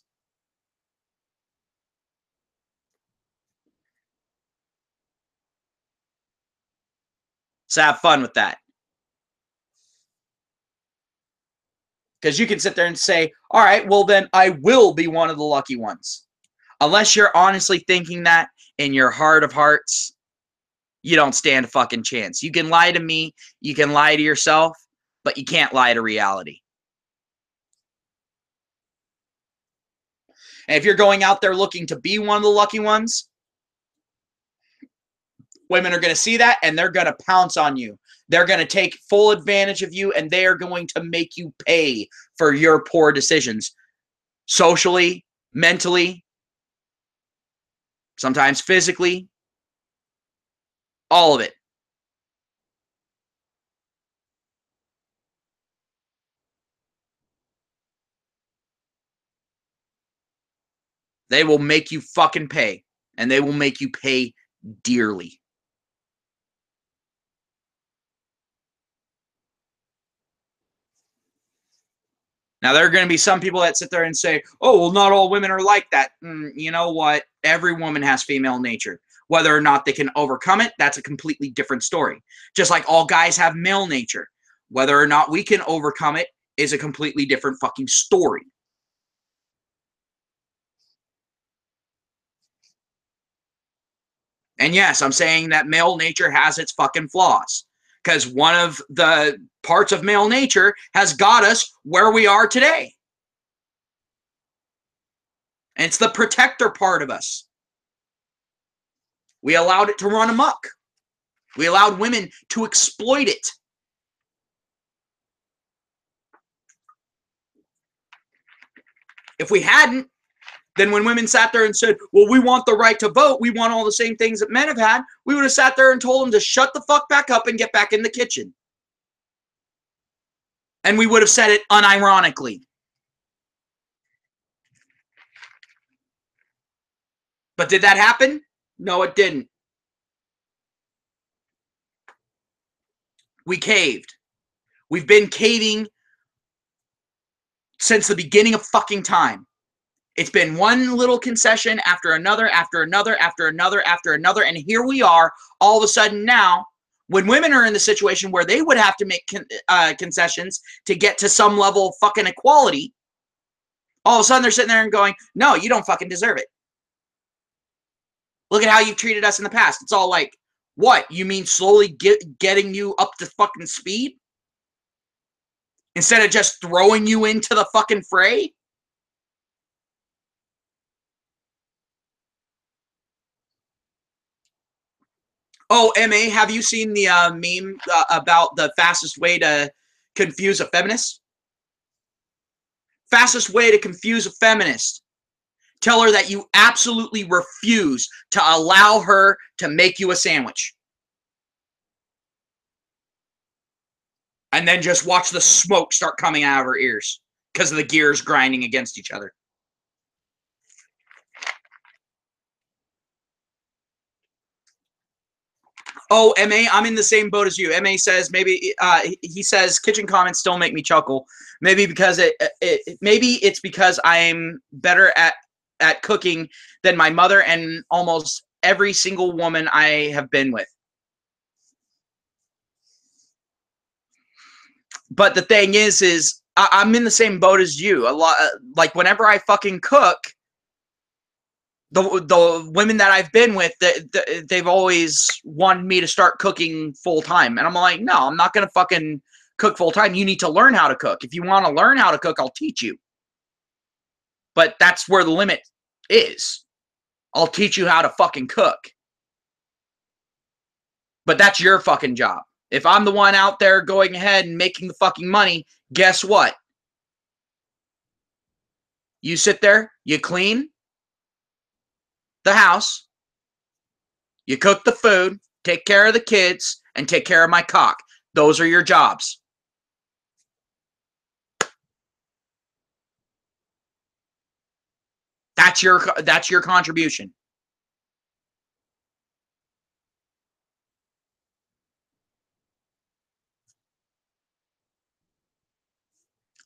So have fun with that. Because you can sit there and say, all right, well then I will be one of the lucky ones. Unless you're honestly thinking that in your heart of hearts, you don't stand a fucking chance. You can lie to me, you can lie to yourself, but you can't lie to reality. And if you're going out there looking to be one of the lucky ones, women are going to see that and they're going to pounce on you. They're going to take full advantage of you and they are going to make you pay for your poor decisions. Socially, mentally, sometimes physically, all of it. They will make you fucking pay, and they will make you pay dearly. Now, there are going to be some people that sit there and say, oh, well, not all women are like that. You know what? Every woman has female nature. Whether or not they can overcome it, that's a completely different story. Just like all guys have male nature. Whether or not we can overcome it is a completely different fucking story. And yes, I'm saying that male nature has its fucking flaws. Because one of the parts of male nature has got us where we are today. And it's the protector part of us. We allowed it to run amok. We allowed women to exploit it. If we hadn't, then when women sat there and said, well, we want the right to vote, we want all the same things that men have had, we would have sat there and told them to shut the fuck back up and get back in the kitchen. And we would have said it unironically. But did that happen? No, it didn't. We caved. We've been caving since the beginning of fucking time. It's been one little concession after another, after another, after another, after another, and here we are all of a sudden now when women are in the situation where they would have to make concessions to get to some level of fucking equality, all of a sudden they're sitting there and going, no, you don't fucking deserve it. Look at how you've treated us in the past. It's all like, what? You mean slowly getting you up to fucking speed? Instead of just throwing you into the fucking fray? Oh, MA, have you seen the meme about the fastest way to confuse a feminist? Fastest way to confuse a feminist. Tell her that you absolutely refuse to allow her to make you a sandwich. And then just watch the smoke start coming out of her ears because of the gears grinding against each other. Oh, MA, I'm in the same boat as you. MA says maybe he says kitchen comments still make me chuckle. Maybe because maybe it's because I'm better at cooking than my mother and almost every single woman I have been with. But the thing is I'm in the same boat as you. A lot like whenever I fucking cook, the women that I've been with, they've always wanted me to start cooking full time. And I'm like, no, I'm not going to fucking cook full time. You need to learn how to cook. If you want to learn how to cook, I'll teach you. But that's where the limit is. I'll teach you how to fucking cook. But that's your fucking job. If I'm the one out there going ahead and making the fucking money, guess what? You sit there, you clean the house, you cook the food, take care of the kids, and take care of my cock. Those are your jobs. That's your contribution.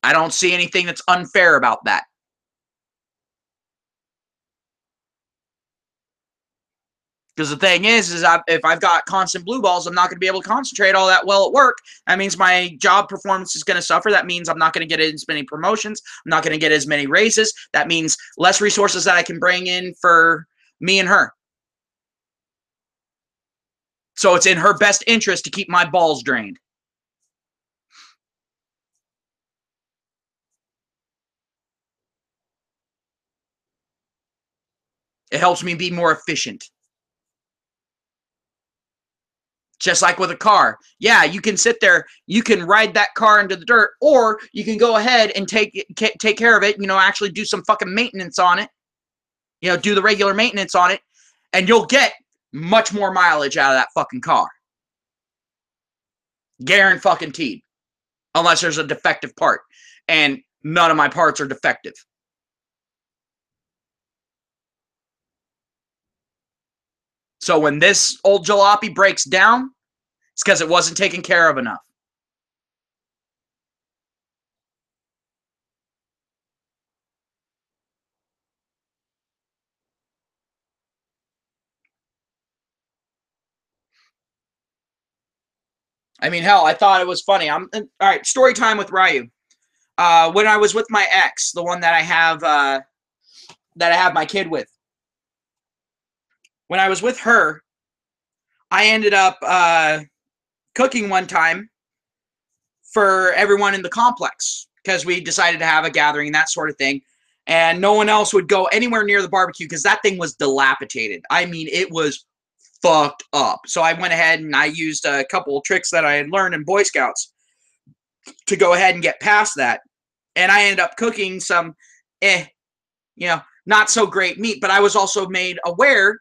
I don't see anything that's unfair about that. Because the thing is if I've got constant blue balls, I'm not going to be able to concentrate all that well at work. That means my job performance is going to suffer. That means I'm not going to get as many promotions. I'm not going to get as many raises. That means less resources that I can bring in for me and her. So it's in her best interest to keep my balls drained. It helps me be more efficient. Just like with a car. Yeah, you can sit there, you can ride that car into the dirt, or you can go ahead and take care of it, actually do some fucking maintenance on it. Do the regular maintenance on it, and you'll get much more mileage out of that fucking car. Guaranteed. Unless there's a defective part. And none of my parts are defective. So when this old jalopy breaks down, it's because it wasn't taken care of enough. I mean, hell, I thought it was funny. All right, story time with Ryu. When I was with my ex, the one that I have my kid with. When I was with her, I ended up cooking one time for everyone in the complex because we decided to have a gathering and that sort of thing. And no one else would go anywhere near the barbecue because that thing was dilapidated. I mean, it was fucked up. So I went ahead and I used a couple of tricks that I had learned in Boy Scouts to go ahead and get past that. And I ended up cooking some, not so great meat, but I was also made aware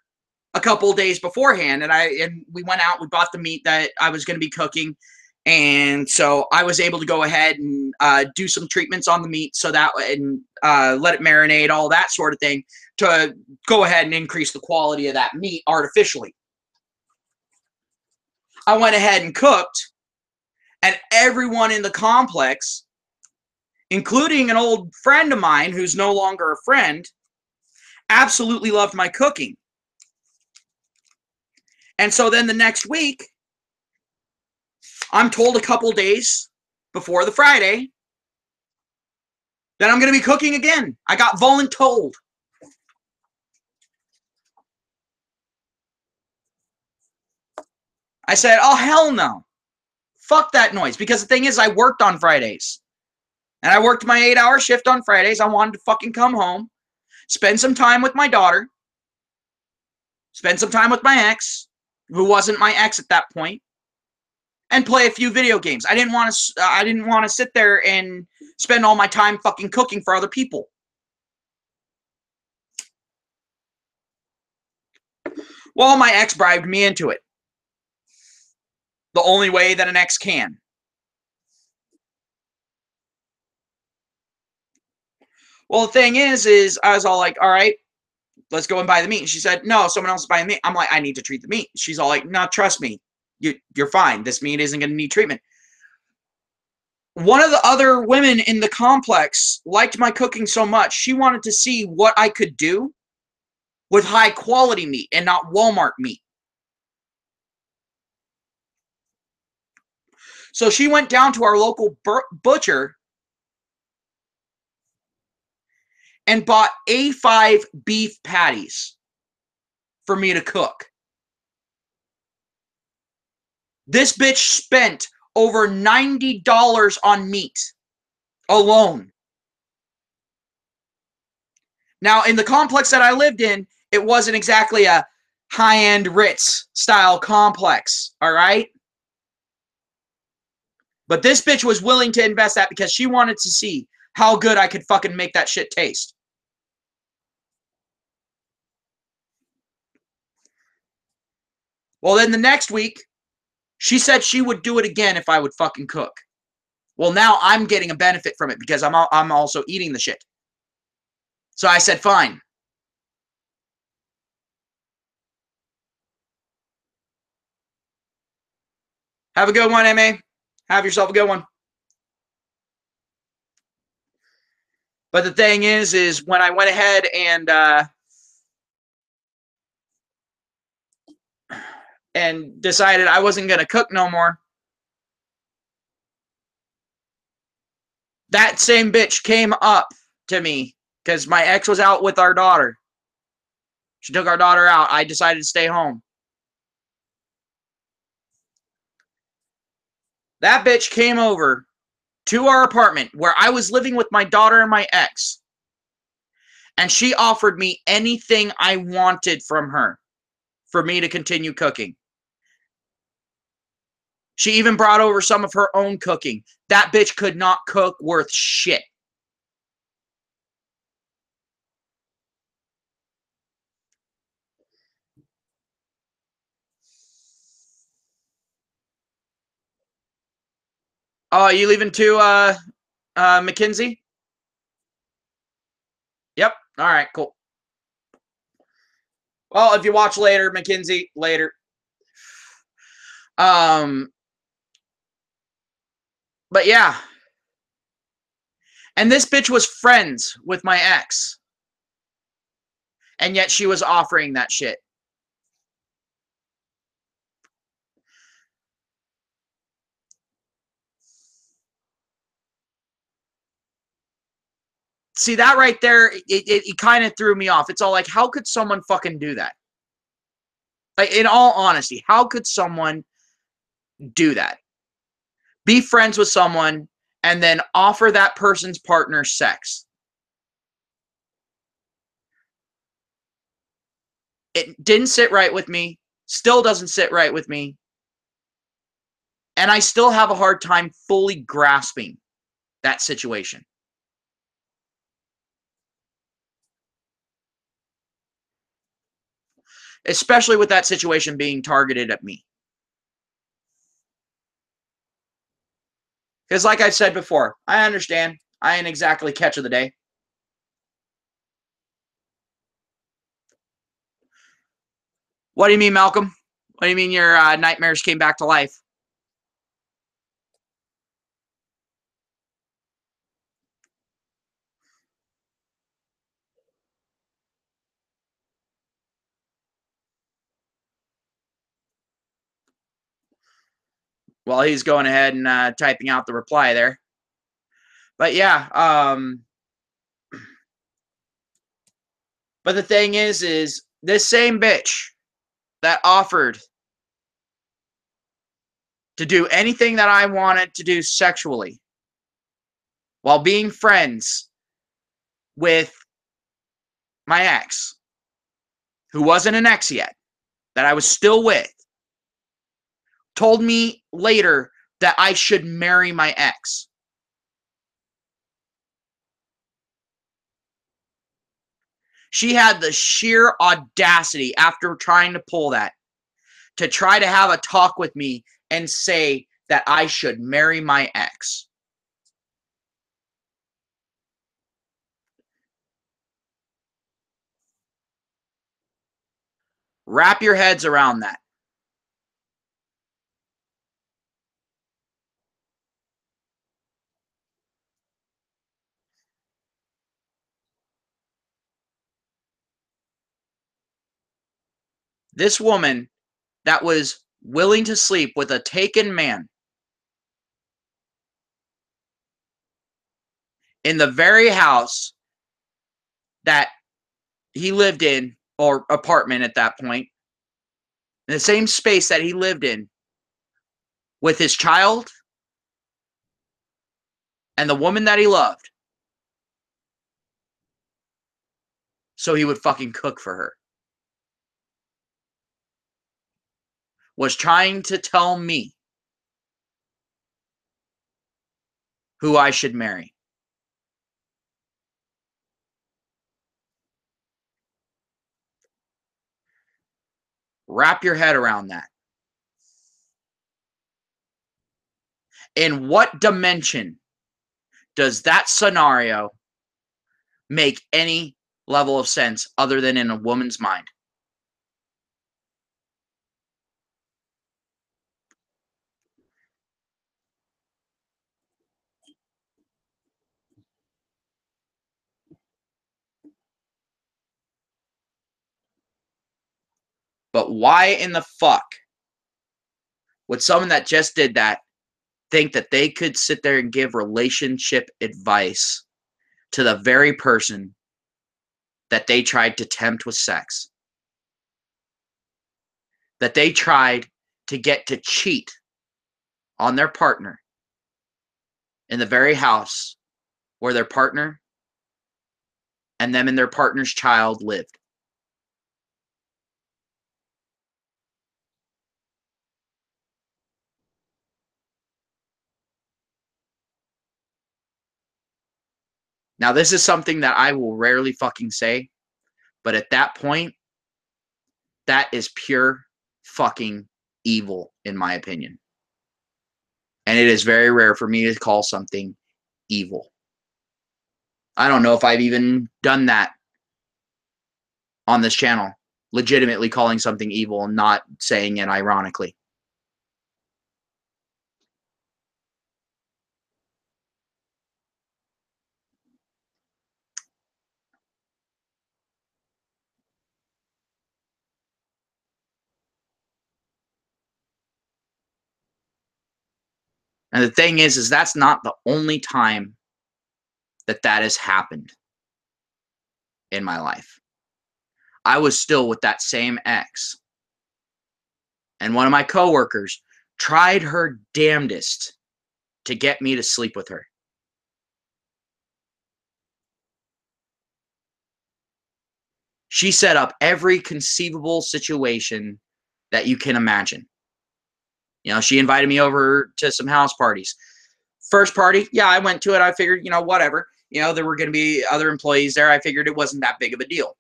a couple of days beforehand. And we went out, we bought the meat that I was going to be cooking. And so I was able to go ahead and do some treatments on the meat so that, and let it marinate, all that sort of thing, to go ahead and increase the quality of that meat artificially. I went ahead and cooked, and everyone in the complex, including an old friend of mine who's no longer a friend, absolutely loved my cooking. And so then the next week, I'm told a couple days before the Friday that I'm going to be cooking again. I got voluntold. I said, oh, hell no. Fuck that noise. Because the thing is, I worked on Fridays. And I worked my 8-hour shift on Fridays. I wanted to fucking come home, spend some time with my daughter, spend some time with my ex, who wasn't my ex at that point, and play a few video games. I didn't want to sit there and spend all my time fucking cooking for other people. Well, my ex bribed me into it. The only way that an ex can. Well, the thing is I was all like, all right, let's go and buy the meat. And she said, no, someone else is buying the meat. I'm like, I need to treat the meat. She's all like, no, trust me. You're fine. This meat isn't going to need treatment. One of the other women in the complex liked my cooking so much, she wanted to see what I could do with high quality meat and not Walmart meat. So she went down to our local butcher and bought A5 beef patties for me to cook. This bitch spent over $90 on meat alone. Now, in the complex that I lived in, it wasn't exactly a high-end Ritz style complex, all right? But this bitch was willing to invest that because she wanted to see how good I could fucking make that shit taste. Well, then the next week, she said she would do it again if I would fucking cook. Well, now I'm getting a benefit from it because I'm also eating the shit. So I said, fine. Have a good one, MA. Have yourself a good one. But the thing is when I went ahead and decided I wasn't going to cook no more, that same bitch came up to me because my ex was out with our daughter. She took our daughter out. I decided to stay home. That bitch came over to our apartment where I was living with my daughter and my ex, and she offered me anything I wanted from her for me to continue cooking. She even brought over some of her own cooking. That bitch could not cook worth shit. Oh, you leaving too, Mackenzie? Yep. All right, cool. Well, if you watch later, Mackenzie, later. But yeah. And this bitch was friends with my ex. And yet she was offering that shit. See, that right there, it kind of threw me off. It's all like, how could someone fucking do that? Like, in all honesty, how could someone do that? Be friends with someone and then offer that person's partner sex. It didn't sit right with me, still doesn't sit right with me, and I still have a hard time fully grasping that situation. Especially with that situation being targeted at me. Because like I've said before, I understand. I ain't exactly catch of the day. What do you mean, Malcolm? What do you mean your nightmares came back to life? Well, he's going ahead and typing out the reply there. But yeah, but the thing is this same bitch that offered to do anything that I wanted to do sexually while being friends with my ex, who wasn't an ex yet, that I was still with, told me later that I should marry my ex. She had the sheer audacity after trying to pull that to try to have a talk with me and say that I should marry my ex. Wrap your heads around that. This woman that was willing to sleep with a taken man in the very house that he lived in, or apartment at that point, in the same space that he lived in with his child and the woman that he loved, so he would fucking cook for her, was trying to tell me who I should marry. Wrap your head around that. In what dimension does that scenario make any level of sense other than in a woman's mind? But why in the fuck would someone that just did that think that they could sit there and give relationship advice to the very person that they tried to tempt with sex? That they tried to get to cheat on their partner in the very house where their partner and them and their partner's child lived. Now, this is something that I will rarely fucking say, but at that point, that is pure fucking evil, in my opinion. And it is very rare for me to call something evil. I don't know if I've even done that on this channel, legitimately calling something evil and not saying it ironically. And the thing is that's not the only time that that has happened in my life. I was still with that same ex. And one of my coworkers tried her damnedest to get me to sleep with her. She set up every conceivable situation that you can imagine. You know, she invited me over to some house parties. First party, yeah, I went to it. I figured, whatever. There were going to be other employees there. I figured it wasn't that big of a deal.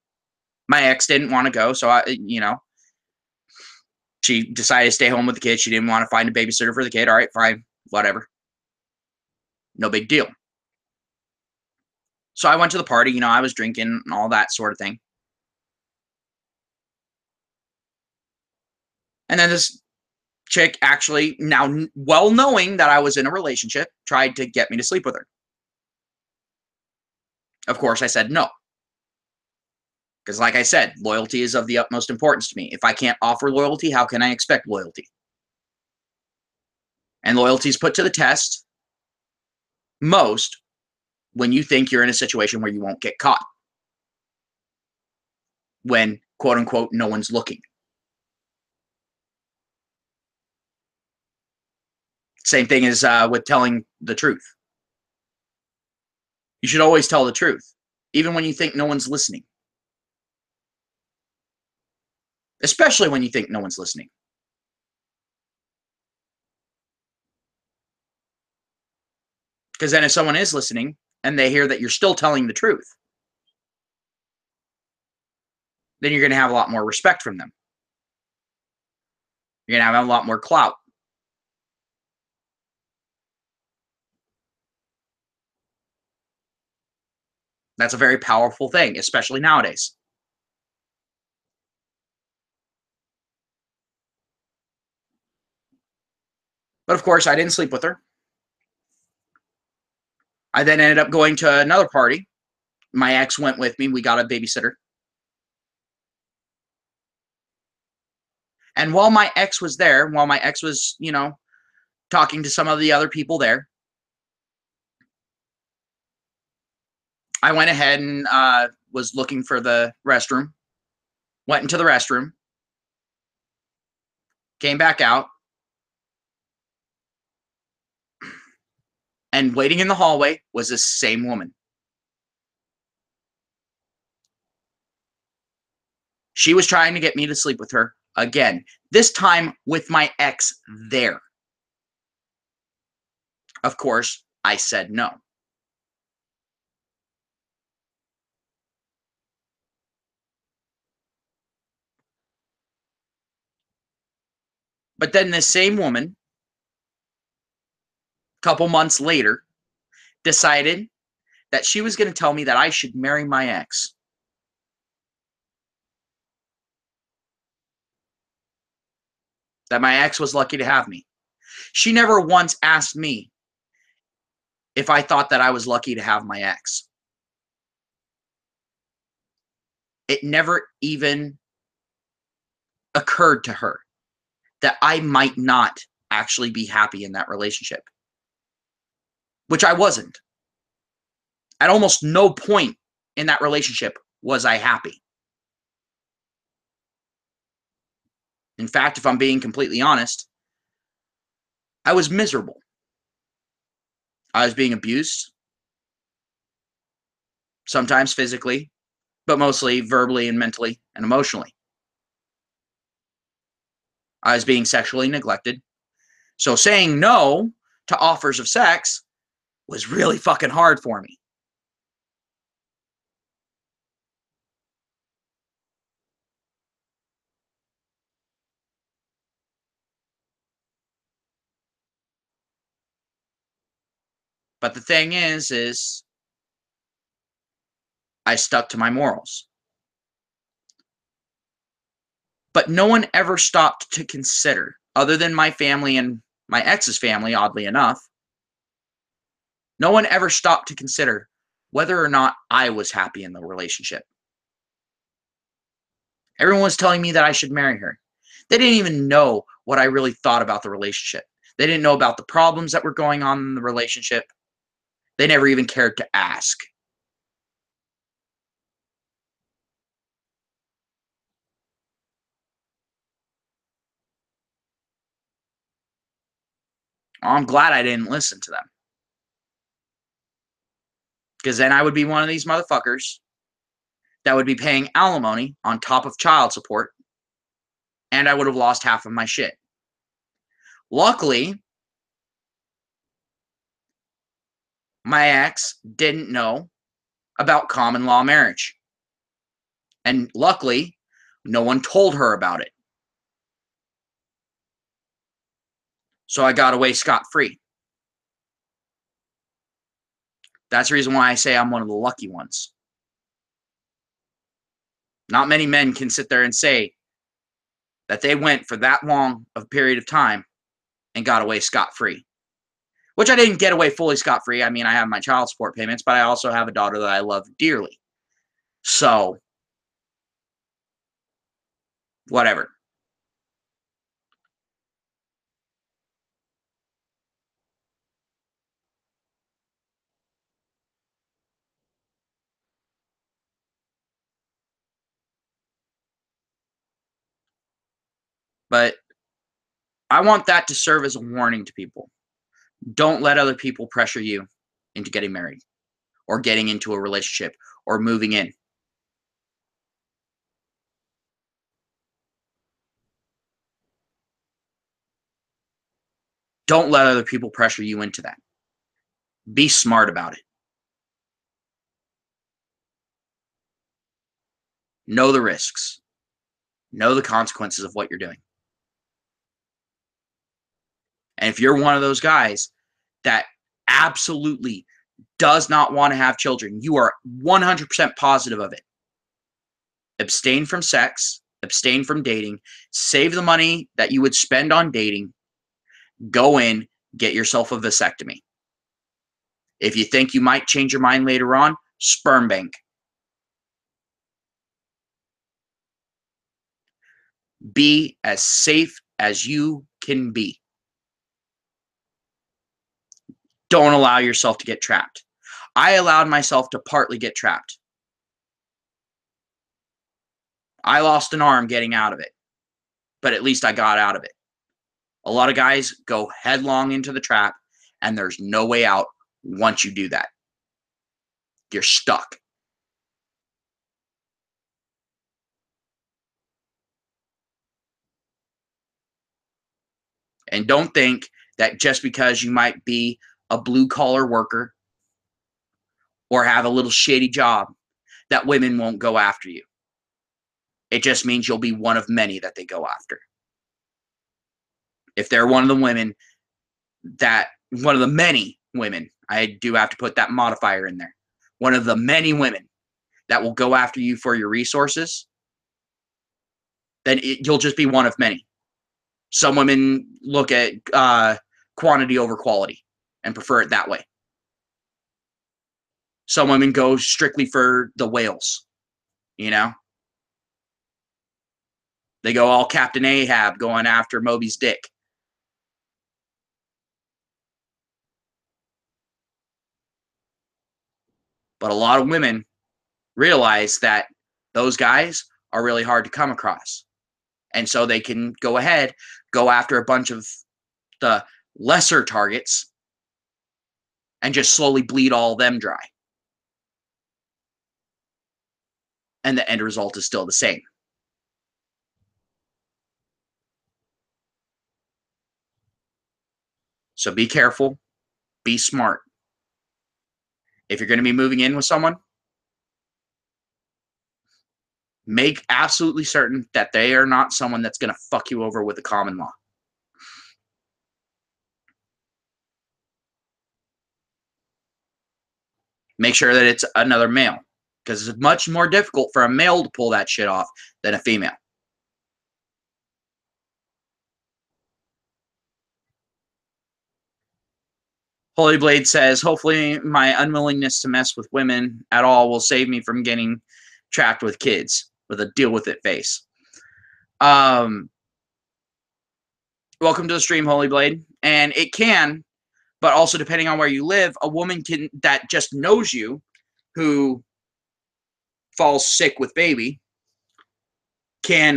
My ex didn't want to go, so she decided to stay home with the kid. She didn't want to find a babysitter for the kid. All right, fine, whatever. No big deal. So I went to the party. I was drinking and all that sort of thing. And then this chick actually, now well knowing that I was in a relationship, tried to get me to sleep with her. Of course, I said no. Because like I said, loyalty is of the utmost importance to me. If I can't offer loyalty, how can I expect loyalty? And loyalty is put to the test most when you think you're in a situation where you won't get caught. When, quote unquote, no one's looking. Same thing as with telling the truth. You should always tell the truth, even when you think no one's listening. Especially when you think no one's listening. Because then if someone is listening and they hear that you're still telling the truth, then you're going to have a lot more respect from them. You're going to have a lot more clout. That's a very powerful thing, especially nowadays. But of course, I didn't sleep with her. I then ended up going to another party. My ex went with me. We got a babysitter. And while my ex was there, while my ex was, talking to some of the other people there, I went ahead and was looking for the restroom. Went into the restroom. Came back out. And waiting in the hallway was this same woman. She was trying to get me to sleep with her again, this time with my ex there. Of course, I said no. But then this same woman, a couple months later, decided that she was going to tell me that I should marry my ex. That my ex was lucky to have me. She never once asked me if I thought that I was lucky to have my ex. It never even occurred to her that I might not actually be happy in that relationship, which I wasn't. At almost no point in that relationship was I happy. In fact, if I'm being completely honest, I was miserable. I was being abused, sometimes physically, but mostly verbally and mentally and emotionally. I was being sexually neglected. So saying no to offers of sex was really fucking hard for me. But the thing is I stuck to my morals. But no one ever stopped to consider, other than my family and my ex's family, oddly enough, no one ever stopped to consider whether or not I was happy in the relationship. Everyone was telling me that I should marry her. They didn't even know what I really thought about the relationship. They didn't know about the problems that were going on in the relationship. They never even cared to ask. I'm glad I didn't listen to them. Because then I would be one of these motherfuckers that would be paying alimony on top of child support, and I would have lost half of my shit. Luckily, my ex didn't know about common law marriage. And luckily, no one told her about it. So I got away scot free. That's the reason why I say I'm one of the lucky ones. Not many men can sit there and say that they went for that long of a period of time and got away scot free. Which I didn't get away fully scot free. I mean, I have my child support payments, but I also have a daughter that I love dearly. So, whatever. But I want that to serve as a warning to people. Don't let other people pressure you into getting married or getting into a relationship or moving in. Don't let other people pressure you into that. Be smart about it. Know the risks. Know the consequences of what you're doing. And if you're one of those guys that absolutely does not want to have children, you are 100% positive of it. Abstain from sex, abstain from dating, save the money that you would spend on dating, go in, get yourself a vasectomy. If you think you might change your mind later on, sperm bank. Be as safe as you can be. Don't allow yourself to get trapped. I allowed myself to partly get trapped. I lost an arm getting out of it, but at least I got out of it. A lot of guys go headlong into the trap, and there's no way out once you do that. You're stuck. And don't think that just because you might be a blue collar worker or have a little shady job, that women won't go after you. It just means you'll be one of many that they go after. If they're one of the women that, one of the many women, I do have to put that modifier in there, one of the many women that will go after you for your resources, then you'll just be one of many. Some women look at quantity over quality and prefer it that way. Some women go strictly for the whales, you know? They go all Captain Ahab going after Moby's dick. But a lot of women realize that those guys are really hard to come across. And so they can go ahead, go after a bunch of the lesser targets and just slowly bleed all of them dry. And the end result is still the same. So be careful, be smart. If you're going to be moving in with someone, make absolutely certain that they are not someone that's going to fuck you over with the common law. Make sure that it's another male, because it's much more difficult for a male to pull that shit off than a female. Holy Blade says, hopefully my unwillingness to mess with women at all will save me from getting trapped with kids with a deal with it face. Welcome to the stream, Holy Blade. And it can, but also depending on where you live, a woman can that just knows you, who falls sick with baby, can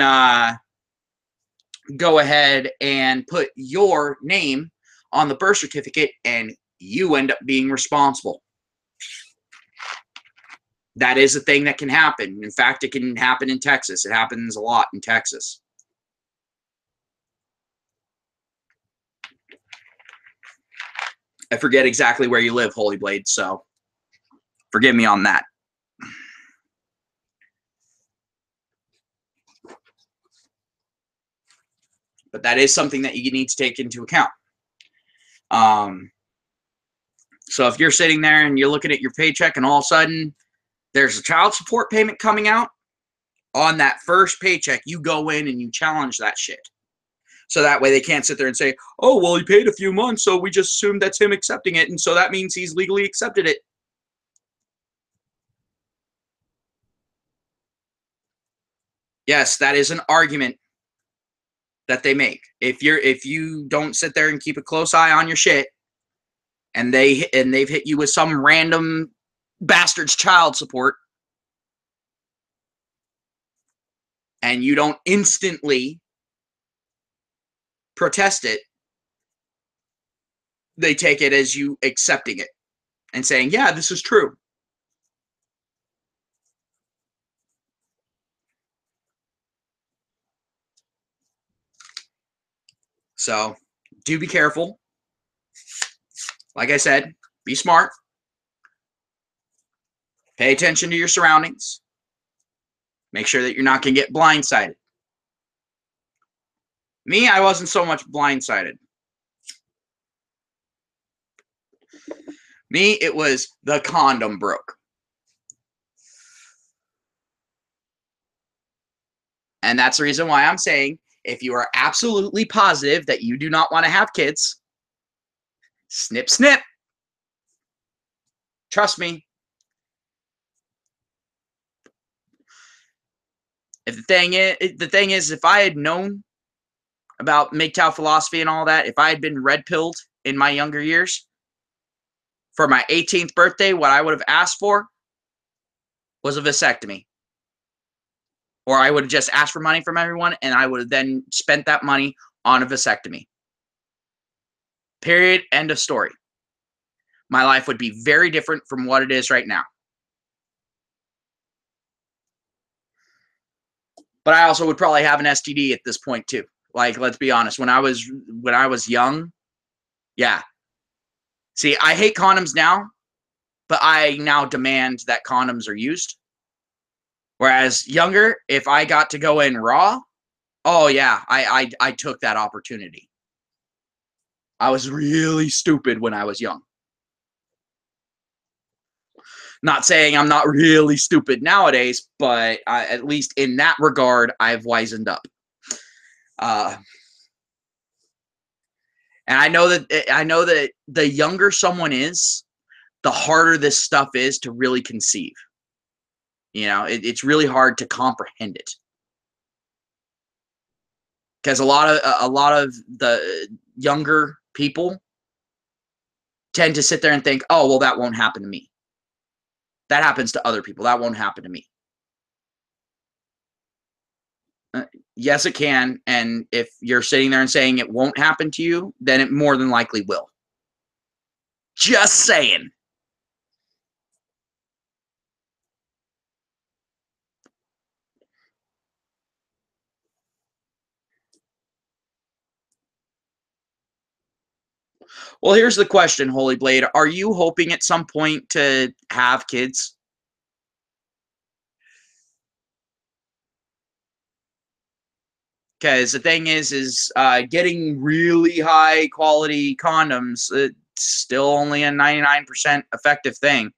go ahead and put your name on the birth certificate, and you end up being responsible. That is a thing that can happen. In fact, it can happen in Texas. It happens a lot in Texas. I forget exactly where you live, Holy Blade, so forgive me on that. But that is something that you need to take into account. So if you're sitting there and you're looking at your paycheck and all of a sudden there's a child support payment coming out, on that first paycheck, you go in and you challenge that shit. So that way they can't sit there and say, oh, well, he paid a few months, so we just assumed that's him accepting it, and so that means he's legally accepted it. Yes, that is an argument that they make. If you don't sit there and keep a close eye on your shit, and they've hit you with some random bastard's child support, and you don't instantly protest it, they take it as you accepting it and saying, yeah, this is true. So do be careful. Like I said, be smart. Pay attention to your surroundings. Make sure that you're not going to get blindsided. Me, I wasn't so much blindsided. Me, it was the condom broke. And that's the reason why I'm saying, if you are absolutely positive that you do not want to have kids, snip, snip. Trust me. If the thing is, if I had known about MGTOW philosophy and all that, if I had been red-pilled in my younger years, for my 18th birthday, what I would have asked for was a vasectomy. Or I would have just asked for money from everyone, and I would have then spent that money on a vasectomy. Period. End of story. My life would be very different from what it is right now. But I also would probably have an STD at this point too. Like, let's be honest. When I was young, yeah. See, I hate condoms now, but I now demand that condoms are used. Whereas younger, if I got to go in raw, oh yeah, I took that opportunity. I was really stupid when I was young. Not saying I'm not really stupid nowadays, but at least in that regard, I've wisened up. And I know that the younger someone is, the harder this stuff is to really conceive. You know, it's really hard to comprehend it. Because a lot of the younger people tend to sit there and think, oh, well, that won't happen to me. That happens to other people. That won't happen to me. Uh, yes, it can. And if you're sitting there and saying it won't happen to you, then it more than likely will. Just saying. Well, here's the question, Holy Blade. Are you hoping at some point to have kids? Because the thing is getting really high quality condoms, it's still only a 99% effective thing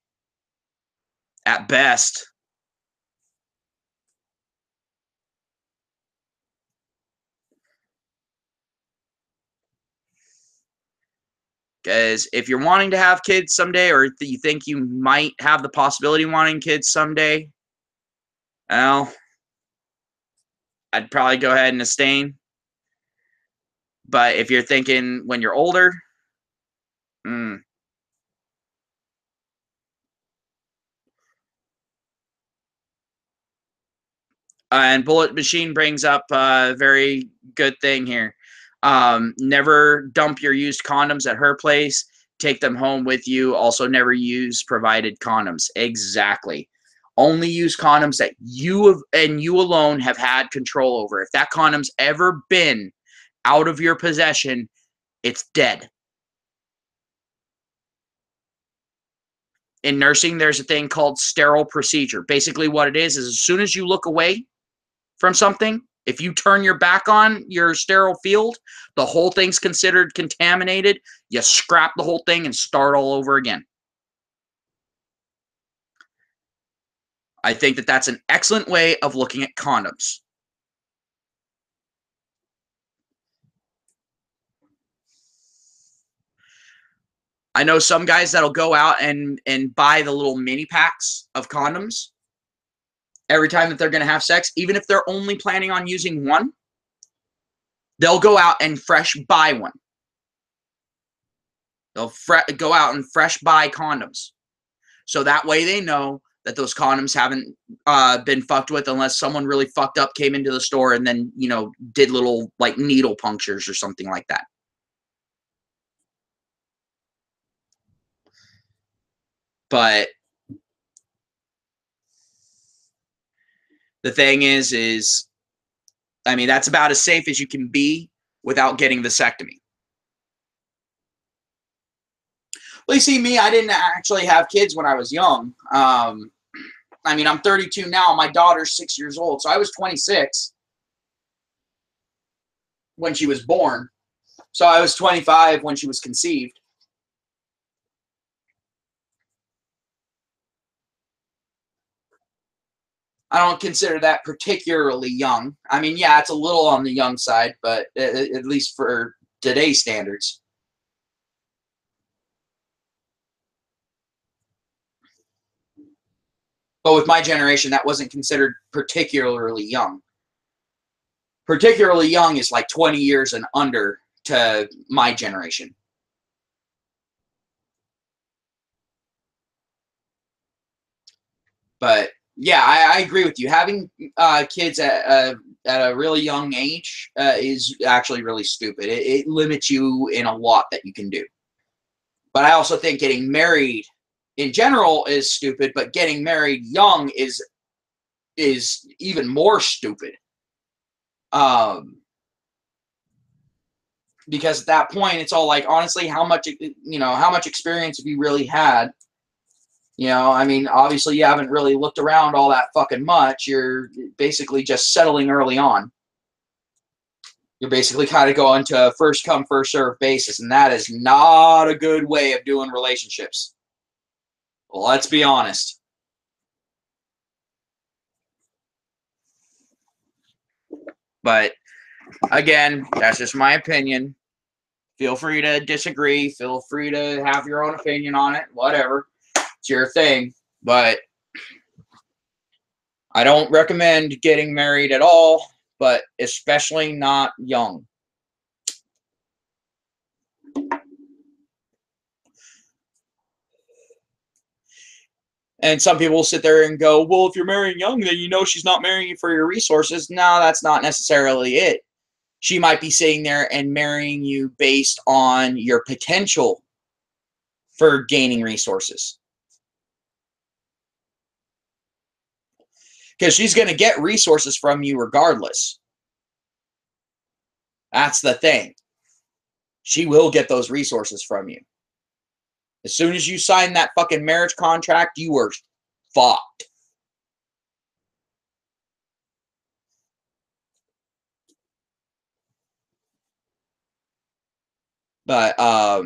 at best. Because if you're wanting to have kids someday, or you think you might have the possibility of wanting kids someday, well, I'd probably go ahead and abstain. But if you're thinking when you're older, mm, and Bullet Machine brings up a very good thing here. Never dump your used condoms at her place. Take them home with you. Also, never use provided condoms. Exactly. Only use condoms that you have, and you alone have had control over. If that condom's ever been out of your possession, it's dead. In nursing, there's a thing called sterile procedure. Basically, what it is as soon as you look away from something, if you turn your back on your sterile field, the whole thing's considered contaminated. You scrap the whole thing and start all over again. I think that that's an excellent way of looking at condoms. I know some guys that'll go out and buy the little mini packs of condoms every time that they're going to have sex, even if they're only planning on using one. They'll go out and fresh buy one. They'll go out and fresh buy condoms. So that way they know that those condoms haven't been fucked with unless someone really fucked up came into the store and then, did little like needle punctures or something like that. But the thing is, I mean, that's about as safe as you can be without getting vasectomy. Well, you see, me, I didn't actually have kids when I was young. I mean, I'm 32 now. My daughter's 6 years old. So I was 26 when she was born. So I was 25 when she was conceived. I don't consider that particularly young. I mean, yeah, it's a little on the young side, but at least for today's standards. But with my generation, that wasn't considered particularly young. Particularly young is like 20 years and under to my generation. But yeah, I agree with you. Having kids at a really young age is actually really stupid. It limits you in a lot that you can do. But I also think getting married in general is stupid, but getting married young is even more stupid. Because at that point, it's all like, honestly, how much experience have you really had? I mean, obviously, you haven't really looked around all that fucking much. You're basically just settling early on. You're basically kind of going to a first come, first serve basis, and that is not a good way of doing relationships. Let's be honest. But again, that's just my opinion. Feel free to disagree. Feel free to have your own opinion on it. Whatever. It's your thing. But I don't recommend getting married at all, but especially not young. And some people will sit there and go, well, if you're marrying young, then you know she's not marrying you for your resources. No, that's not necessarily it. She might be sitting there and marrying you based on your potential for gaining resources. Because she's going to get resources from you regardless. That's the thing. She will get those resources from you. As soon as you sign that fucking marriage contract, you are fucked. But a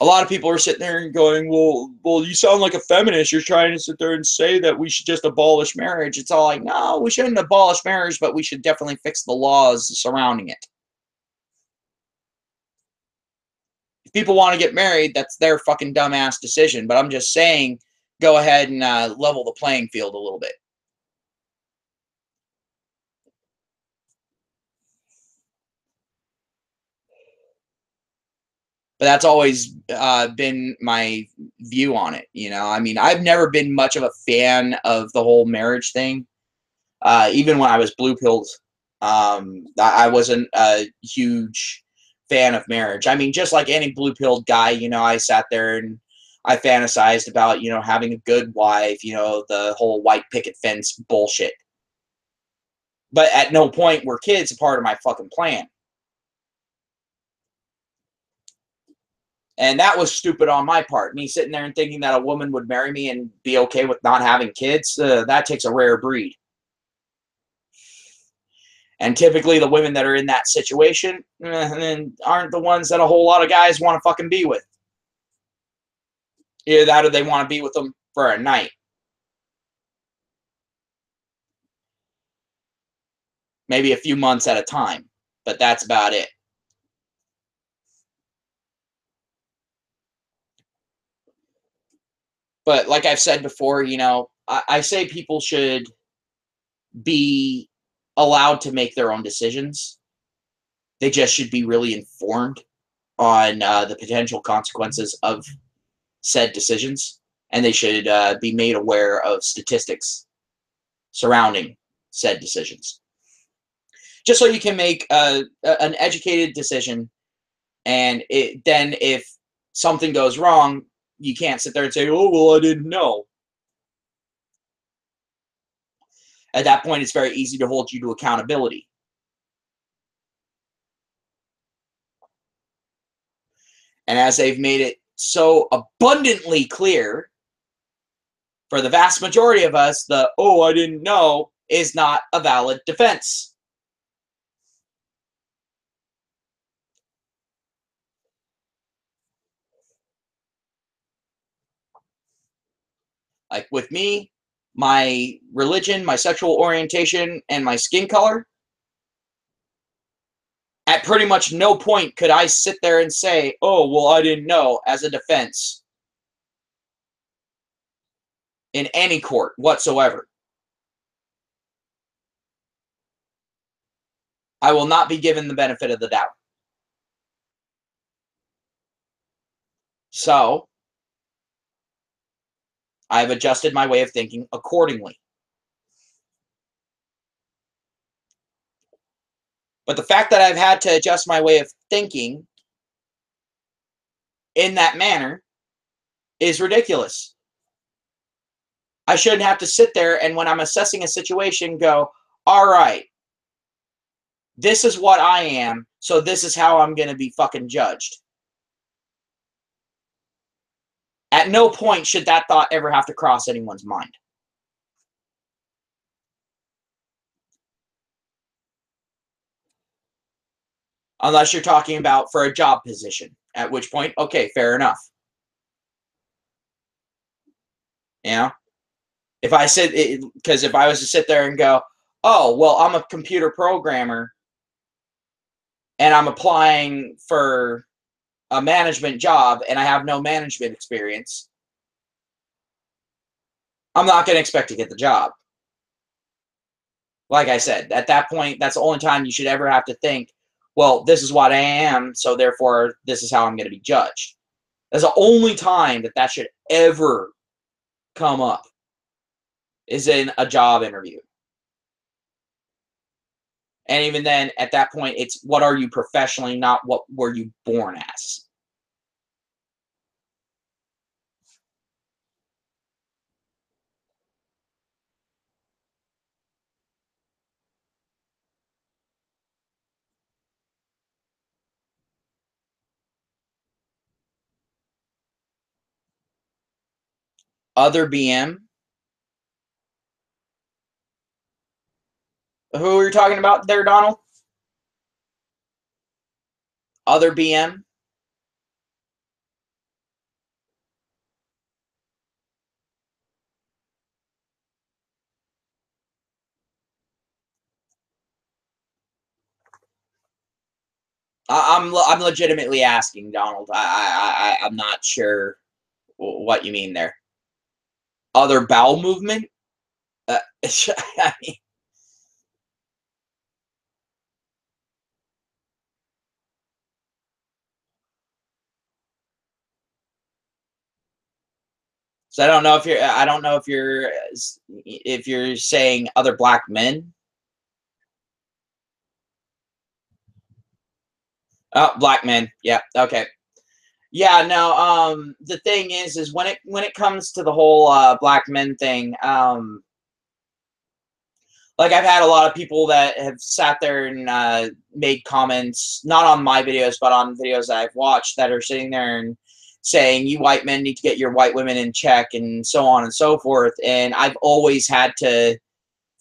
lot of people are sitting there and going, well, you sound like a feminist. You're trying to sit there and say that we should just abolish marriage. It's all like, no, we shouldn't abolish marriage, but we should definitely fix the laws surrounding it. If people want to get married, that's their fucking dumbass decision. But I'm just saying, go ahead and level the playing field a little bit. But that's always been my view on it. You know, I mean, I've never been much of a fan of the whole marriage thing. Even when I was blue pilled, I wasn't a huge fan of marriage. I mean, just like any blue pilled guy, you know, I sat there and I fantasized about, you know, having a good wife, you know, the whole white picket fence bullshit. But at no point were kids a part of my fucking plan. And that was stupid on my part. Me sitting there and thinking that a woman would marry me and be okay with not having kids, that takes a rare breed. And typically the women that are in that situation aren't the ones that a whole lot of guys want to fucking be with. Either that or they want to be with them for a night. Maybe a few months at a time. But that's about it. But like I've said before, you know, I say people should be allowed to make their own decisions. They just should be really informed on the potential consequences of said decisions. And they should be made aware of statistics surrounding said decisions. Just so you can make an educated decision. And then if something goes wrong, you can't sit there and say, oh, well, I didn't know. At that point, it's very easy to hold you to accountability. And as they've made it so abundantly clear, for the vast majority of us, the, oh, I didn't know, is not a valid defense. Like with me, my religion, my sexual orientation, and my skin color, at pretty much no point could I sit there and say, oh, well, I didn't know, as a defense in any court whatsoever. I will not be given the benefit of the doubt. So, I've adjusted my way of thinking accordingly. But the fact that I've had to adjust my way of thinking in that manner is ridiculous. I shouldn't have to sit there and when I'm assessing a situation go, all right, this is what I am, so this is how I'm going to be fucking judged. At no point should that thought ever have to cross anyone's mind. Unless you're talking about for a job position, at which point, okay, fair enough. You know? If I said, because if I was to sit there and go, oh, well, I'm a computer programmer and I'm applying for a management job and I have no management experience, I'm not going to expect to get the job. Like I said, at that point, that's the only time you should ever have to think, well, this is what I am, so therefore this is how I'm going to be judged. That's the only time that that should ever come up, is in a job interview. And even then, at that point, it's what are you professionally, not what were you born as. Other BM, who are you talking about there, Donald? Other BM? I'm legitimately asking, Donald. I'm not sure what you mean there. Other bowel movement? I mean, so I don't know if you're. I don't know if you're saying other black men. Oh, black men. Yeah. Okay. Yeah. No. The thing is when it comes to the whole black men thing, like I've had a lot of people that have sat there and made comments, not on my videos, but on videos that I've watched, that are sitting there and saying, you white men need to get your white women in check, and so on and so forth. And I've always had to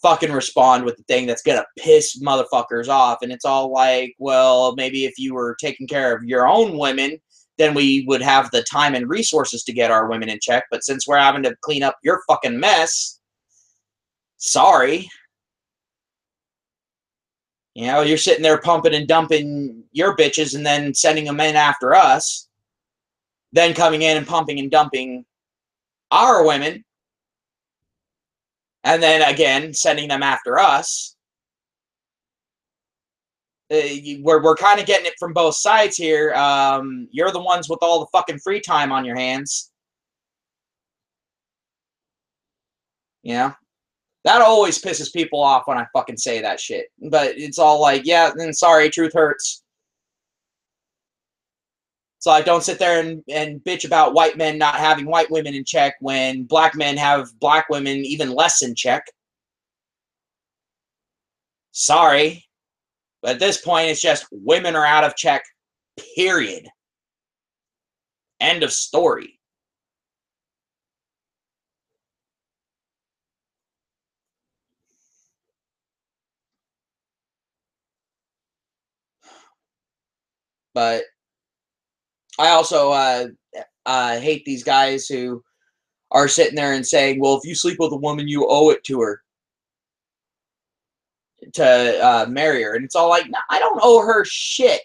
fucking respond with the thing that's gonna piss motherfuckers off. And it's all like, well, maybe if you were taking care of your own women, then we would have the time and resources to get our women in check. But since we're having to clean up your fucking mess, sorry. You know, you're sitting there pumping and dumping your bitches and then sending them in after us, then coming in and pumping and dumping our women, and then again sending them after us. We're kind of getting it from both sides here. You're the ones with all the fucking free time on your hands. You know? That always pisses people off when I fucking say that shit. But it's all like, yeah, then sorry, truth hurts. So I don't sit there and bitch about white men not having white women in check when black men have black women even less in check. Sorry. But at this point, it's just women are out of check, period. End of story. But I also hate these guys who are sitting there and saying, well, if you sleep with a woman, you owe it to her to marry her. And it's all like, no, I don't owe her shit.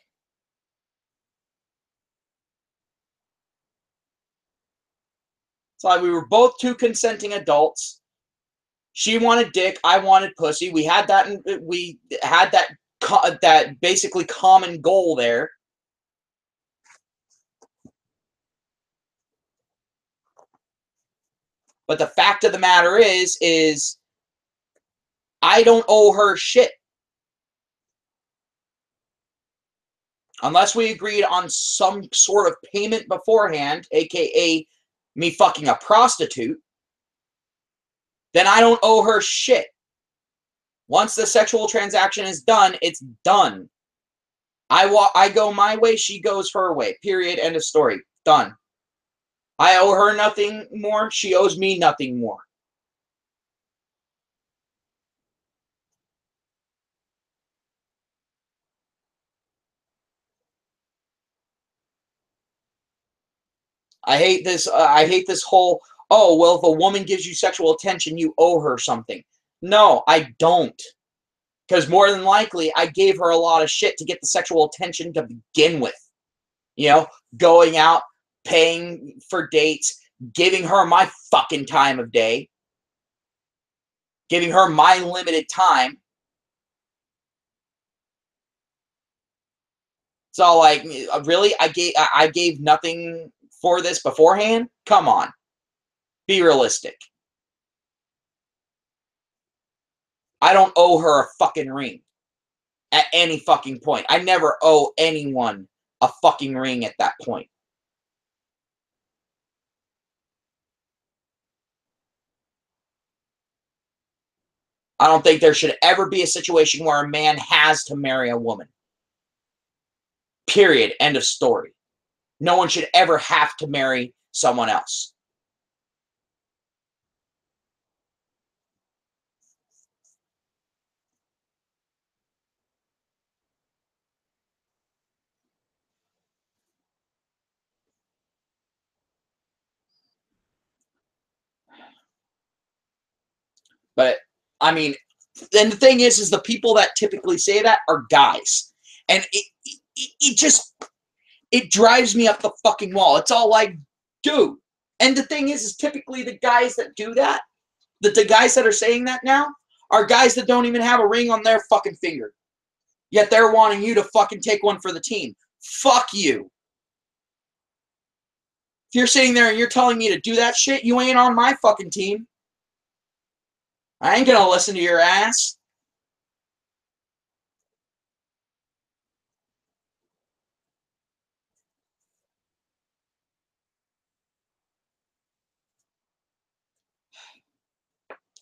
It's like we were both two consenting adults. She wanted dick, I wanted pussy. We had that. We had that basically common goal there. But the fact of the matter is I don't owe her shit. Unless we agreed on some sort of payment beforehand, aka me fucking a prostitute, then I don't owe her shit. Once the sexual transaction is done, it's done. I go my way, she goes her way. Period. End of story. Done. I owe her nothing more. She owes me nothing more. I hate this. I hate this whole. Oh well, if a woman gives you sexual attention, you owe her something. No, I don't. Because more than likely, I gave her a lot of shit to get the sexual attention to begin with. You know, going out, paying for dates, giving her my fucking time of day, giving her my limited time. So like, really, I gave nothing for this beforehand, come on. Be realistic. I don't owe her a fucking ring at any fucking point. I never owe anyone a fucking ring at that point. I don't think there should ever be a situation where a man has to marry a woman. Period. End of story. No one should ever have to marry someone else. But, I mean, and the thing is the people that typically say that are guys. And it just, it drives me up the fucking wall. It's all like, dude. And the thing is typically the guys that do that, the guys that are saying that now, are guys that don't even have a ring on their fucking finger. Yet they're wanting you to fucking take one for the team. Fuck you. If you're sitting there and you're telling me to do that shit, you ain't on my fucking team. I ain't gonna listen to your ass.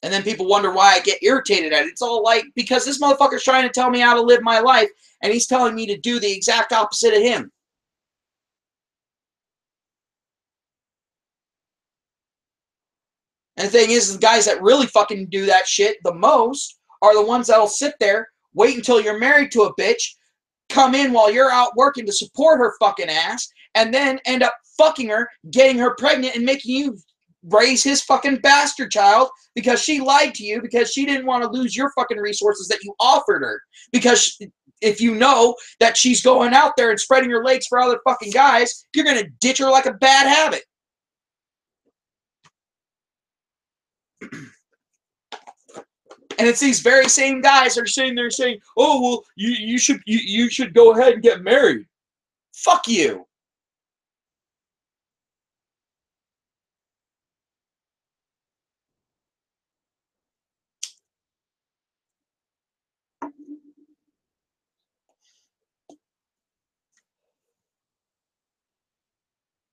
And then people wonder why I get irritated at it. It's all like, because this motherfucker's trying to tell me how to live my life, and he's telling me to do the exact opposite of him. And the thing is, the guys that really fucking do that shit the most are the ones that'll sit there, wait until you're married to a bitch, come in while you're out working to support her fucking ass, and then end up fucking her, getting her pregnant, and making you raise his fucking bastard child because she lied to you because she didn't want to lose your fucking resources that you offered her. Because if you know that she's going out there and spreading her legs for other fucking guys, you're going to ditch her like a bad habit. And it's these very same guys that are sitting there saying, "Oh, well, you should go ahead and get married." Fuck you.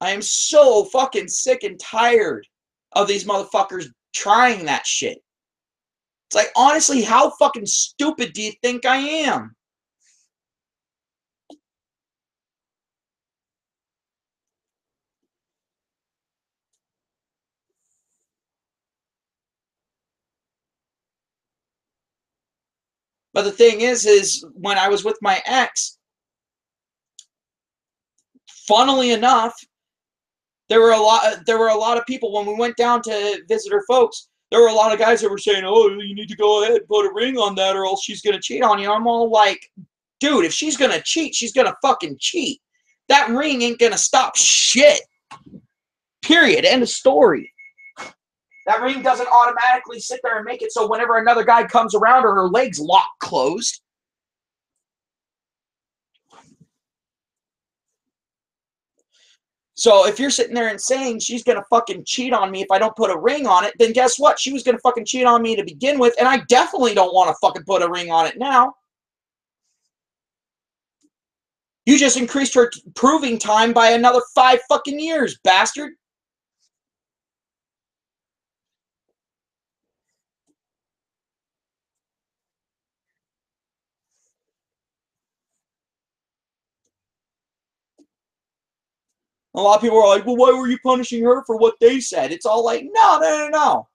I am so fucking sick and tired of these motherfuckers trying that shit. It's like, honestly, how fucking stupid do you think I am? But the thing is when I was with my ex, funnily enough, there were a lot of people when we went down to visit her folks. There were a lot of guys that were saying, "Oh, you need to go ahead and put a ring on that, or else she's gonna cheat on you." I'm all like, dude, if she's gonna cheat, she's gonna fucking cheat. That ring ain't gonna stop shit. Period. End of story. That ring doesn't automatically sit there and make it so whenever another guy comes around her legs lock closed. So if you're sitting there and saying she's going to fucking cheat on me if I don't put a ring on it, then guess what? She was going to fucking cheat on me to begin with, and I definitely don't want to fucking put a ring on it now. You just increased her proving time by another 5 fucking years, bastard. A lot of people are like, well, why were you punishing her for what they said? It's all like, no.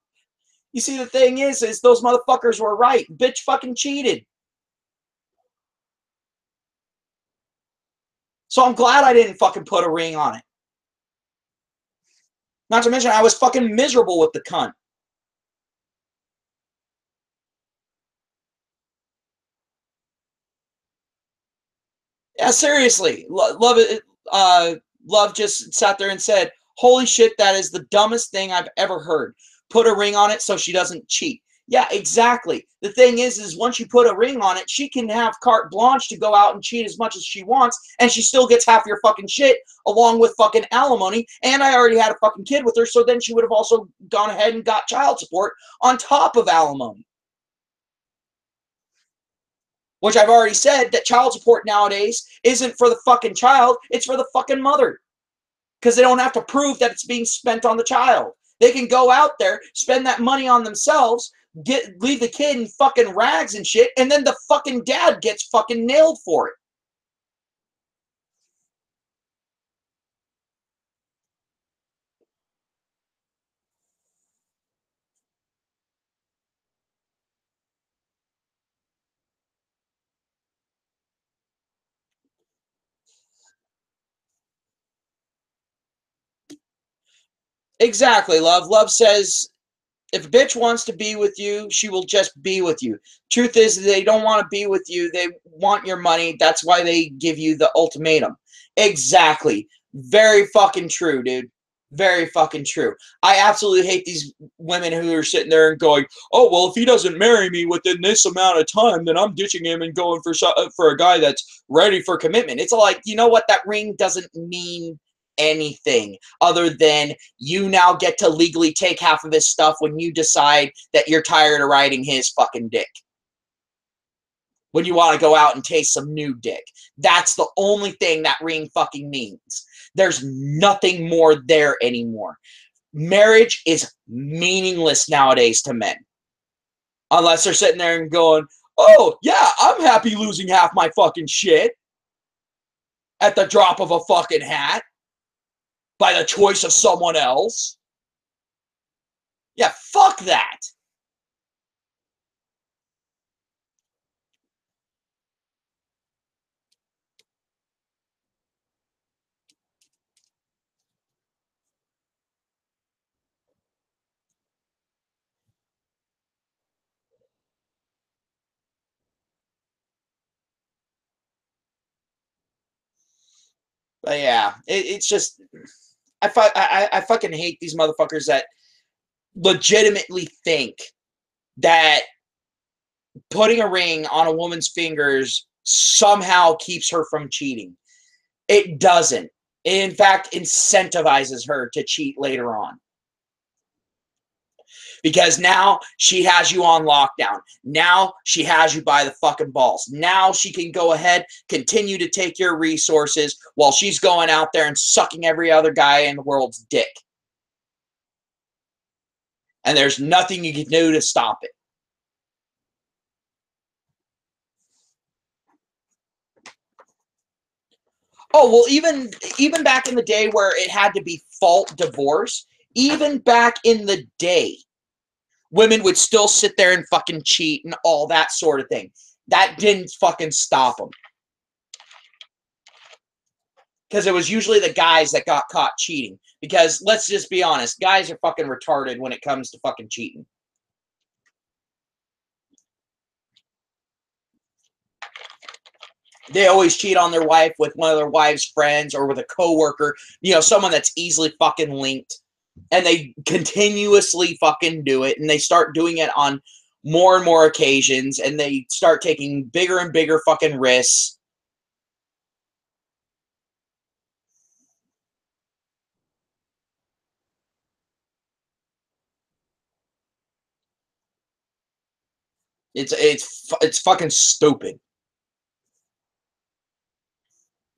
You see, the thing is those motherfuckers were right. Bitch fucking cheated. So I'm glad I didn't fucking put a ring on it. Not to mention, I was fucking miserable with the cunt. Yeah, seriously. Love just sat there and said, holy shit, that is the dumbest thing I've ever heard. Put a ring on it so she doesn't cheat. Yeah, exactly. The thing is once you put a ring on it, she can have carte blanche to go out and cheat as much as she wants, and she still gets half your fucking shit along with fucking alimony. And I already had a fucking kid with her, so then she would have also gone ahead and got child support on top of alimony. Which I've already said that child support nowadays isn't for the fucking child, it's for the fucking mother. Because they don't have to prove that it's being spent on the child. They can go out there, spend that money on themselves, leave the kid in fucking rags and shit, and then the fucking dad gets fucking nailed for it. Exactly, love. Love says if a bitch wants to be with you, she will just be with you. Truth is, they don't want to be with you. They want your money. That's why they give you the ultimatum. Exactly. Very fucking true, dude. Very fucking true. I absolutely hate these women who are sitting there and going, "Oh, well, if he doesn't marry me within this amount of time, then I'm ditching him and going for a guy that's ready for commitment." It's like, you know what? That ring doesn't mean anything other than you now get to legally take half of his stuff when you decide that you're tired of riding his fucking dick. When you want to go out and taste some new dick. That's the only thing that ring fucking means. There's nothing more there anymore. Marriage is meaningless nowadays to men. Unless they're sitting there and going, "Oh, yeah, I'm happy losing half my fucking shit at the drop of a fucking hat by the choice of someone else." Yeah, fuck that. But yeah, it's just I fucking hate these motherfuckers that legitimately think that putting a ring on a woman's fingers somehow keeps her from cheating. It doesn't. It, in fact, incentivizes her to cheat later on. Because now she has you on lockdown. Now she has you by the fucking balls. Now she can go ahead, continue to take your resources while she's going out there and sucking every other guy in the world's dick. And there's nothing you can do to stop it. Oh, well, even back in the day where it had to be fault divorce, even back in the day, women would still sit there and fucking cheat and all that sort of thing. That didn't fucking stop them. Because it was usually the guys that got caught cheating. Because let's just be honest, guys are fucking retarded when it comes to fucking cheating. They always cheat on their wife with one of their wife's friends or with a coworker, you know, someone that's easily fucking linked. And they continuously fucking do it, and they start doing it on more and more occasions, and they start taking bigger and bigger fucking risks. It's fucking stupid.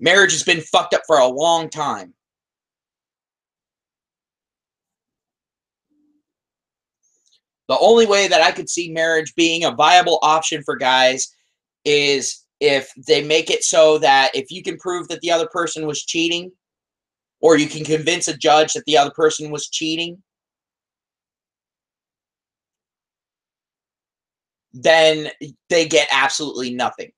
Marriage has been fucked up for a long time. The only way that I could see marriage being a viable option for guys is if they make it so that if you can prove that the other person was cheating, or you can convince a judge that the other person was cheating, then they get absolutely nothing.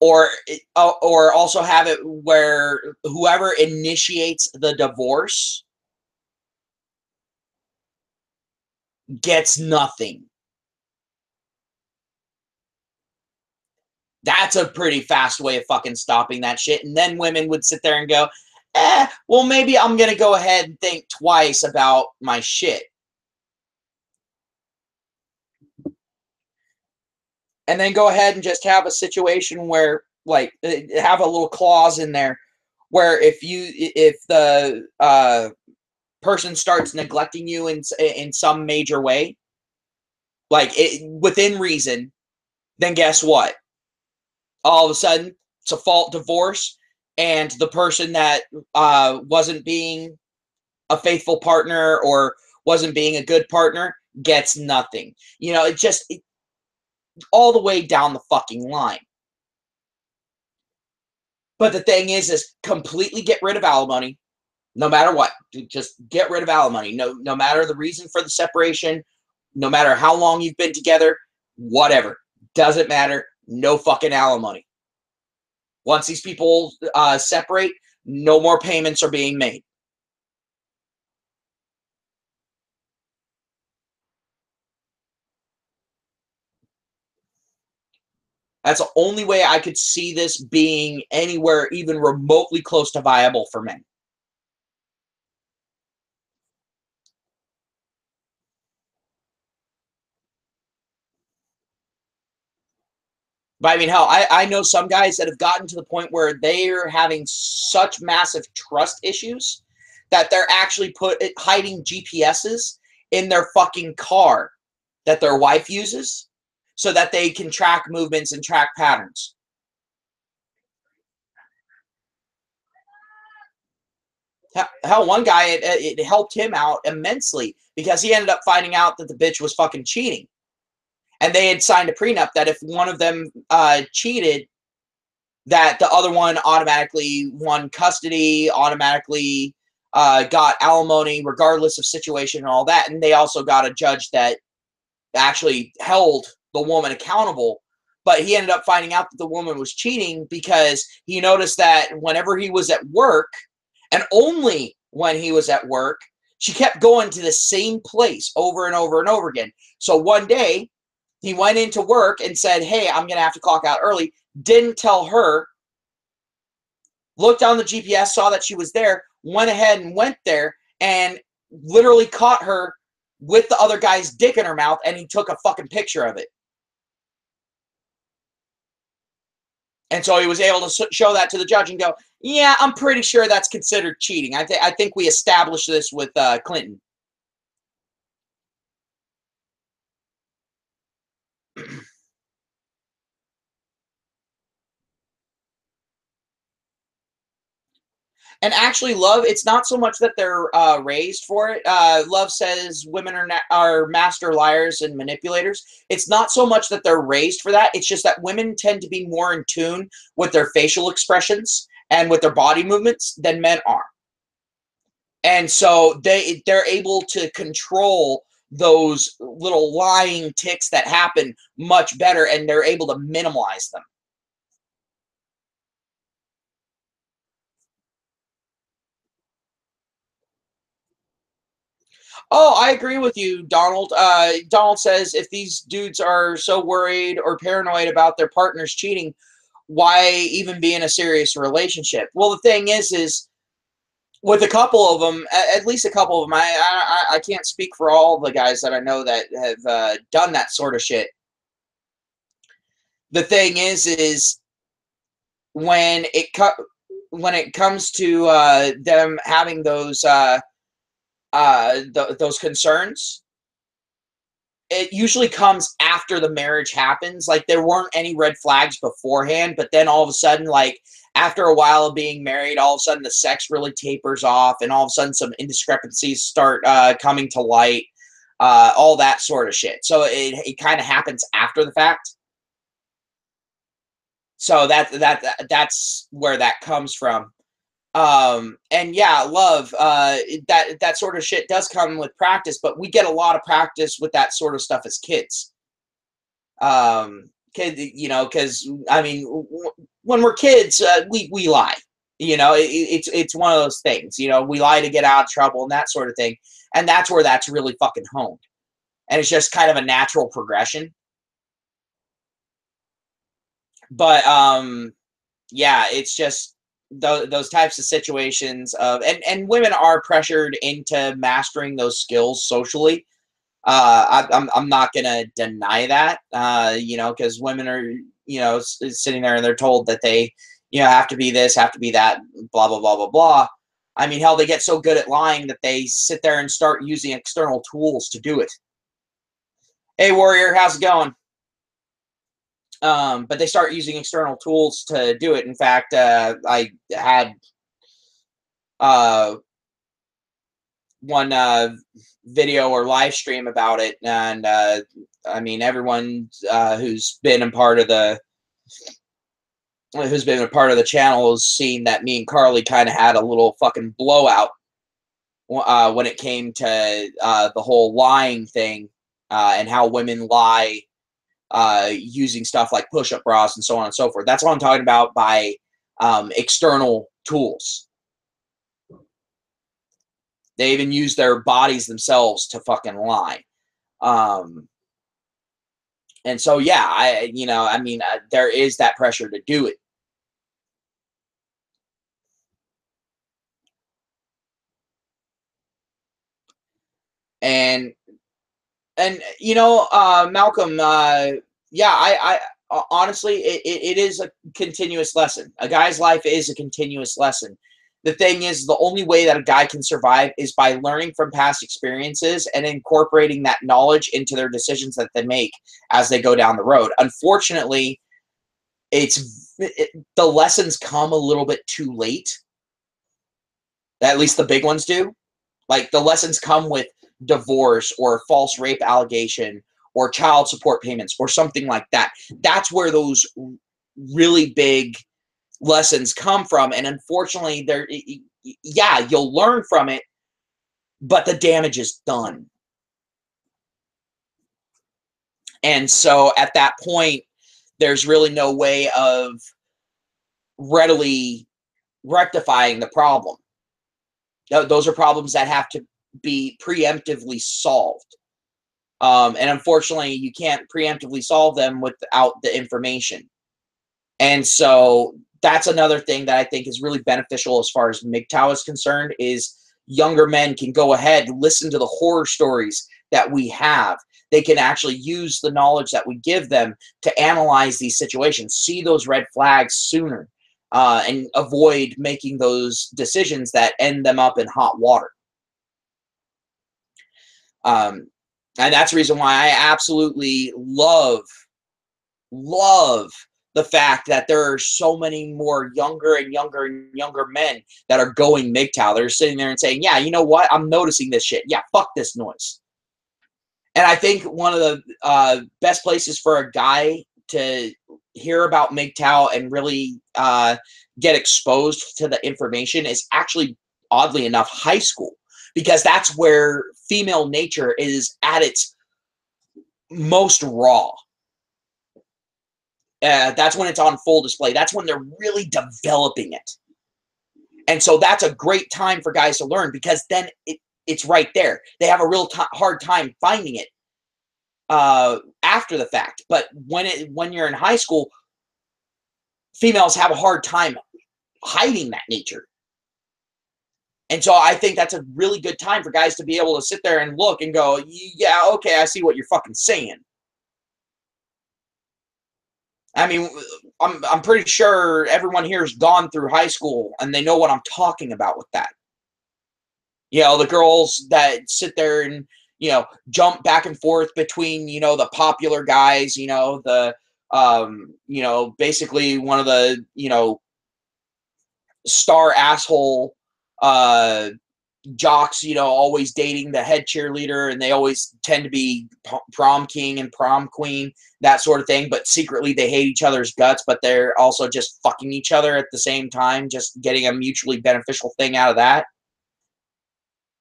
Or also have it where whoever initiates the divorce gets nothing. That's a pretty fast way of fucking stopping that shit. And then women would sit there and go, well, maybe I'm going to go ahead and think twice about my shit. and then go ahead and just have a situation where, like, have a little clause in there where if the person starts neglecting you in some major way, like within reason, then guess what? All of a sudden, it's a fault divorce, and the person that wasn't being a faithful partner or wasn't being a good partner gets nothing. You know, all the way down the fucking line. But the thing is completely get rid of alimony, no matter what. Just get rid of alimony. No matter the reason for the separation, no matter how long you've been together, whatever. Doesn't matter. No fucking alimony. Once these people separate, no more payments are being made. That's the only way I could see this being anywhere even remotely close to viable for men. But I mean, hell, I know some guys that have gotten to the point where they're having such massive trust issues that they're actually hiding GPSs in their fucking car that their wife uses so that they can track movements and track patterns. Hell, one guy, it helped him out immensely because he ended up finding out that the bitch was fucking cheating. And they had signed a prenup that if one of them cheated, that the other one automatically won custody, automatically got alimony, regardless of situation and all that. And they also got a judge that actually held the woman accountable. But he ended up finding out that the woman was cheating because he noticed that whenever he was at work, and only when he was at work, she kept going to the same place over and over and over again. So one day, he went into work and said, hey, I'm going to have to clock out early. Didn't tell her. Looked on the GPS, saw that she was there, went ahead and went there, and literally caught her with the other guy's dick in her mouth, and he took a fucking picture of it. And so he was able to show that to the judge and go, yeah, I'm pretty sure that's considered cheating. I think we established this with Clinton. And actually, love, it's not so much that they're raised for it. Love says women are master liars and manipulators. It's not so much that they're raised for that. It's just that women tend to be more in tune with their facial expressions and with their body movements than men are. And so they're able to control those little lying ticks that happen much better, and they're able to minimize them. Oh, I agree with you, Donald. Donald says if these dudes are so worried or paranoid about their partners cheating, why even be in a serious relationship? Well, the thing is with a couple of them, at least a couple of them, I can't speak for all the guys that I know that have done that sort of shit. The thing is when it comes to them having those those concerns, it usually comes after the marriage happens. Like, there weren't any red flags beforehand, but then all of a sudden, like, after a while of being married, all of a sudden the sex really tapers off, and all of a sudden some indiscrepancies start coming to light, all that sort of shit. So it kind of happens after the fact. So that's where that comes from. And yeah, love, that sort of shit does come with practice, but we get a lot of practice with that sort of stuff as kids. You know, because I mean, when we're kids, we lie. You know, it's one of those things. You know, we lie to get out of trouble and that sort of thing, and that's where that's really fucking honed. And it's just kind of a natural progression. But yeah, it's just those types of situations of, and women are pressured into mastering those skills socially. I'm not gonna deny that, you know, because women are, you know, sitting there and they're told that they, you know, have to be this, have to be that, blah blah blah blah blah. I mean, hell, they get so good at lying that they sit there and start using external tools to do it. Hey, warrior, how's it going? But they start using external tools to do it. In fact, I had uh, one video or live stream about it, and I mean, everyone who's been a part of the channel has seen that me and Carly kind of had a little fucking blowout when it came to the whole lying thing, and how women lie using stuff like push-up bras and so on and so forth. That's what I'm talking about by external tools. They even use their bodies themselves to fucking lie. Um, and so, yeah, I mean, there is that pressure to do it. And you know, Malcolm, yeah, honestly, it is a continuous lesson. A guy's life is a continuous lesson. The thing is, the only way that a guy can survive is by learning from past experiences and incorporating that knowledge into their decisions that they make as they go down the road. Unfortunately, the lessons come a little bit too late. At least the big ones do. Like, the lessons come with divorce or false rape allegation or child support payments or something like that. That's where those really big lessons come from. And unfortunately, yeah, you'll learn from it, but the damage is done. And so at that point, there's really no way of readily rectifying the problem. Those are problems that have to be preemptively solved. And unfortunately, you can't preemptively solve them without the information. And so that's another thing that I think is really beneficial as far as MGTOW is concerned, is younger men can go ahead and listen to the horror stories that we have. They can actually use the knowledge that we give them to analyze these situations, see those red flags sooner, and avoid making those decisions that end them up in hot water. Um, and that's the reason why I absolutely love the fact that there are so many more younger and younger and younger men that are going MGTOW. They're sitting there and saying, yeah, you know what? I'm noticing this shit. Yeah, fuck this noise. And I think one of the best places for a guy to hear about MGTOW and really get exposed to the information is actually, oddly enough, high school, because that's where female nature is at its most raw. That's when it's on full display. That's when they're really developing it. And so that's a great time for guys to learn, because then it's right there. They have a real hard time finding it after the fact. But when you're in high school, females have a hard time hiding that nature. And so I think that's a really good time for guys to be able to sit there and look and go, yeah, okay, I see what you're fucking saying. I mean, I'm pretty sure everyone here has gone through high school and they know what I'm talking about with that. You know, the girls that sit there and, you know, jump back and forth between, you know, the popular guys, you know, you know, basically one of the, you know, star asshole uh, jocks, you know, always dating the head cheerleader, and they always tend to be prom king and prom queen, that sort of thing. But secretly they hate each other's guts, but they're also just fucking each other at the same time, just getting a mutually beneficial thing out of that.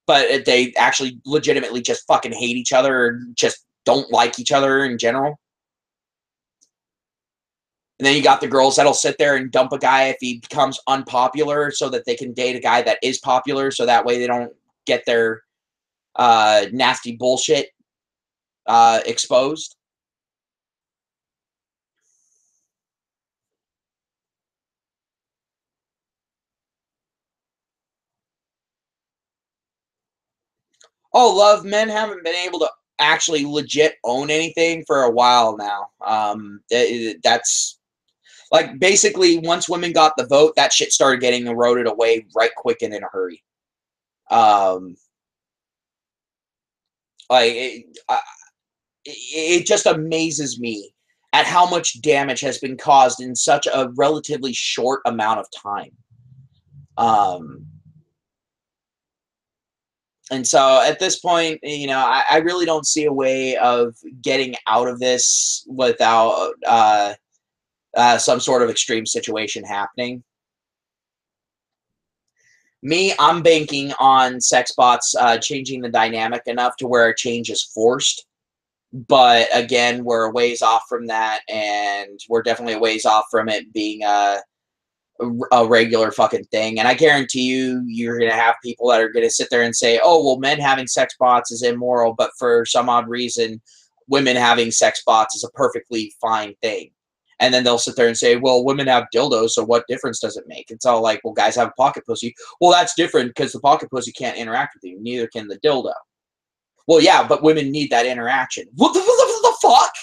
But they actually legitimately just fucking hate each other, or just don't like each other in general. And then you got the girls that'll sit there and dump a guy if he becomes unpopular so that they can date a guy that is popular, so that way they don't get their nasty bullshit exposed. Oh, love, men haven't been able to actually legit own anything for a while now. That's like basically once women got the vote, that shit started getting eroded away right quick and in a hurry. Um, like it just amazes me at how much damage has been caused in such a relatively short amount of time. Um, and so at this point, I really don't see a way of getting out of this without some sort of extreme situation happening. Me, I'm banking on sex bots changing the dynamic enough to where a change is forced. But again, we're a ways off from that, and we're definitely a ways off from it being a regular fucking thing. And I guarantee you, you're going to have people that are going to sit there and say, oh, well, men having sex bots is immoral, but for some odd reason, women having sex bots is a perfectly fine thing. And then they'll sit there and say, well, women have dildos, so what difference does it make? It's all like, well, guys have a pocket pussy. Well, that's different because the pocket pussy can't interact with you. Neither can the dildo. Well, yeah, but women need that interaction. What the fuck?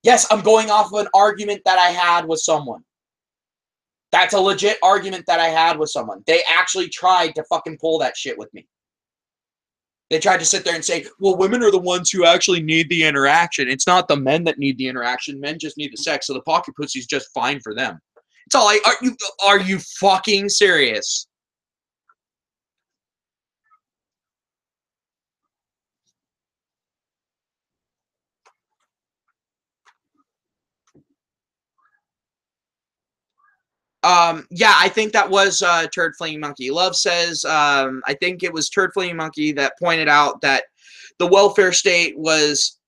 Yes, I'm going off of an argument that I had with someone. That's a legit argument that I had with someone. They actually tried to fucking pull that shit with me. They tried to sit there and say, well, women are the ones who actually need the interaction. It's not the men that need the interaction. Men just need the sex, so the pocket pussy is just fine for them. It's all like, are you fucking serious? Yeah, I think that was Turd Flinging Monkey. Love says, I think it was Turd Flinging Monkey that pointed out that the welfare state was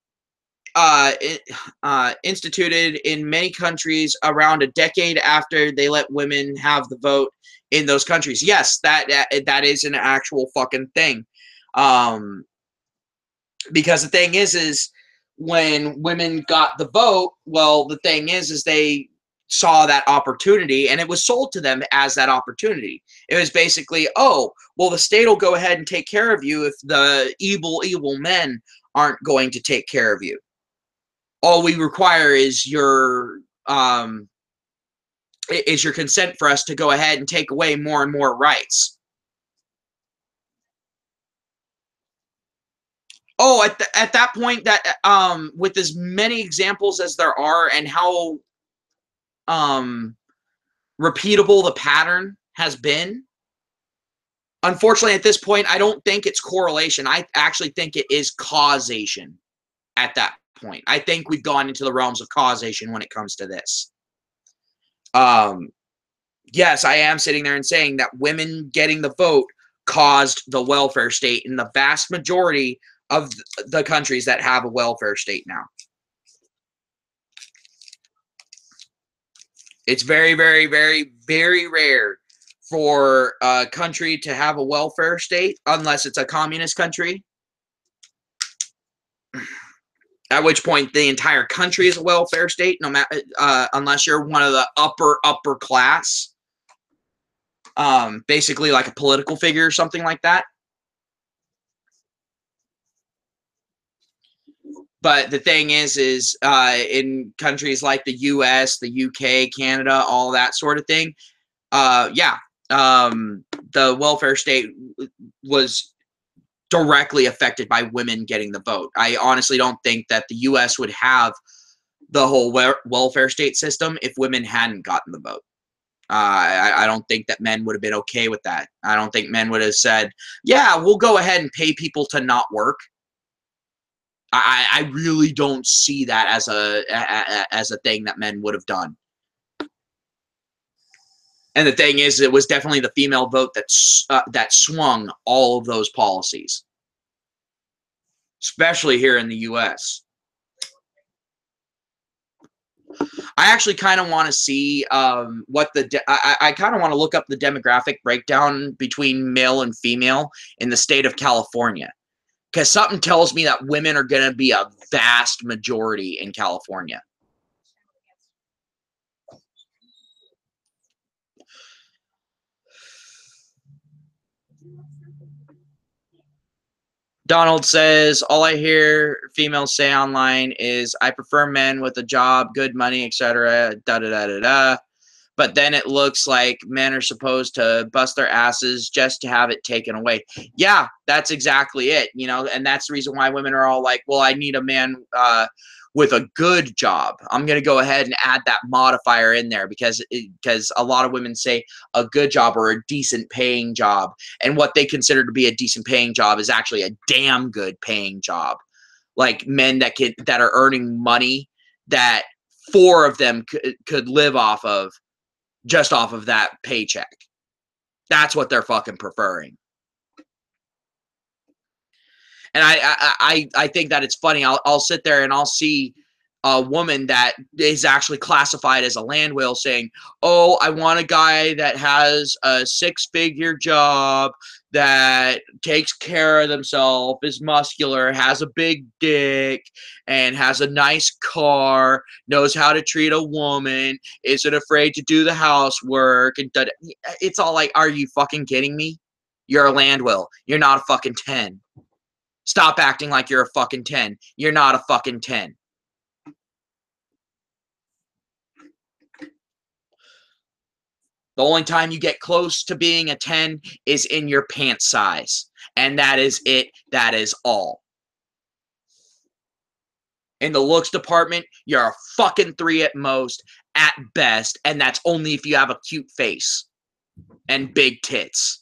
instituted in many countries around a decade after they let women have the vote in those countries. Yes, that is an actual fucking thing. Um, because the thing is when women got the vote, well, the thing is they saw that opportunity and it was sold to them as that opportunity. It was basically, oh, well, the state will go ahead and take care of you if the evil men aren't going to take care of you. All we require is your consent for us to go ahead and take away more and more rights. Oh, at that point, that with as many examples as there are, and how um, repeatable the pattern has been. Unfortunately, at this point, I don't think it's correlation. I actually think it is causation at that point. I think we've gone into the realms of causation when it comes to this. Um, yes, I am sitting there and saying that women getting the vote caused the welfare state in the vast majority of the countries that have a welfare state now. It's very, very, very, very rare for a country to have a welfare state unless it's a communist country. At which point the entire country is a welfare state, no matter unless you're one of the upper class, basically like a political figure or something like that. But the thing is in countries like the U.S., the U.K., Canada, all that sort of thing, yeah, the welfare state was directly affected by women getting the vote. I honestly don't think that the U.S. would have the whole welfare state system if women hadn't gotten the vote. I don't think that men would have been okay with that. I don't think men would have said, yeah, we'll go ahead and pay people to not work. I really don't see that as a thing that men would have done. And the thing is, it was definitely the female vote that swung all of those policies, especially here in the U.S. I actually kind of want to see what I kind of want to look up the demographic breakdown between male and female in the state of California, because something tells me that women are going to be a vast majority in California. Donald says, all I hear females say online is, I prefer men with a job, good money, etc. Da da da da da. But then it looks like men are supposed to bust their asses just to have it taken away. Yeah, that's exactly it, you know, and that's the reason why women are all like, well, I need a man with a good job. I'm going to go ahead and add that modifier in there because a lot of women say a good job or a decent paying job, and what they consider to be a decent paying job is actually a damn good paying job. Like men that are earning money that four of them could live off of just off of that paycheck. That's what they're fucking preferring. And I think that it's funny. I'll sit there and I'll see a woman that is actually classified as a land whale saying, "Oh, I want a guy that has a six-figure job, that takes care of themselves, is muscular, has a big dick, and has a nice car, knows how to treat a woman, isn't afraid to do the housework." And it's all like, are you fucking kidding me? You're a land whale. You're not a fucking 10. Stop acting like you're a fucking 10. You're not a fucking 10. The only time you get close to being a 10 is in your pant size. And that is it. That is all. In the looks department, you're a fucking 3 at most, at best. And that's only if you have a cute face and big tits.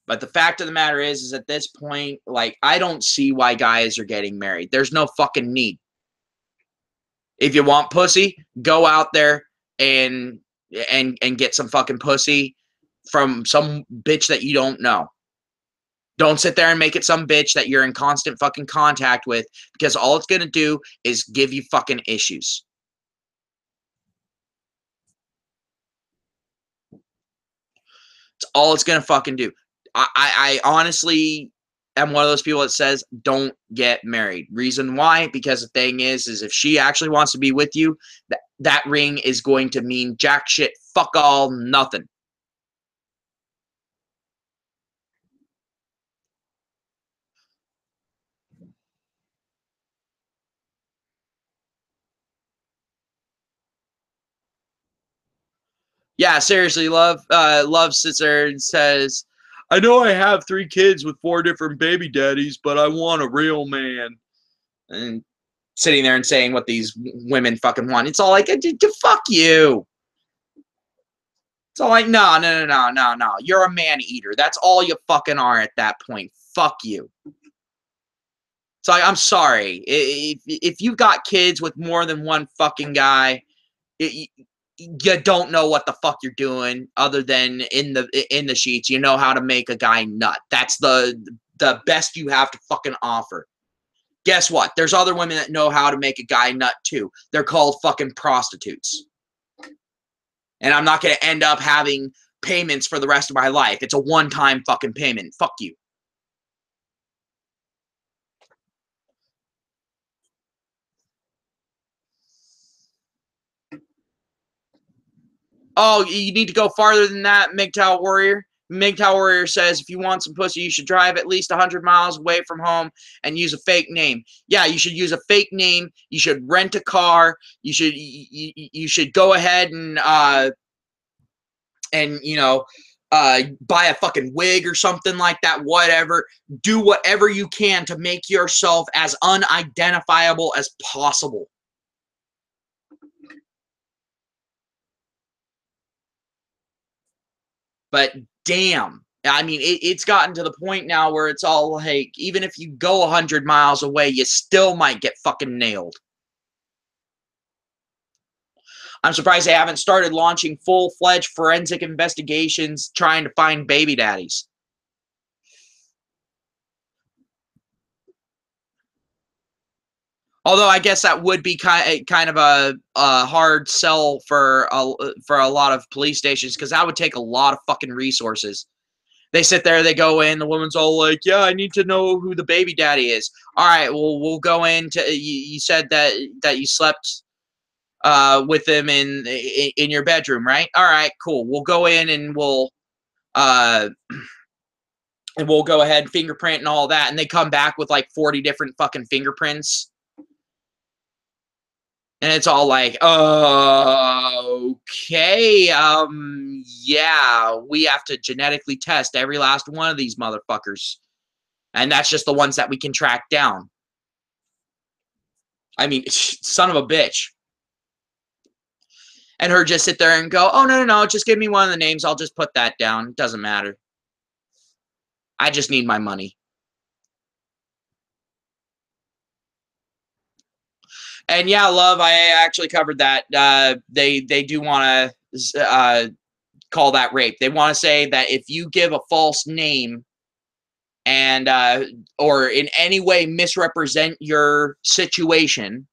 But the fact of the matter is at this point, like, I don't see why guys are getting married. There's no fucking need. If you want pussy, go out there and get some fucking pussy from some bitch that you don't know. Don't sit there and make it some bitch that you're in constant fucking contact with, because all it's gonna do is give you fucking issues. It's all it's gonna fucking do. I honestly am one of those people that says don't get married. Reason why? Because the thing is if she actually wants to be with you, that ring is going to mean jack shit, fuck all, nothing. Yeah, seriously, love sits there and says, I know I have 3 kids with 4 different baby daddies, but I want a real man. And sitting there and saying what these women fucking want. It's all like, fuck you. It's all like, no, no, no, no, no, no. You're a man eater. That's all you fucking are at that point. Fuck you. It's like, I'm sorry. If you've got kids with more than one fucking guy, you don't know what the fuck you're doing other than in the sheets. You know how to make a guy nut. That's the best you have to fucking offer. Guess what? There's other women that know how to make a guy nut too. They're called fucking prostitutes. And I'm not going to end up having payments for the rest of my life. It's a one-time fucking payment. Fuck you. Oh, you need to go farther than that, MGTOW Warrior. MGTOW Warrior says if you want some pussy, you should drive at least 100 miles away from home and use a fake name. Yeah, you should use a fake name. You should rent a car. You should go ahead and you know, buy a fucking wig or something like that. Whatever. Do whatever you can to make yourself as unidentifiable as possible. But damn, I mean, it's gotten to the point now where it's all like, even if you go 100 miles away, you still might get fucking nailed. I'm surprised they haven't started launching full-fledged forensic investigations trying to find baby daddies. Although I guess that would be kind of a hard sell for a lot of police stations, because that would take a lot of fucking resources. They sit there, they go in, the woman's all like, yeah, I need to know who the baby daddy is. All right, well, we'll go in to, you said that you slept with them in your bedroom, right? All right, cool. We'll go in uh, and we'll go ahead and fingerprint and all that, and they come back with like 40 different fucking fingerprints. And it's all like, okay, yeah, we have to genetically test every last one of these motherfuckers. And that's just the ones that we can track down. I mean, son of a bitch. And her just sit there and go, oh, no, just give me one of the names. I'll just put that down. It doesn't matter. I just need my money. And yeah, love, I actually covered that. They do want to call that rape. They want to say that if you give a false name and or in any way misrepresent your situation,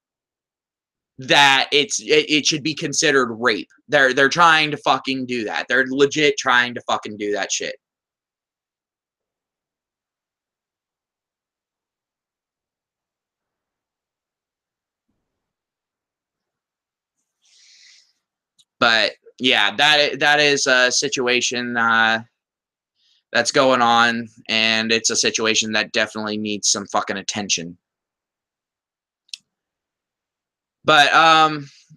that it should be considered rape. They're trying to fucking do that. They're legit trying to fucking do that shit. But yeah, that is a situation that's going on, and it's a situation that definitely needs some fucking attention. But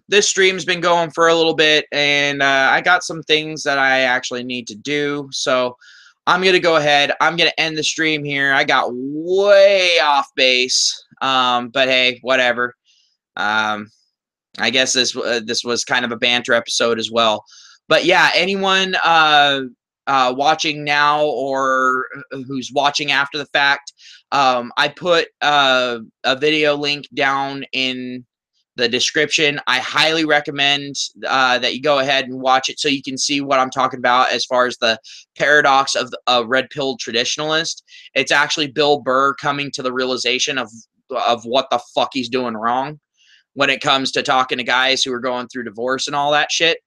this stream's been going for a little bit, and I got some things that I actually need to do. So I'm gonna go ahead. I'm gonna end the stream here. I got way off base, but hey, whatever. Um, I guess this was kind of a banter episode as well. But yeah, anyone watching now or who's watching after the fact, I put a video link down in the description. I highly recommend that you go ahead and watch it so you can see what I'm talking about as far as the paradox of a red-pilled traditionalist. It's actually Bill Burr coming to the realization of what the fuck he's doing wrong when it comes to talking to guys who are going through divorce and all that shit.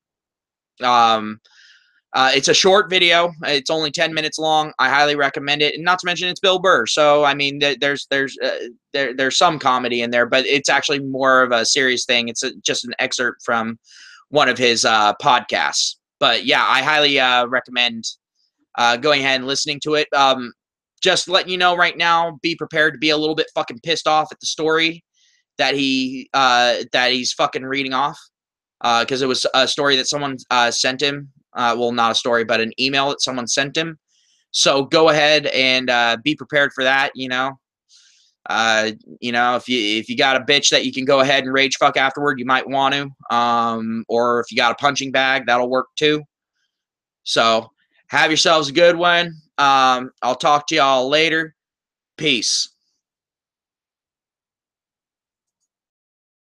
It's a short video. It's only 10 minutes long. I highly recommend it. And not to mention it's Bill Burr. So, I mean, there's some comedy in there, but it's actually more of a serious thing. It's just an excerpt from one of his podcasts. But yeah, I highly recommend going ahead and listening to it. Just letting you know right now, be prepared to be a little bit fucking pissed off at the story that he's fucking reading off, because it was a story that someone sent him. Well, not a story, but an email that someone sent him. So go ahead and be prepared for that. If you got a bitch that you can go ahead and rage fuck afterward, you might want to. Or if you got a punching bag, that'll work too. So have yourselves a good one. I'll talk to y'all later. Peace.